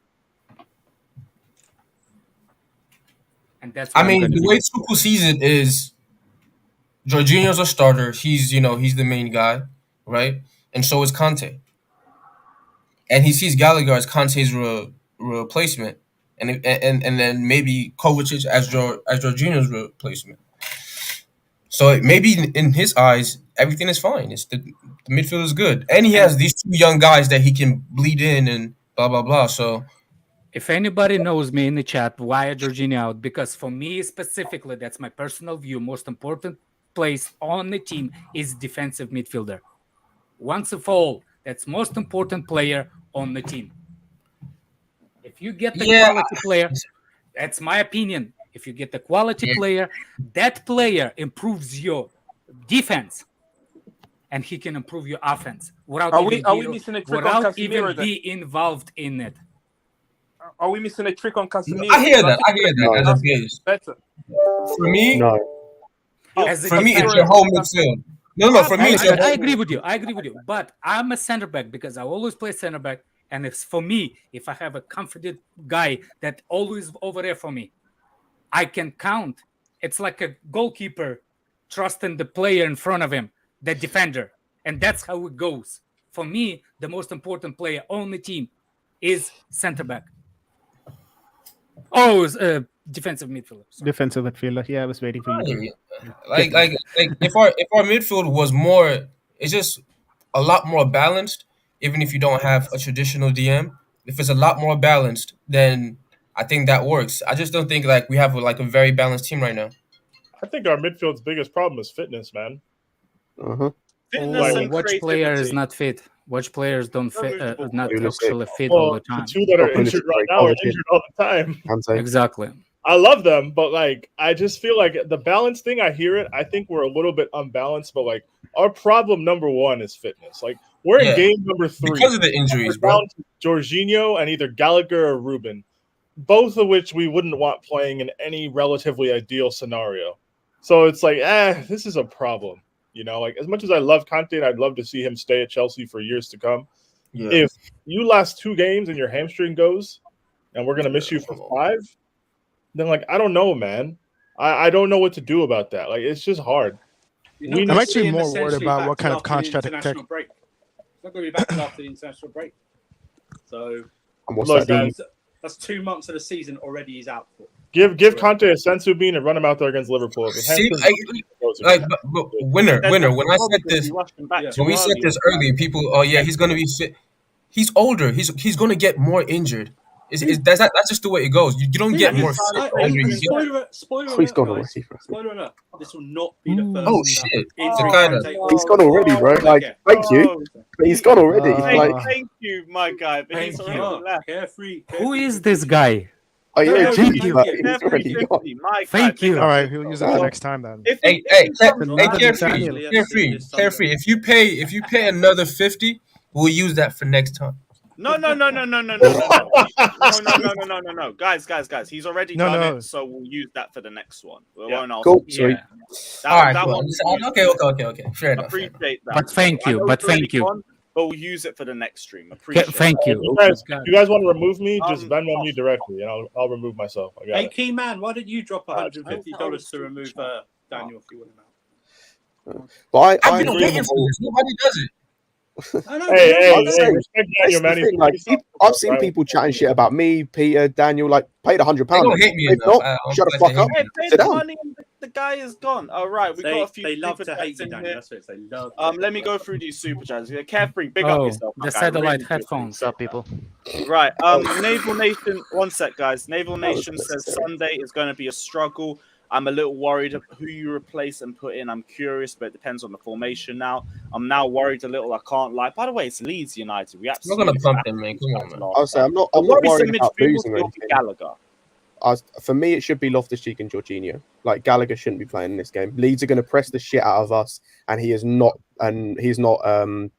And that's the way Tuchel sees it is Jorginho's a starter. He's the main guy, right? And so is Kante. And he sees Gallagher as Kante's replacement, and then maybe Kovacic as Jorginho's replacement. So maybe in his eyes, everything is fine. It's the midfield is good, and he has these two young guys that he can bleed in and blah blah blah. So, if anybody knows me in the chat, why Jorginho out? Because for me specifically, that's my personal view. Most important place on the team is defensive midfielder. Once and for all, that's most important player on the team. If you get the quality player, that's my opinion. If you get the quality player, that player improves your defense, and he can improve your offense without even be involved in it. Are we missing a trick on Casemiro? I hear that. Better. For me, no. It's your whole midfield. No, for me, I agree with you. But I'm a center back because I always play center back. And it's for me, if I have a confident guy that always over there for me, I can count. It's like a goalkeeper trusting the player in front of him, the defender. And that's how it goes. For me, the most important player on the team is center back. Defensive midfielder. Sorry. Defensive midfielder. Yeah, I was waiting for you. Like if our midfield was more, it's just a lot more balanced. Even if you don't have a traditional DM, if it's a lot more balanced, then I think that works. I just don't think like we have like a very balanced team right now. I think our midfield's biggest problem is fitness, man. Fitness and Which player is creativity. not fit? Which players don't fit? Not Pulisic. actually fit all the The time. two that are Pulisic, injured right like, now are Kovacic. injured all the time. Exactly. I love them, but like I just feel like the balance thing. I hear it. I think we're a little bit unbalanced, but like our problem number one is fitness. Like we're in game number 3 because of the injuries, we're bro. down to Jorginho and either Gallagher or Ruben, both of which we wouldn't want playing in any relatively ideal scenario. So it's like, this is a problem. You know, like as much as I love Conte and I'd love to see him stay at Chelsea for years to come, if you last 2 games and your hamstring goes, and we're gonna miss you for 5. Then, like, I don't know, man. I don't know what to do about that. Like, it's just hard. I'm actually more worried about what kind of contract. International break. It's not going to be back after the international break. So, that's 2 months of the season already he's out for. Give Conte a sensu bean and run him out there against Liverpool. But winner. When I said this, when we said this earlier, people, he's going to be fit. He's older. He's going to get more injured. That's just the way it goes. You don't get more fit. Spoiler He's alert, gone guys. already. Spoiler alert. This will not be the first. Oh shit! He's gone already, bro. Like, thank you. But he's gone already. Thank you, my guy. But he's already left. Carefree. Who is this guy? Oh yeah, Thank you. He's already gone. Thank you. All right, he'll use it for next time then. Carefree. If you pay another 50, we'll use that for next time. No. Guys. He's already done it, so we'll use that for the next one. We won't ask. Cool. Sweet. All right. Okay. Fair enough. Appreciate that. But thank you. But we'll use it for the next stream. Appreciate Thank you. If you guys want to remove me, just Venmo me directly, and I'll remove myself. I got Hey, it. key man, why didn't you drop $150 to remove Daniel if you wouldn't know? But I've been waiting for this. Nobody does it. Hey, respect Daniel, man. Thing, like, I've seen people chatting shit about me, Peter, Daniel. Like, paid £100. They don't hate me If enough. not, shut the fuck up. Hey, Sit the down. money and the guy is gone. All right, we got a few. They love super to hate chats you, in Daniel. here. That's what they love. Let me go through these super chats. Yeah, Carefree, big up yourself. The satellite headphones. What's up, people? Right. Naval Nation. One sec, guys. Naval Nation says Sunday is going to be a struggle. I'm a little worried of who you replace and put in. I'm curious, but it depends on the formation now. I'm now worried a little. I can't lie. By the way, it's Leeds United. We absolutely We're gonna pump them, man. Come on, man. I'll say I'm not worried about losing or anything. Gallagher. For me, it should be Loftus-Cheek and Jorginho. Like, Gallagher shouldn't be playing in this game. Leeds are going to press the shit out of us, and he's not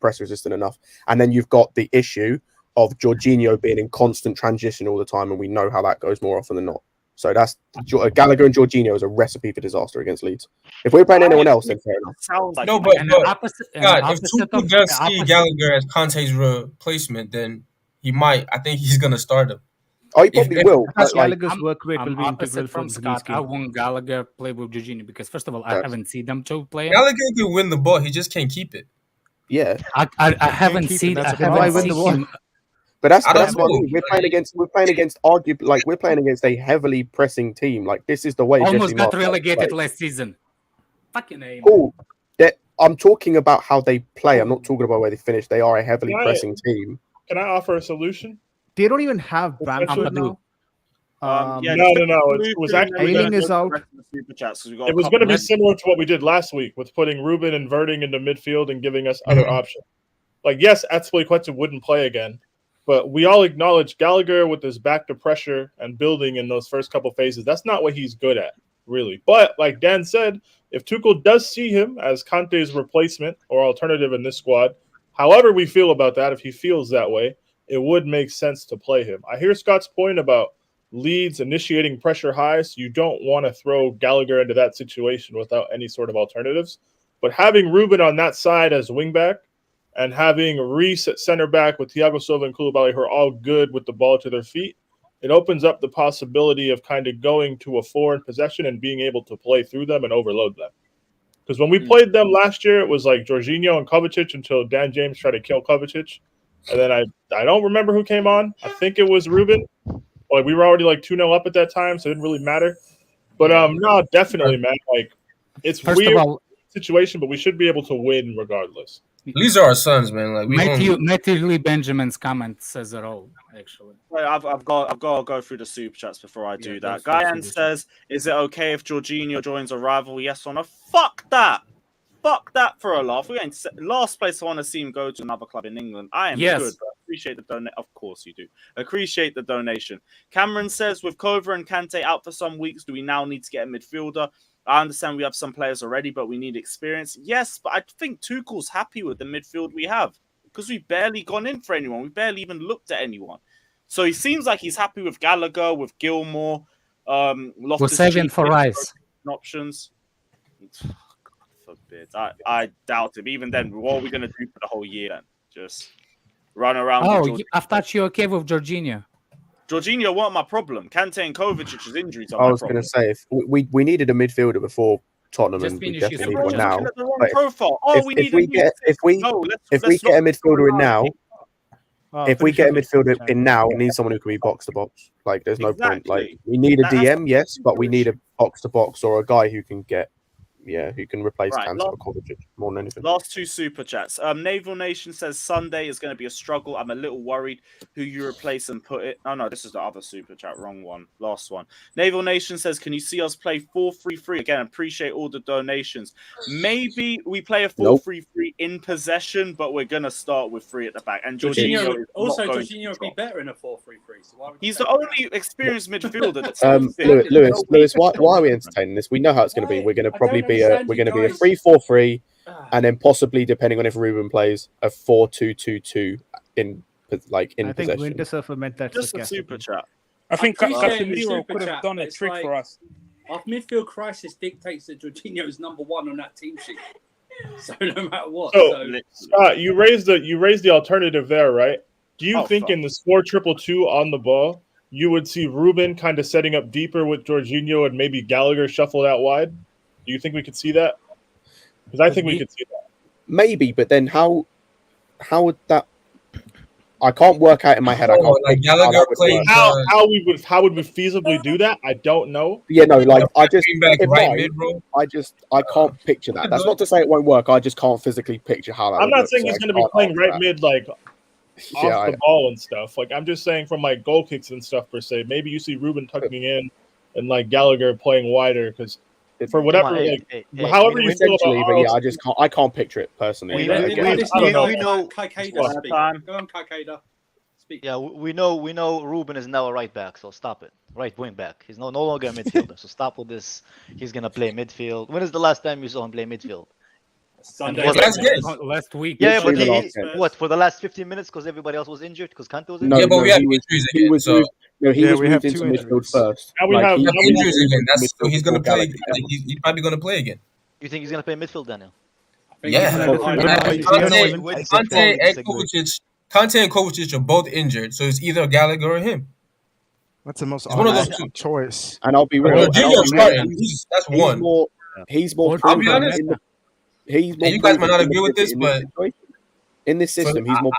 press resistant enough. And then you've got the issue of Jorginho being in constant transition all the time, and we know how that goes more often than not. So that's Gallagher and Jorginho is a recipe for disaster against Leeds. If we're playing anyone else, then fair enough. Sounds like No, but if Tuchel does see Gallagher as Conte's replacement, then he might. I think he's gonna start him. Oh, he probably will. Because Gallagher's work rate will be integral opposite from for Scott. the I want Gallagher play with Jorginho because first of all, I haven't seen them two play. Gallagher can win the ball. He just can't keep it. Yeah, I haven't seen. Him. But that's what I mean. We're playing against arguably, like, we're playing against a heavily pressing team. Like, this is the way. Almost got relegated last season. Fucking aim. Cool. I'm talking about how they play. I'm not talking about where they finish. They are a heavily pressing team. Can I offer a solution? They don't even have Bamford now. No. It was actually Ayling is out. It was going to be similar to what we did last week with putting Ruben and Verding into midfield and giving us other options. Like, yes, Azpilicueta wouldn't play again, but we all acknowledge Gallagher with his back to pressure and building in those first couple phases. That's not what he's good at, really. But like Dan said, if Tuchel does see him as Conte's replacement or alternative in this squad, however we feel about that, if he feels that way, it would make sense to play him. I hear Scott's point about Leeds initiating pressure high, so you don't want to throw Gallagher into that situation without any sort of alternatives. But having Ruben on that side as wingback and having Reece at center back with Thiago Silva and Koulibaly, who are all good with the ball to their feet, it opens up the possibility of kind of going to a forward possession and being able to play through them and overload them. Because when we played them last year, it was like Jorginho and Kovacic until Dan James tried to kill Kovacic. And then I don't remember who came on. I think it was Ruben. Like, we were already like 2-0 up at that time, so it didn't really matter. But no, definitely, man. Like, it's First weird. of all, situation, but we should be able to win regardless. These are our sons, man. Like Matthew Lee Benjamin's comment says it all. Actually, I've got to go through the super chats before I do that. Guyan says, "Is it okay if Jorginho joins a rival? Yes or no?" Fuck that. Fuck that for a laugh. We ain't last place I want to see him go to another club in England. I am good, but appreciate the donation. Of course you do. Appreciate the donation. Cameron says, with Kova and Kante out for some weeks, do we now need to get a midfielder? I understand we have some players already, but we need experience. Yes, but I think Tuchel's happy with the midfield we have because we've barely gone in for anyone. We barely even looked at anyone. So he seems like he's happy with Gallagher, with Gilmore, we're saving for Rice options. Forbid. I doubt it. Even then, what are we going to do for the whole year then? Just run around. Oh, I thought you were okay with Jorginho. Jorginho weren't my problem. Kante and Kovacic's injuries are I my was going problem. to say, if we needed a midfielder before Tottenham, and we definitely need one now. If we get a midfielder in now, if we get a midfielder in now, we need someone who can be box to box. Like, there's no point. Like, we need a DM, yes, but we need a box to box or a guy who can get. Yeah, who can replace Kante or Kovacic more than anything. Last two super chats. Naval Nation says Sunday is going to be a struggle. I'm a little worried who you replace and put it. Oh no, this is the other super chat. Wrong one. Last one. Naval Nation says, can you see us play 4-3-3? Again, appreciate all the donations. Maybe we play a 4-3-3 in possession, but we're going to start with 3 at the back. And Jorginho would be better in a 4-3-3. So he's the only experienced midfielder that's Lewis, why are we entertaining this? We know how it's going to be. We're going to probably be a 3-4-3, and then possibly, depending on if Ruben plays, a 4-2-2-2 in I think possession. Wintersurfer meant that just a super chat. I think Casemiro could have done a trick for us. Our midfield crisis dictates that Jorginho is number 1 on that team sheet. So no matter what. So Scott, you raised the alternative there, right? Do you think in the 4-2-2 on the ball, you would see Ruben kind of setting up deeper with Jorginho and maybe Gallagher shuffled out wide? Do you think we could see that? Because I think we could see that. Maybe, but then how would that? I can't work out in my head. I can't. Like Gallagher plays. How would we feasibly do that? I don't know. Yeah, no, like I can't picture that. That's not to say it won't work. I just can't physically picture how that. I'm not saying he's going to be playing right mid, like off the ball and stuff. Like I'm just saying from like goal kicks and stuff per se. Maybe you see Ruben tucking in and like Gallagher playing wider because. For whatever, however you feel about, but yeah, I can't picture it personally. We know. Kaikeda, speak. Go on, Kaikeda. Speak. Yeah, we know. Ruben is now a right back, so stop it. Right wing back. He's no longer a midfielder. So stop with this. He's gonna play midfield. When is the last time you saw him play midfield? Sunday. Last week. Yeah, but what for the last 15 minutes because everybody else was injured because Kante was injured. Yeah, but we had injuries again. So he was moved into midfield first. Now we have injuries again. So he's gonna play. He's probably gonna play again. You think he's gonna play midfield, Daniel? Yeah. Kante and Kovacic are both injured, so it's either Gallagher or him. That's the most honest choice. And I'll be real. That's one. He's more. I'll be honest. You guys might not agree with this, but in this system, he's more.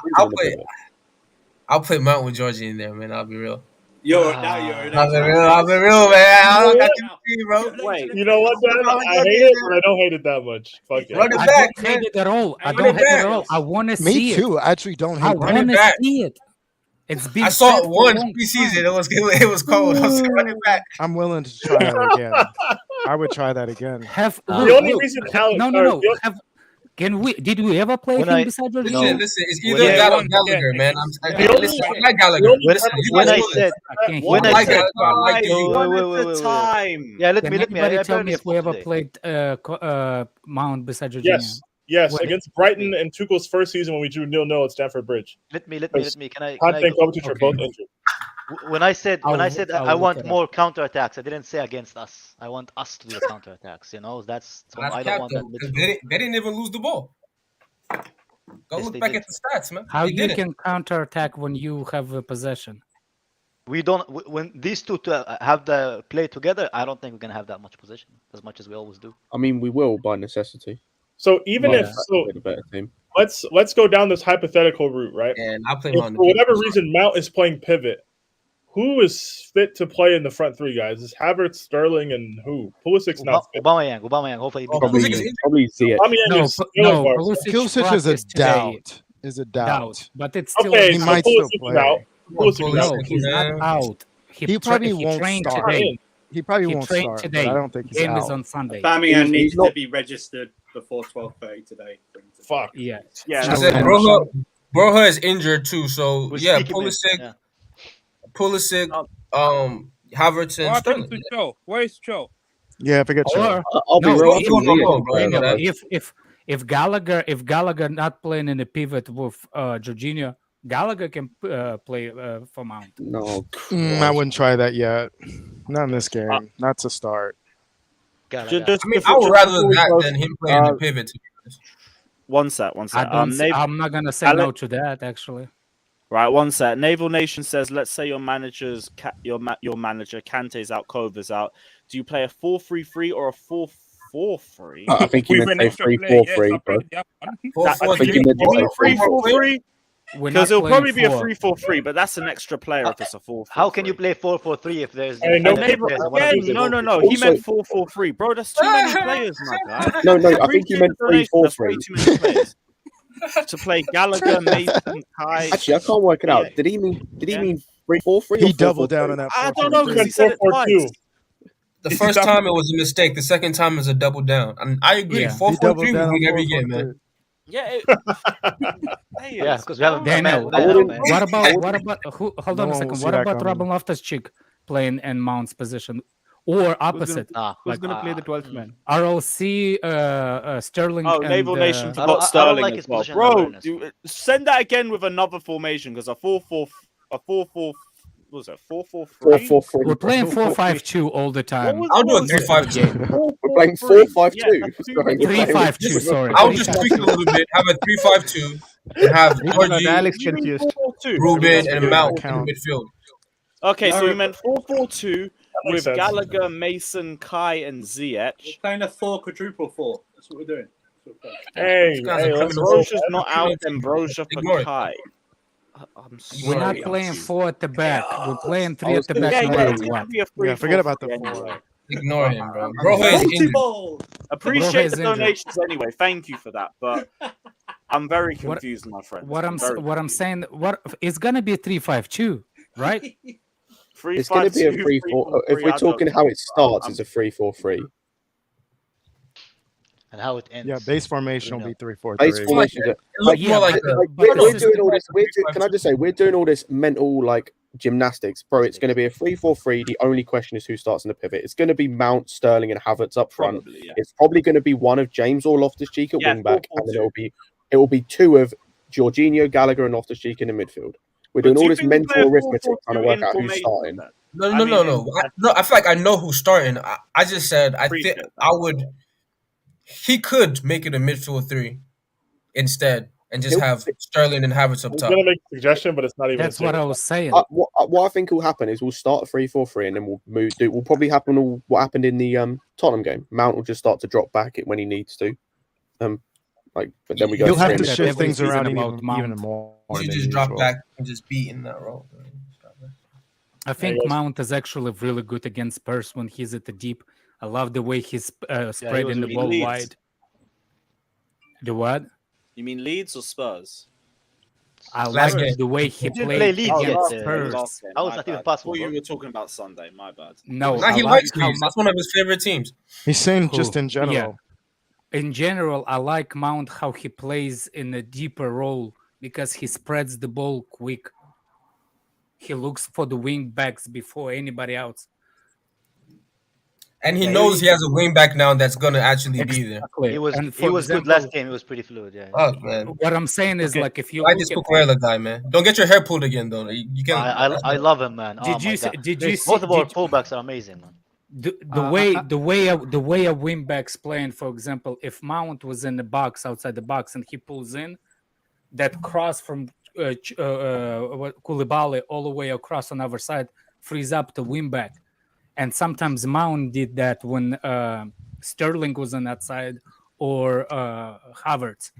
I'll play Mount with Georgie in there, man. I'll be real. I'll be real, man. I got you, bro. Wait, you know what, Dan? I hate it, but I don't hate it that much. Fuck it. Run it back, I don't hate it at all. I don't hate it at all. I want to see it. Me too. I actually don't hate it. I want to see it. It's been. I saw it once preseason. It was cold. I was running back. I'm willing to try that again. I would try that again. The only reason no. Did we ever play him beside Jorginho? Listen, it's either Gallagher, man. Listen, I'm not Gallagher. Let me tell me if we ever played Mount beside Jorginho. Yes, against Brighton and Tuchel's first season when we drew 0-0 at Stamford Bridge. Let me. Can I Kovacic are both injured. When I said I want more counterattacks, I didn't say against us. I want us to do the counterattacks. You know, that's I don't want that. They didn't even lose the ball. Go look back at the stats, man. How you can counterattack when you have a possession? We don't. When these two have the play together, I don't think we're gonna have that much possession as much as we always do. I mean, we will by necessity. So even let's go down this hypothetical route, right? And I'll play for whatever reason, Mount is playing pivot. who is fit to play in the front three, guys? Is Havertz, Sterling, and who? Pulisic's not fit. Aubameyang. Hopefully, Probably Ziyech. Aubameyang is still involved. Pulisic is a doubt. But it's still Okay, he so might Pulisic still is play. out. Pulisic is No, out. he's not out. He probably won't trained start. today. He probably He won't trained start. today. But I don't think he's Game out. is on Sunday. Aubameyang needs he's not- to be registered before 12:30 today. Fuck. Yeah. Yeah, I said Broha is injured too, so We're yeah, speaking with- Pulisic, Havertz, and What happened Sterling. to Joe? Where is Joe? Yeah, forget Or I'll be real. I think if Gallagher not playing in the pivot with Jorginho, Gallagher can play for Mount. No, I wouldn't try that yet. Not in this game. Not to start. I would rather that than him playing the pivot. To be honest. One sec. I'm not gonna say no to that actually. Right, one sec. Naval Nation says, let's say your manager Kante's out, Kova's out. Do you play a 4-3-3 or a 4-4-3? I think he meant a 3-4-3, bro. I think he meant a 3-4-3. Because it'll probably be a 4. 3-4-3, but that's an extra player if it's a 4-4-3. How can you play 4-4-3 if there's No, no. He meant 4-4-3, bro. That's too many players, my guy. No, I think he meant 3-4-3. Too many players to play Gallagher, Mason, Kai. Actually, I can't work it out. Did he mean 3-4-3? He doubled down on that. I don't know because he said it twice. The first time it was a mistake. The second time is a double down. And I agree. 4-4-3 would win every game, man. Yeah. Yeah, because we have Daniel. What about who? Hold on a second. What about Robin Loftus-Cheek playing in Mount's position, or opposite? Who's gonna play the 12th man? RLC, Sterling. Oh, and, Naval Nation forgot Sterling as well, bro. Send that again with another formation because a 4-4. What was it? 4-4-3. 4-4-3. We're playing 4-5-2 all the time. I'll do a 3-5-2. We're playing 4-5-2. 3-5-2. Sorry. I'll just tweak it a little bit. Have a 3-5-2 and have Jorginho, Ruben, and Mount in the midfield. Okay, so we meant 4-4-2 with Gallagher, Mason, Kai, and Ziyech. We're playing a 4-4-4. That's what we're doing. Hey, Broja's not out, then Broja for Kai. We're not playing 4 at the back. We're playing 3 at the back. Yeah, forget about the 4. Ignore him, bro. Broja is injured. Appreciate the donations anyway. Thank you for that, but I'm very confused, my friend. What I'm saying, it's gonna be a 3-5-2, right? It's going to be a 3-4. If we're talking how it starts, it's a 3-4-3. And how it ends. Yeah, base formation will be 3-4-3. Base formation. We're doing all this. Can I just say we're doing all this mental like gymnastics, bro? It's going to be a 3-4-3. The only question is who starts in the pivot. It's going to be Mount, Sterling, and Havertz up front. Probably, yeah. It's probably going to be one of James or Loftus-Cheek at wing back, and then it will be 2 of Jorginho, Gallagher, and Loftus-Cheek in the midfield. We're doing all this mental arithmetic trying to work out who's starting. No. I feel like I know who's starting. I just said I think I would. He could make it a midfield 3 instead, and just have Sterling and Havertz up top. I'm gonna make a suggestion, but it's not even. That's what I was saying. What I think will happen is we'll start a 3-4-3, and then we'll move. Will probably happen what happened in the Tottenham game. Mount will just start to drop back when he needs to. But then we go. You'll have to shift things around even more. You just drop back and just be in that role. I think Mount is actually really good against Spurs when he's at the deep. I love the way he's spreading the ball wide. The what? You mean Leeds or Spurs? I like the way he played against Spurs. How is that even possible? You were talking about Sunday. My bad. No, he likes Leeds. That's one of his favorite teams. He's saying just in general. Yeah. In general, I like Mount how he plays in a deeper role because he spreads the ball quick. He looks for the wing backs before anybody else. And he knows he has a wing back now that's going to actually be there. He was good last game. He was pretty fluid. Yeah. Oh man. What I'm saying is like if you like this Cucurella guy, man. Don't get your hair pulled again, though. You can. I love him, man. Did you see? Both of our fullbacks are amazing, man. The way a wing back's playing, for example, if Mount was in the box outside the box and he pulls in, that cross from Koulibaly all the way across on our side frees up the wing back. And sometimes Mount did that when Sterling was on that side or Havertz.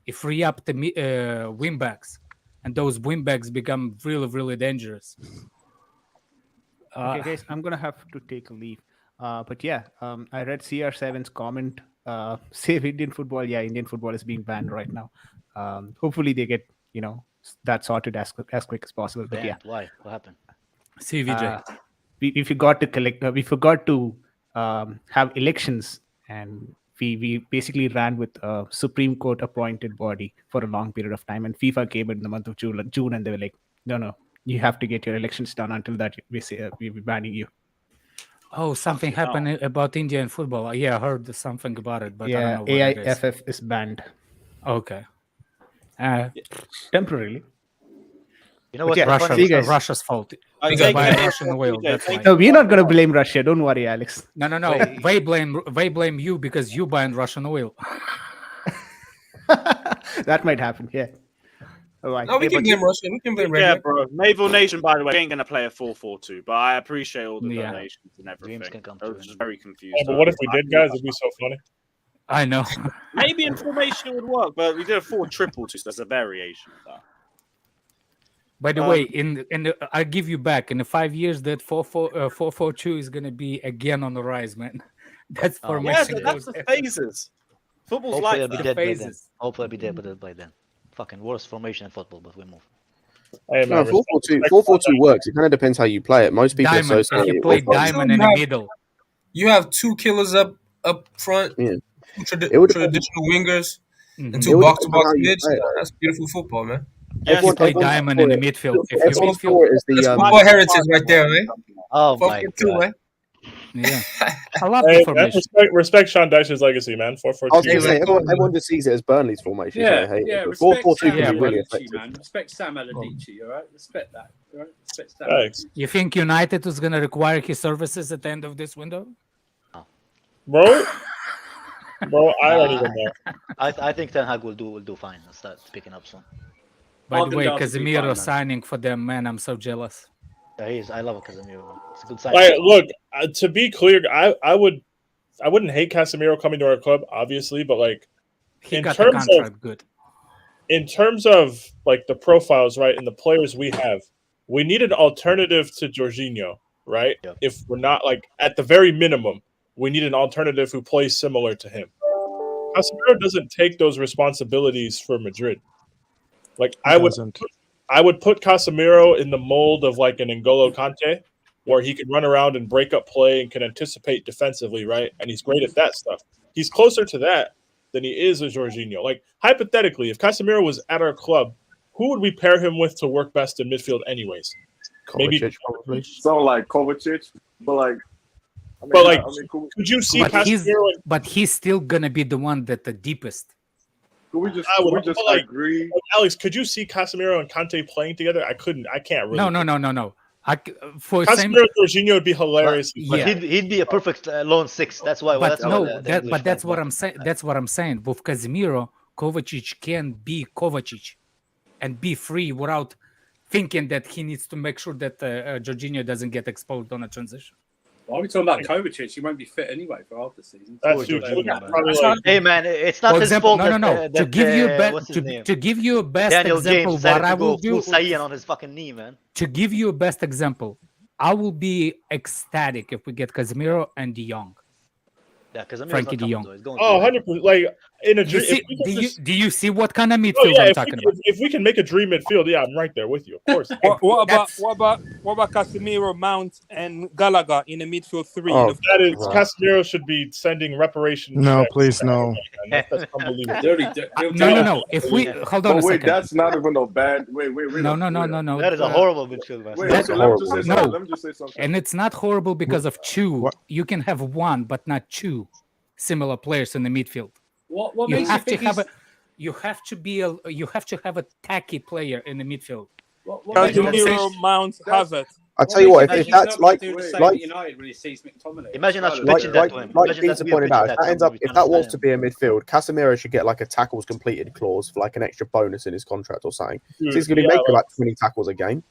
It free up the wing backs, and those wing backs become really, really dangerous. Okay, guys, I'm gonna have to take a leave. But yeah, I read CR7's comment. Save Indian football. Yeah, Indian football is being banned right now. Hopefully they get that sorted as quick as possible. But yeah, Why? What happened? CVJ. We forgot to collect. We forgot to have elections, and we basically ran with a Supreme Court appointed body for a long period of time. And FIFA came in the month of June, and they were like, no, you have to get your elections done. Until that, we're banning you. Oh, something happened about Indian football. Yeah, I heard something about it, but I don't know what it is. AIFF is banned. Okay. Temporarily. You know what? Russia's fault. They buy Russian oil. No, we're not going to blame Russia. Don't worry, Alex. No. They blame you because you buying Russian oil. That might happen. Yeah. All right. No, we can blame Russia. We can blame Russia. Yeah, bro. Naval Nation, by the way, ain't going to play a 4-4-2, but I appreciate all the donations and everything. I was just very confused. Yeah, but what if we did, guys? It'd be so funny. I know. Maybe in formation would work, but we did a 4-3-2, so that's a variation of that. By the way, I give you back in the 5 years that 4-4-2 is gonna be again on the rise, man. That's formation. That's the phases. Football's like the phases. Hopefully, I'll be dead by then. Fucking worst formation in football, but we move. No, 4-4-2 works. It kind of depends how you play it. Most people associate you play diamond in the middle. You have two killers up front. Yeah. Traditional wingers and two box-to-box mids. That's beautiful football, man. Yes, you play diamond in the midfield. That's football heritage right there, man. Oh my God. Man. Yeah, I love the formation. Respect Sean Dyche's legacy, man. 4-4-2. I was going to say, everyone just sees it as Burnley's formation. Yeah, so I hate it. Respect 4-4-2 Sam can be really Allardyce, effective. man. Respect Sam Allardyce, all right? Respect that, all right? Respect that. Thanks. You think United is going to require his services at the end of this window? Bro, I don't even know. I think Ten Hag will do fine. I'll start picking up soon. By the way, Casemiro signing for them, man, I'm so jealous. Yeah, he is. I love Casemiro. It's a good sign. Look, to be clear, I wouldn't hate Casemiro coming to our club, obviously, but like in terms of like the profiles, right, and the players we have, we need an alternative to Jorginho, right? Yep. If we're not like at the very minimum, we need an alternative who plays similar to him. Casemiro doesn't take those responsibilities for Madrid. Like I would put Casemiro in the mold of like an N'Golo Kante, where he can run around and break up play and can anticipate defensively, right? And he's great at that stuff. He's closer to that than he is a Jorginho. Like hypothetically, if Casemiro was at our club, who would we pair him with to work best in midfield anyways? Kovacic, probably. So like Kovacic, but like. Could you see Casemiro? But he's still gonna be the one that the deepest. Could we just agree? Like, Alex, could you see Casemiro and Kante playing together? I couldn't. I can't really. No. For Casemiro and Jorginho would be hilarious. But he'd be a perfect lone six. That's why. But that's what I'm saying. That's what I'm saying. With Casemiro, Kovacic can be Kovacic and be free without thinking that he needs to make sure that Jorginho doesn't get exposed on a transition. Why are we talking about Kovacic? He won't be fit anyway for half the season. Hey man, it's not his fault. No. To give you a best Daniel example, James what I will do. Saiyan on his fucking knee, man. To give you a best example, I will be ecstatic if we get Casemiro and De Jong. Yeah, because Frankie De Jong. 100%. Like in a dream. Do you see what kind of midfield I'm talking about? If we can make a dream midfield, yeah, I'm right there with you. Of course. What about Casemiro, Mount, and Gallagher in the midfield three? That is Casemiro should be sending reparations. No, please, no. That's unbelievable. No. If we hold on a second. That's not even a bad. Wait. No. That is a horrible midfield. Let me just say something. And it's not horrible because of two. What? You can have one, but not two similar players in the midfield. What you makes have you to have you have to have a tacky player in the midfield. Casemiro, Mount, Hazard. I tell you what, if that's like United when he sees McTominay. Imagine us pitching that to him. Like Peter pointed out, if that was to be a midfield, Casemiro should get like a tackles completed clause for like an extra bonus in his contract or something. So he's going to be making about 20 tackles a game.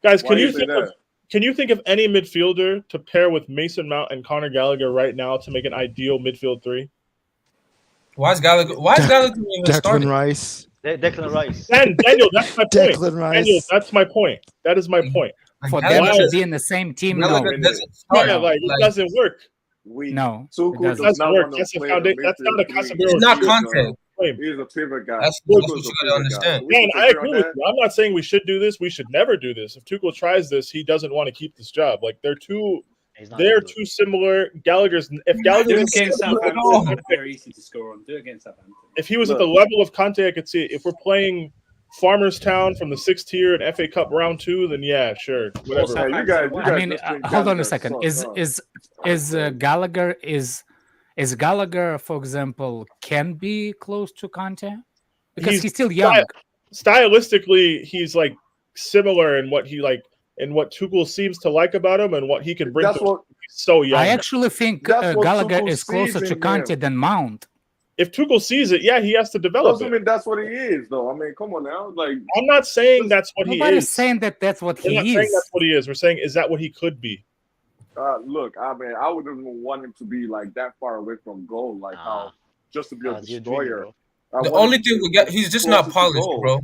Guys, can you think of any midfielder to pair with Mason Mount and Conor Gallagher right now to make an ideal midfield three? Why is Gallagher even starting? Declan Rice. Declan Rice. Daniel, that's my point. Declan Rice. Daniel, that's my point. That is my point. For them to be in the same team, no. It doesn't work. No, Tuchel does not work. That's not a Casemiro. It's not content. He's a pivot guy. That's what you gotta understand. Man, I agree with you. I'm not saying we should do this. We should never do this. If Tuchel tries this, he doesn't want to keep this job. Like they're too similar. Gallagher's against Southampton, very easy to score on. Do it against Southampton. If he was at the level of Conte, I could see it. If we're playing Farmers Town from the 6th tier in FA Cup round 2, then yeah, sure, whatever. You guys I mean, hold on a second. Is Gallagher, for example, can be close to Conte because he's still young. Stylistically, he's like similar in what he like and what Tuchel seems to like about him and what he can bring. He's so young. I actually think Gallagher is closer to Conte than Mount. If Tuchel sees it, yeah, he has to develop it. I mean, that's what he is, though. I mean, come on now. Like, I'm not saying that's what he is. Nobody's saying that's what he is. We're not saying that's what he is. We're saying, is that what he could be? Look, I mean, I wouldn't want him to be like that far away from goal, like how just to be a destroyer. The only thing we get, he's just not polished, bro.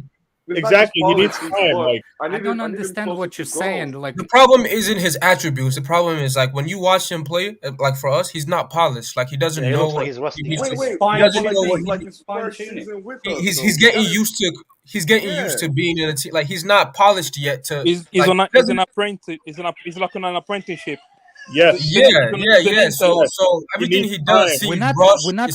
Exactly, he needs time. Like, I don't understand what you're saying. Like, the problem isn't his attributes. The problem is like when you watch him play, like for us, he's not polished. Like he doesn't know what he's getting used to. He's getting used to being in a team. Like he's not polished yet. He's an apprentice. He's like on an apprenticeship. Yes. Yeah. So everything he does, we're not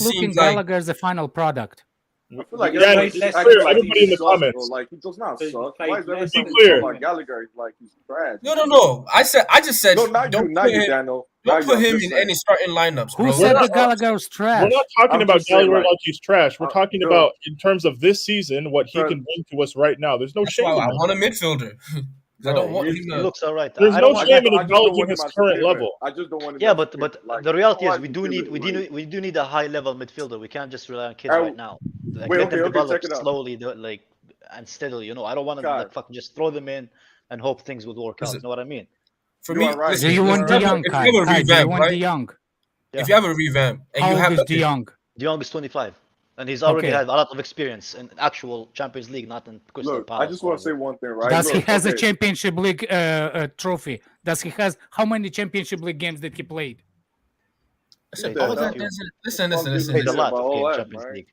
looking Gallagher as a final product. I feel like everybody in the comments. Like he does not suck. Why is everything about Gallagher like he's trash? No. I just said don't put him in any starting lineups. Who said that Gallagher was trash? We're not talking about Gallagher like he's trash. We're talking about in terms of this season what he can bring to us right now. There's no shame. I want a midfielder. I don't want him. He looks all right. There's no shame in acknowledging his current level. I just don't want him. Yeah, but the reality is we do need a high level midfielder. We can't just rely on kids right now. Like, let them develop slowly, and steadily. You know, I don't want to like fucking just throw them in and hope things will work out. You know what I mean? For me, do you want De Jong? Do you want De Jong? If you have a revamp and you have De Jong. De Jong is 25. And he's already had a lot of experience in actual Champions League, not in Crystal Palace. I just want to say one thing, right? Does he has a Championship League trophy? Does he has how many Championship League games did he played? Listen. Played a lot of Champions League.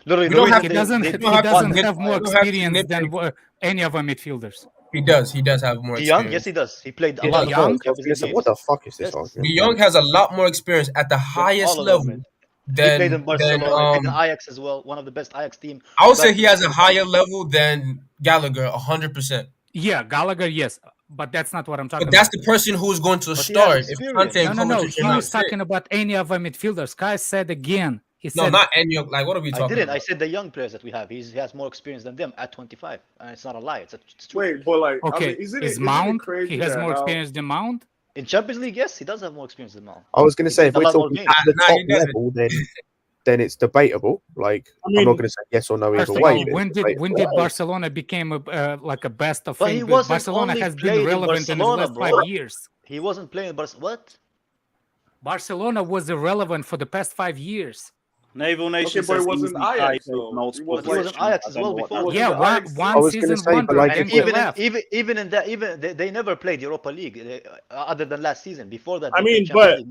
Literally, he doesn't have more experience than any of our midfielders. He does have more experience. Yes, he does. He played a lot of games. What the fuck is this? De Jong has a lot more experience at the highest level. He played in Barcelona, in Ajax as well, one of the best Ajax team. I would say he has a higher level than Gallagher, 100%. Yeah, Gallagher, yes, but that's not what I'm talking about. But that's the person who's going to start. No. He was talking about any of our midfielders. Kai said again. He said, not any of, like, what are we talking about? I said the young players that we have. He has more experience than them at 25. And it's not a lie. It's true. Wait, but like, okay, is Mount? He has more experience than Mount? In Champions League, yes, he does have more experience than Mount. I was going to say, if we're talking at the top level, then it's debatable. Like, I'm not going to say yes or no either way. When did Barcelona became like a best of thing? Barcelona has been relevant in the last 5 years. He wasn't playing What? Barcelona was irrelevant for the past 5 years. Naval Nation but he wasn't Ajax. He was in Ajax as well before. Yeah, one season wonder. Like, even in that, they never played Europa League other than last season. Before that, I mean, but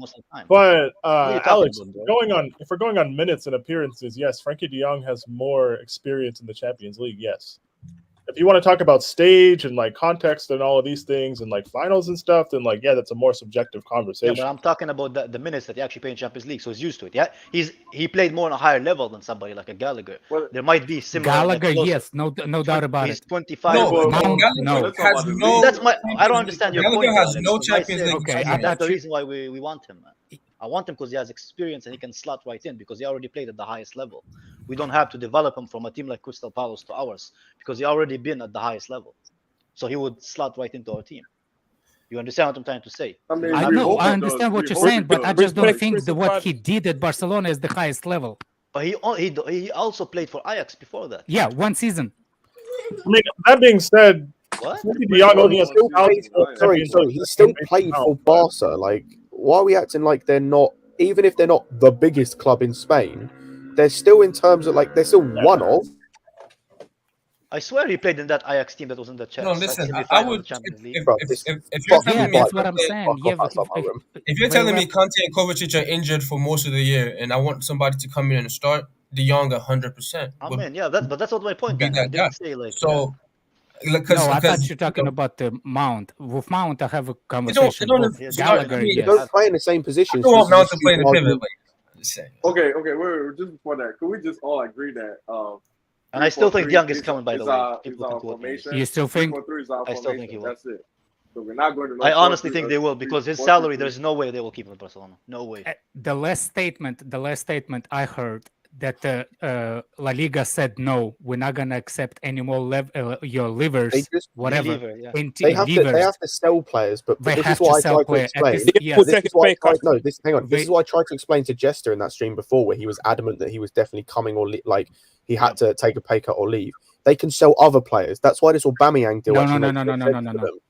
Alex, if we're going on minutes and appearances, yes, Frankie De Jong has more experience in the Champions League. Yes. If you want to talk about stage and like context and all of these things and like finals and stuff, then like, yeah, that's a more subjective conversation. Yeah, but I'm talking about the minutes that he actually played in Champions League, so he's used to it. Yeah, he played more on a higher level than somebody like a Gallagher. Well, there might be similar. Gallagher, yes, no doubt about it. He's 25. No. That's my. I don't understand your point. Gallagher has no Champions League. Okay, that's the reason why we want him. I want him because he has experience and he can slot right in because he already played at the highest level. We don't have to develop him from a team like Crystal Palace to ours because he already been at the highest level. So he would slot right into our team. You understand what I'm trying to say? I understand what you're saying, but I just don't think that what he did at Barcelona is the highest level. But he also played for Ajax before that. Yeah, one season. I mean, that being said, he still played for Barca. Like, why are we acting like they're not? Even if they're not the biggest club in Spain, they're still in terms of like they're still one of. I swear he played in that Ajax team that was in the No, listen, I semi-final would. of the Champions League. If you're telling me, that's what I'm saying. if you're telling me Kante and Kovacic are injured for most of the year, and I want somebody to come in and start, De Jong 100%. I mean, yeah, but that's not my point. Be Then I that guy. didn't say like. So, No, I thought you're talking about the Mount. With Mount, I have a conversation. Gallagher, They yes. don't play in the same position. I don't want Mount to play in the pivot. Okay, wait, just before that, can we just all agree that? And I still think De Jong is coming. By the way, You still think? I still think he will. That's it. So we're not going to. I honestly think they will because his salary. There's no way they will keep him in Barcelona. No way. The last statement I heard that La Liga said no, we're not gonna accept any more your livers, whatever. They have to sell players, but they this have is what to I sell tried to explain. players. This is what I tried to explain to Jester in that stream before, where he was adamant that he was definitely coming or he had to take a pay cut or leave. They can sell other players. That's why this Aubameyang deal.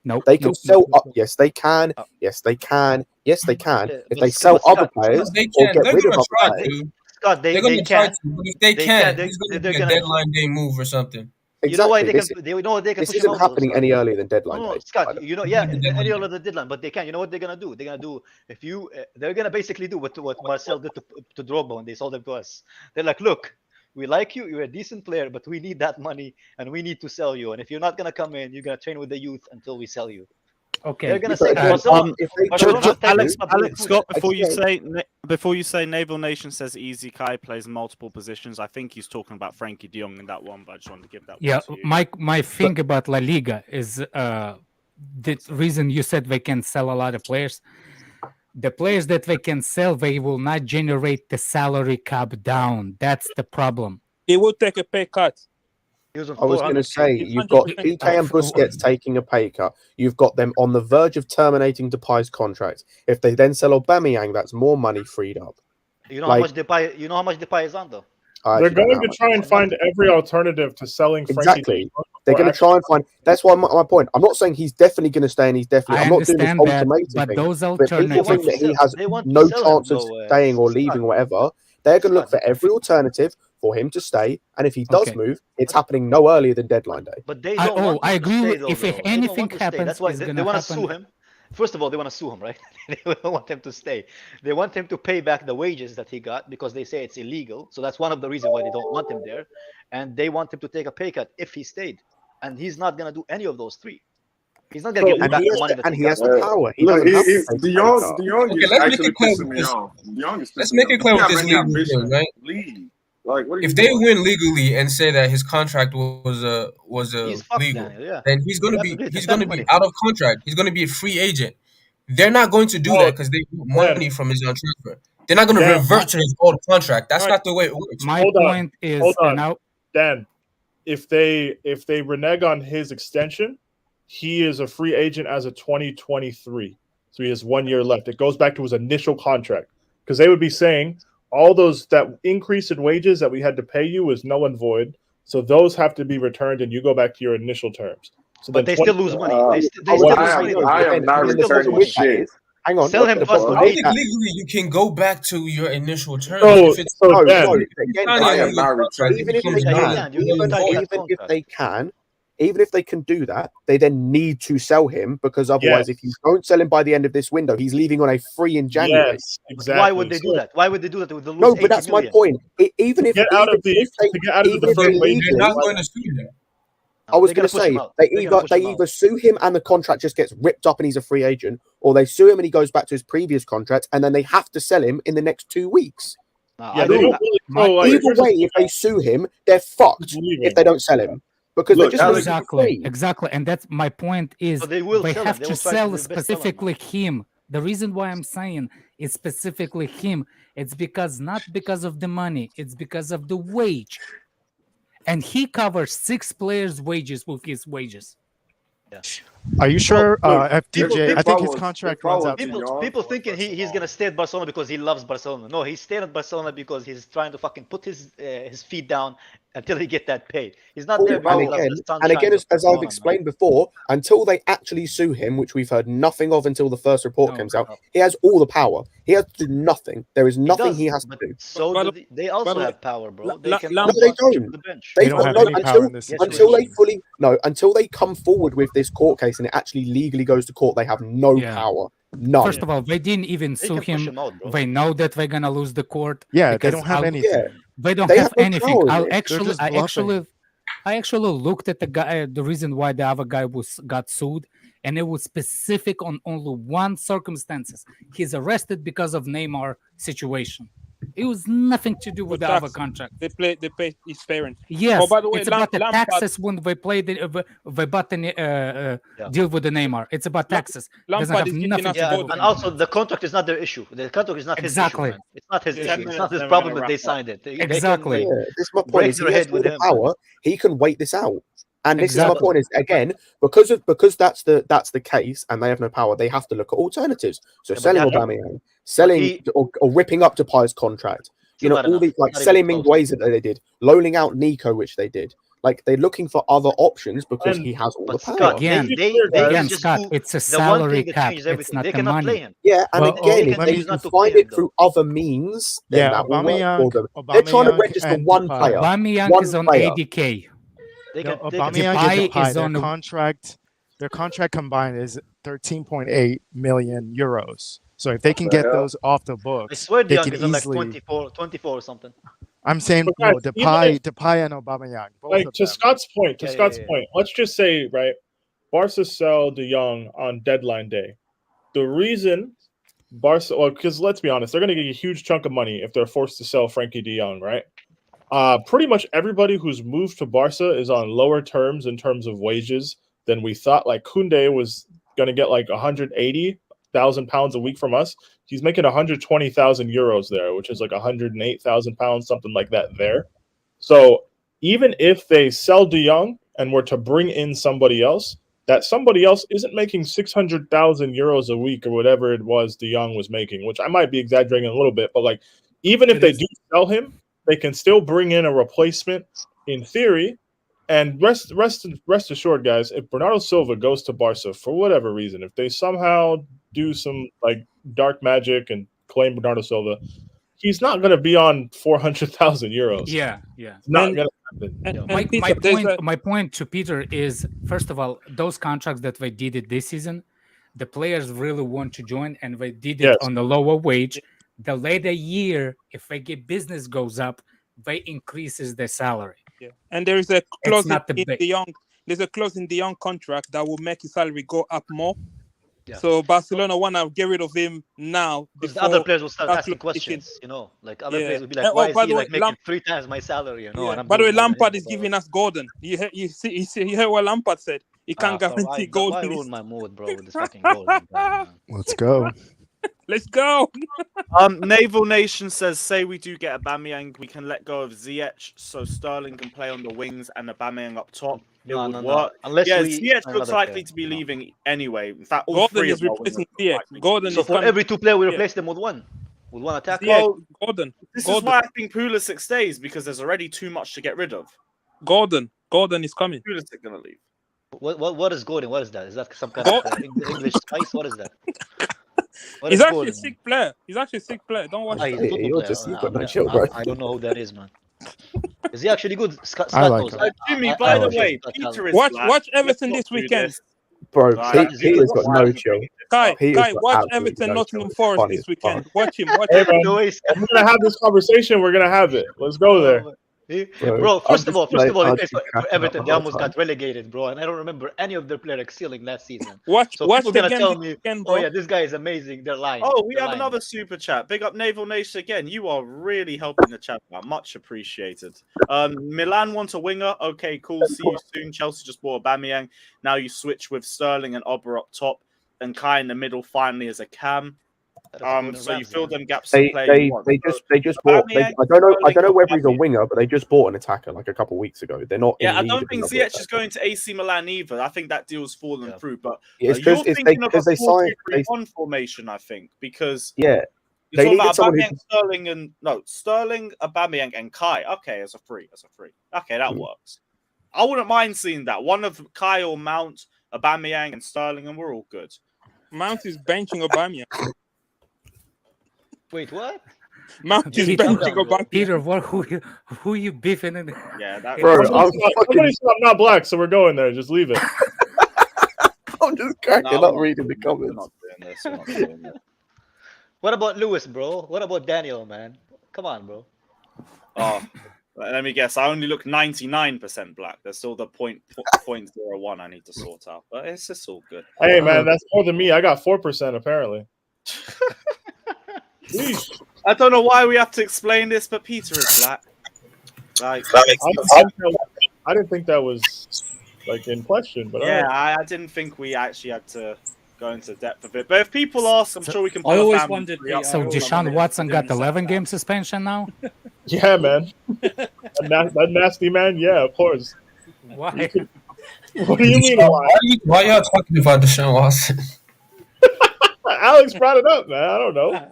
No. They can sell up. Yes, they can. Yes, they can. Yes, they can. If they sell other players or get rid of other players. Scott, they're going to try to, but if they can't, it's going to be a deadline day move or something. Exactly. You know why they can? They know what they can. This isn't happening any earlier than deadline day. Scott, you know, any earlier than deadline, but they can. You know what they're gonna do? They're gonna do they're gonna basically do what Marcel did to Drogba when they sold him to us. They're like, look, we like you. You're a decent player, but we need that money and we need to sell you. And if you're not gonna come in, you're gonna train with the youth until we sell you. Okay. They're gonna say Alex Scott, before you say Naval Nation says Easy Kai plays multiple positions. I think he's talking about Frankie de Jong in that one, but I just wanted to give that Yeah, one to you. my thing about La Liga is the reason you said they can sell a lot of players. The players that they can sell, they will not generate the salary cap down. That's the problem. He will take a pay cut. I was going to say, you've got PK and Busquets taking a pay cut. You've got them on the verge of terminating Depay's contract. If they then sell Aubameyang, that's more money freed up. You know how much Depay? You know how much Depay is on though? They're going to try and find every alternative to selling. Exactly. They're going to try and find. That's why my point. I'm not saying he's definitely going to stay, and he's definitely. I'm not doing this ultimatum but thing. those But people think that he has no chance of staying or leaving, whatever. They're going to look for every alternative for him to stay, and if he does move, it's happening no earlier than deadline day. But they don't I agree. If anything happens, that's why they want to sue him. First of all, they want to sue him, right? They don't want him to stay. They want him to pay back the wages that he got because they say it's illegal. So that's one of the reasons why they don't want him there. And they want him to take a pay cut if he stayed. And he's not going to do any of those three. He's not going to give them back the money that he has the power. He doesn't have to De Jong is actually pissing me off. Let's make it clear with this legal thing, right? Like, if they win legally and say that his contract was legal, then he's going to be out of contract. He's going to be a free agent. They're not going to do that because they want money from his own transfer. They're not going to revert to his old contract. That's not the way it works. My point is, Dan, if they renege on his extension, he is a free agent as of 2023. So he has 1 year left. It goes back to his initial contract because they would be saying all those that increase in wages that we had to pay you is null and void. So those have to be returned and you go back to your initial terms. So but they still lose money. I am not returning shit. Hang on. Sell him plus I think legally you can go back to your initial terms. Even if they can do that, they then need to sell him because otherwise, if you don't sell him by the end of this window, he's leaving on a free in January. Yes, exactly. Why would they do that? Why would they do that? No, but that's my point. Even if they're not going to sue him. I was going to say they either sue him and the contract just gets ripped up and he's a free agent, or they sue him and he goes back to his previous contract, and then they have to sell him in the next 2 weeks. Either way, if they sue him, they're fucked if they don't sell him. Because exactly, and that's my point is they have to sell specifically him. The reason why I'm saying it's specifically him, it's not because of the money, it's because of the wage. And he covers 6 players' wages with his wages. Yeah. Are you sure, FDJ? I think his contract runs out. People thinking he's gonna stay at Barcelona because he loves Barcelona. No, he's staying at Barcelona because he's trying to fucking put his feet down until he get that paid. He's not there because he loves the sunshine. And again, as I've Barcelona, explained before, until they actually sue him, which we've heard nothing of until the first report comes out, he has all the power. He has to do nothing. There is nothing he has to do. So they also have power, bro. They can no, they don't. the bench. They don't have any power in this situation. Until they come forward with this court case and it actually legally goes to court, they have no power. None. First of all, they didn't even sue him. They know that they're gonna lose the court. Yeah, they don't have anything. Yeah. They don't have anything. I actually looked at the guy. The reason why the other guy got sued, and it was specific on only one circumstances. He's arrested because of Neymar situation. It was nothing to do with the other contract. They pay his parents. Yes. Oh, by the way, it's about the taxes when they play they bought the deal with the Neymar. It's about taxes. Doesn't have nothing to do with and also the contract is not their issue. The contract is not his issue. Man. It's not his issue. It's not his problem that they signed it. Exactly. This is my point. Is he has all the power. He can wait this out. And this is my point: is again because that's the case, and they have no power. They have to look at alternatives. So selling Aubameyang, selling or ripping up Depay's contract. You know, all these like selling Mingways that they did, loaning out Nico, which they did. Like they're looking for other options because he has all the power. Scott, Again, Scott, it's a salary cap. It's not the money. Yeah, and again, if they can find it through other means, then that will work for them. They're trying to register one player. Aubameyang is on 80K. Aubameyang and Depay, their contract combined is 13.8 million euros. So if they can get those off the books, I swear they Young can is on like easily. 24 or something. I'm saying Depay and Aubameyang. Like to Scott's point, let's just say, right, Barca sell De Jong on deadline day. The reason Barca, because let's be honest, they're going to get a huge chunk of money if they're forced to sell Frankie De Jong, right? Pretty much everybody who's moved to Barca is on lower terms in terms of wages than we thought. Like Koundé was going to get like 180,000 pounds a week from us. He's making 120,000 euros there, which is like 108,000 pounds, something like that there. So even if they sell De Jong and were to bring in somebody else, that somebody else isn't making 600,000 euros a week or whatever it was De Jong was making, which I might be exaggerating a little bit, but like even if they do sell him, they can still bring in a replacement in theory. And rest assured, guys, if Bernardo Silva goes to Barca for whatever reason, if they somehow do some like dark magic and claim Bernardo Silva, he's not going to be on 400,000 euros. Yeah. It's not going to happen. My point to Peter is, first of all, those contracts that they did it this season, the players really want to join, and they did it on the lower wage. The later year, if they get business goes up, they increases their salary. Yeah. And there is a clause in De Jong. There's a clause in De Jong contract that will make his salary go up more. Yeah. So Barcelona want to get rid of him now. Because the other players will start asking questions, you know, like other players will be like, "Why is he like making 3 times my salary?" You know. Yeah. And by the way, Lampard is giving us Gordon. You heard what Lampard said. He can't guarantee Gordon. Why ruin my mood, bro, with this fucking Gordon? Let's go. Let's go. Naval Nation says, say we do get Aubameyang, we can let go of Ziyech so Sterling can play on the wings and Aubameyang up top. It would work. No. Unless Ziyech looks likely to be leaving anyway. In fact, all Gordon is replacing Ziyech. Gordon so is for every 2 players, we replace them with one attacker. Well, Gordon. This is why I think Pulisic stays, because there's already too much to get rid of. Gordon is coming. Pulisic gonna leave. What is Gordon? What is that? Is that some kind of English spice? What is that? He's actually a sick player. Don't watch I don't know who that is, man. Is he actually good? Scott knows. Jimmy, by the way, Peter is watch Everton this weekend. Bro, Peter's got no chill. Kai, watch Everton Nottingham Forest this weekend. Watch him. Hey, man, we're gonna have this conversation. We're gonna have it. Let's go there. Bro, first of all, he plays for Everton. They almost got relegated, bro, and I don't remember any of their players excelling last season. Watch people the gonna game tell me, weekend, oh yeah, this guy is amazing. They're lying. Oh, we have another super chat. Big up Naval Nation again. You are really helping the chat out. Much appreciated. Milan want a winger. Okay, cool. See you soon. Chelsea just bought Aubameyang. Now you switch with Sterling and Ober up top, and Kai in the middle finally as a cam. So you fill them gaps. They just bought. I don't know whether he's a winger, but they just bought an attacker like a couple of weeks ago. They're not. Yeah, I in need don't of think another Ziyech attacker. is going to AC Milan either. I think that deal's fallen through. But It's you're 'cause thinking of a they signed 4-2-3-1 formation, I think, because yeah. you're They talking needed about someone Aubameyang, Sterling, Aubameyang, and Kai. Okay, as a free. Okay, that works. I wouldn't mind seeing that. One of Kai or Mount, Aubameyang, and Sterling, and we're all good. Mount is benching Aubameyang. Wait, what? Mount is benching Aubameyang. Peter, who you beefing in? Yeah, that. Bro, somebody said I'm not black, so we're going there. Just leave it. I'm just cracking up reading the comments. We're not doing this. What about Lewis, bro? What about Daniel, man? Come on, bro. Oh, let me guess. I only look 99% black. There's still the 0.01 I need to sort out, but it's just all good. Hey, man, that's more than me. I got 4% apparently. I don't know why we have to explain this, but Peter is black. Like, I didn't think that was like in question, but yeah, I didn't think we actually had to go into depth of it. But if people ask, I'm sure we can. I always wondered. So Deshaun Watson got the 11 game suspension now. yeah, man, that nasty man. Yeah, of course. Why? What do you mean? Why y'all talking about Deshaun Watson? Alex brought it up, man. I don't know.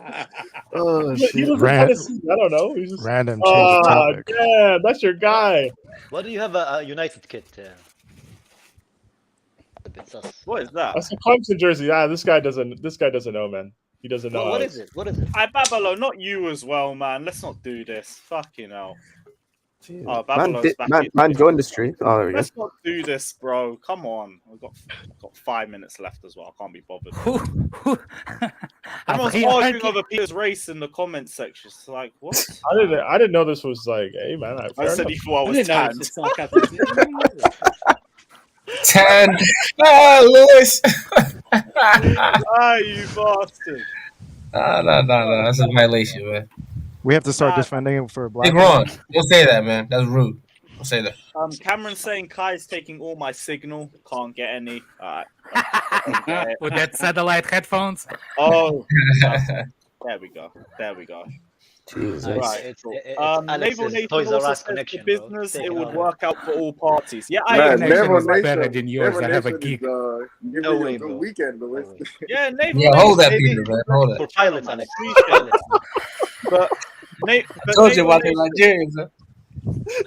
Oh, He was in Tennessee. I don't know. He's just random change of topic. Yeah, that's your guy. Why do you have a United kit? What is that? That's a Clemson jersey. This guy doesn't know, man. He doesn't know. What is it? What is it? Babalo, not you as well, man. Let's not do this. Fucking hell. Oh, man joined the stream. Oh, there we go. Let's not do this, bro. Come on. We've got 5 minutes left as well. I can't be bothered. Everyone's arguing over Peter's race in the comment section. It's like, what? I didn't know this was like, hey, man. I said he thought I was tanned. Tanned. Lewis. You bastard. No. That's a violation, man. We have to start defending him for a black. Big Ron, don't say that, man. That's rude. Don't say that. Cameron's saying Kai's taking all my signal. Can't get any. With that satellite headphones. Oh. There we go. Jesus. Right. Naval Nation Toys R Us connection, business, it would work out for all parties. Yeah, Naval Nation is better than yours. I have a geek. No way, bro. Weekend, bro. Yeah, Naval Yeah, hold that, Peter, man. Hold For that. pilots, Alex. But I told you about the Nigerians, huh?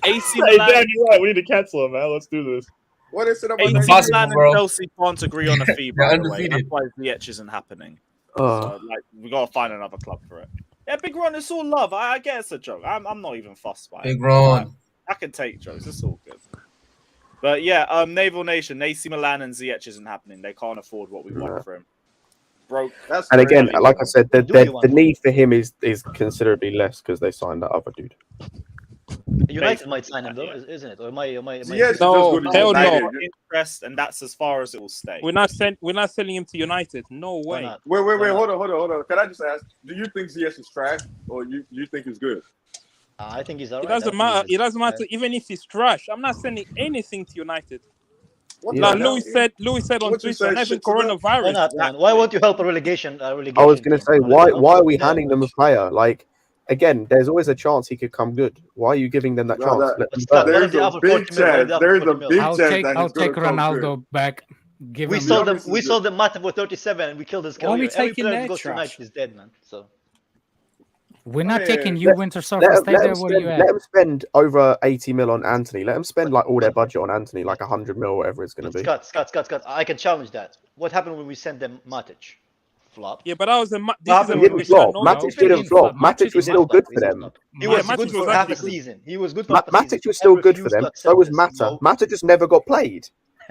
AC Hey, Milan. Dan, you're right. We need to cancel him, man. Let's do this. What is it about AC Impossible, Milan bro. and Chelsea can't agree on a fee, by the way. That's why Ziyech isn't happening. So, we gotta find another club for it. Yeah, Big Ron, it's all love. I get it's a joke. I'm not even fussed by it. Big Ron. I can take jokes. It's all good. But yeah, Naval Nation, AC Milan and Ziyech isn't happening. They can't afford what we want for him. Broke. And again, like I said, the need for him is considerably less because they signed that other dude. United might sign him though, isn't it? Or am I No, hell no. Interest, and that's as far as it will stay. We're not selling him to United. No way. Wait, hold on. Can I just ask? Do you think Ziyech is trash, or you think he's good? I think he's alright. It doesn't matter. It doesn't matter even if he's trash. I'm not sending anything to United. Like Louis said on Twitter, having coronavirus. Why won't you help a relegation? I was going to say, why are we handing them a player? Like, again, there's always a chance he could come good. Why are you giving them that chance? There's a big chance. There's a big chance that I'll take Ronaldo back. We sold them Mata for 37 and we killed his career. Why are we taking Every player that who goes trash? tonight is dead, man. So we're not taking you, Wintersoft. Stay there. What are you at? Let them spend over 80 mil on Anthony. Let them spend like all their budget on Anthony, like 100 mil, whatever it's going to be. Scott. I can challenge that. What happened when we sent them Matic? Flop. Yeah, but that was Matic didn't flop. Matic didn't flop. Matic was still good for them. He was good for half a season. He was good for half a season. Matic was still good for them. So was Mata. Mata just never got played.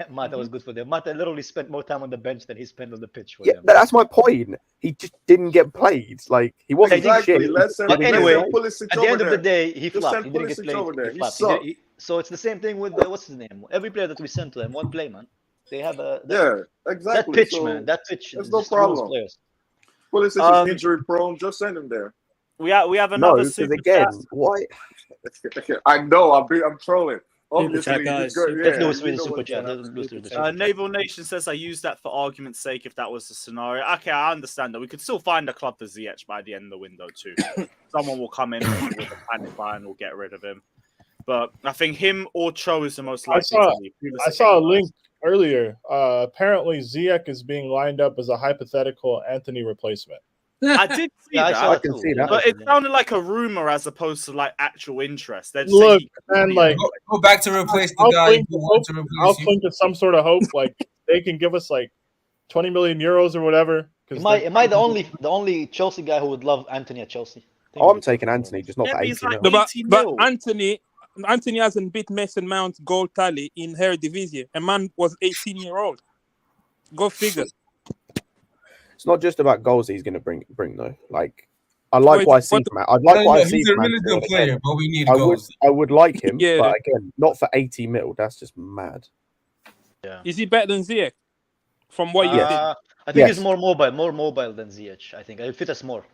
Mata was good for them. Mata literally spent more time on the bench than he spent on the pitch for them. That's my point. He just didn't get played. Like he wasn't shit. But anyway, at the end of the day, he flopped. He didn't get played. He flopped. So it's the same thing with what's his name? Every player that we send to them won't play, man. They have exactly. That pitch, man. That pitch. There's no problem. Pulisic is injury prone. Just send him there. We have another super again. chat. Why? I know. I'm trolling. Obviously, guys. Let Lewis read the super chat. Let Lewis read the super chat. Naval Nation says, I use that for argument's sake if that was the scenario. Okay, I understand that. We could still find a club for Ziyech by the end of the window too. Someone will come in with a panic buy and we'll get rid of him. But I think him or Cho is the most likely to leave. I saw a link earlier. Apparently, Ziyech is being lined up as a hypothetical Anthony replacement. I did see that. I can see that. But it sounded like a rumor as opposed to like actual interest. Look, man, like go back to replace the guy who wants to replace I'll you. cling to some sort of hope. Like they can give us like 20 million euros or whatever. Am I the only Chelsea guy who would love Anthony at Chelsea? I'm taking Anthony, just not for 80 No, but Anthony hasn't beat Mason Mount's goal tally in Eredivisie. A man was 18-year-old. Go figure. It's not just about goals he's going to bring though. Like, I like what I see from him. I'd like what I see He's a from really Anthony. good player, but we need I goals. would like him, Yeah. but again, not for 80 mil. That's just mad. Yeah. Is he better than Ziyech? From what you did? I think he's more mobile than Ziyech. I think he'll fit us more.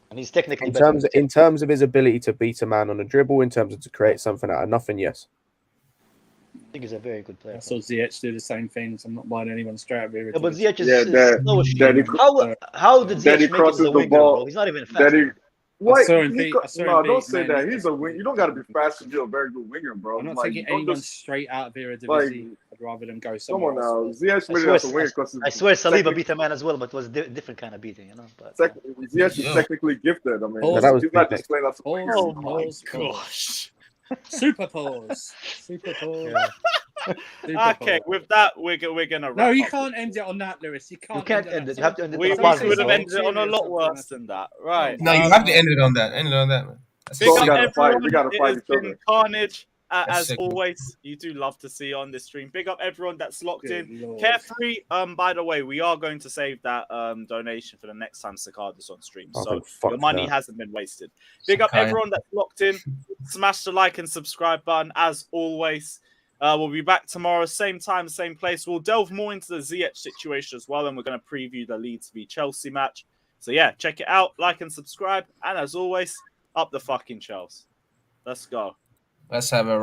And he's technically in terms of his ability to beat a man on a dribble, in terms of to create something out of nothing, yes. I think he's a very good player. I saw Ziyech do the same things. I'm not buying anyone straight up here. Yeah, but Ziyech is slow as shit. Daddy How did Ziyech make it crosses as a the winger, ball. bro? He's not even fast. What? saw him beat- I saw him No, beat don't say Man that. He's a wing. You don't got to be fast to be a very good winger, bro. I'm not Like, taking don't anyone just- straight out of Eredivisie. like, I'd rather them go Come somewhere on now, else. Ziyech made it as a winger because I swear Saliba beat a man as well, but it was a different kind of beating, you know. But Ziyech is technically gifted. I mean, Pause. he's not just playing as a winger. Oh my gosh. Super pause. Super pause. Okay, with that, we're gonna wrap No, you up. can't end it on that, Lewis. You can't. end it. You have to end it We on a would positive have note. ended it on a lot worse than that, right? No, you have to end it on that. End it on that, man. That's Big it. up We gotta fight. everyone. We gotta It fight has each been other. carnage. That's As sick. always, you do love to see on this stream. Big up everyone that's locked Good in. Lord. Carefree. By the way, we are going to save that donation for the next time Cicada's on stream. Oh, So thank fuck your money that. hasn't been wasted. Big up Sakai. everyone that's locked in. Smash the like and subscribe button as always. We'll be back tomorrow, same time, same place. We'll delve more into the Ziyech situation as well, and we're going to preview the Leeds v Chelsea match. So yeah, check it out, like and subscribe, and as always, up the fucking Chelsea. Let's go. Let's have a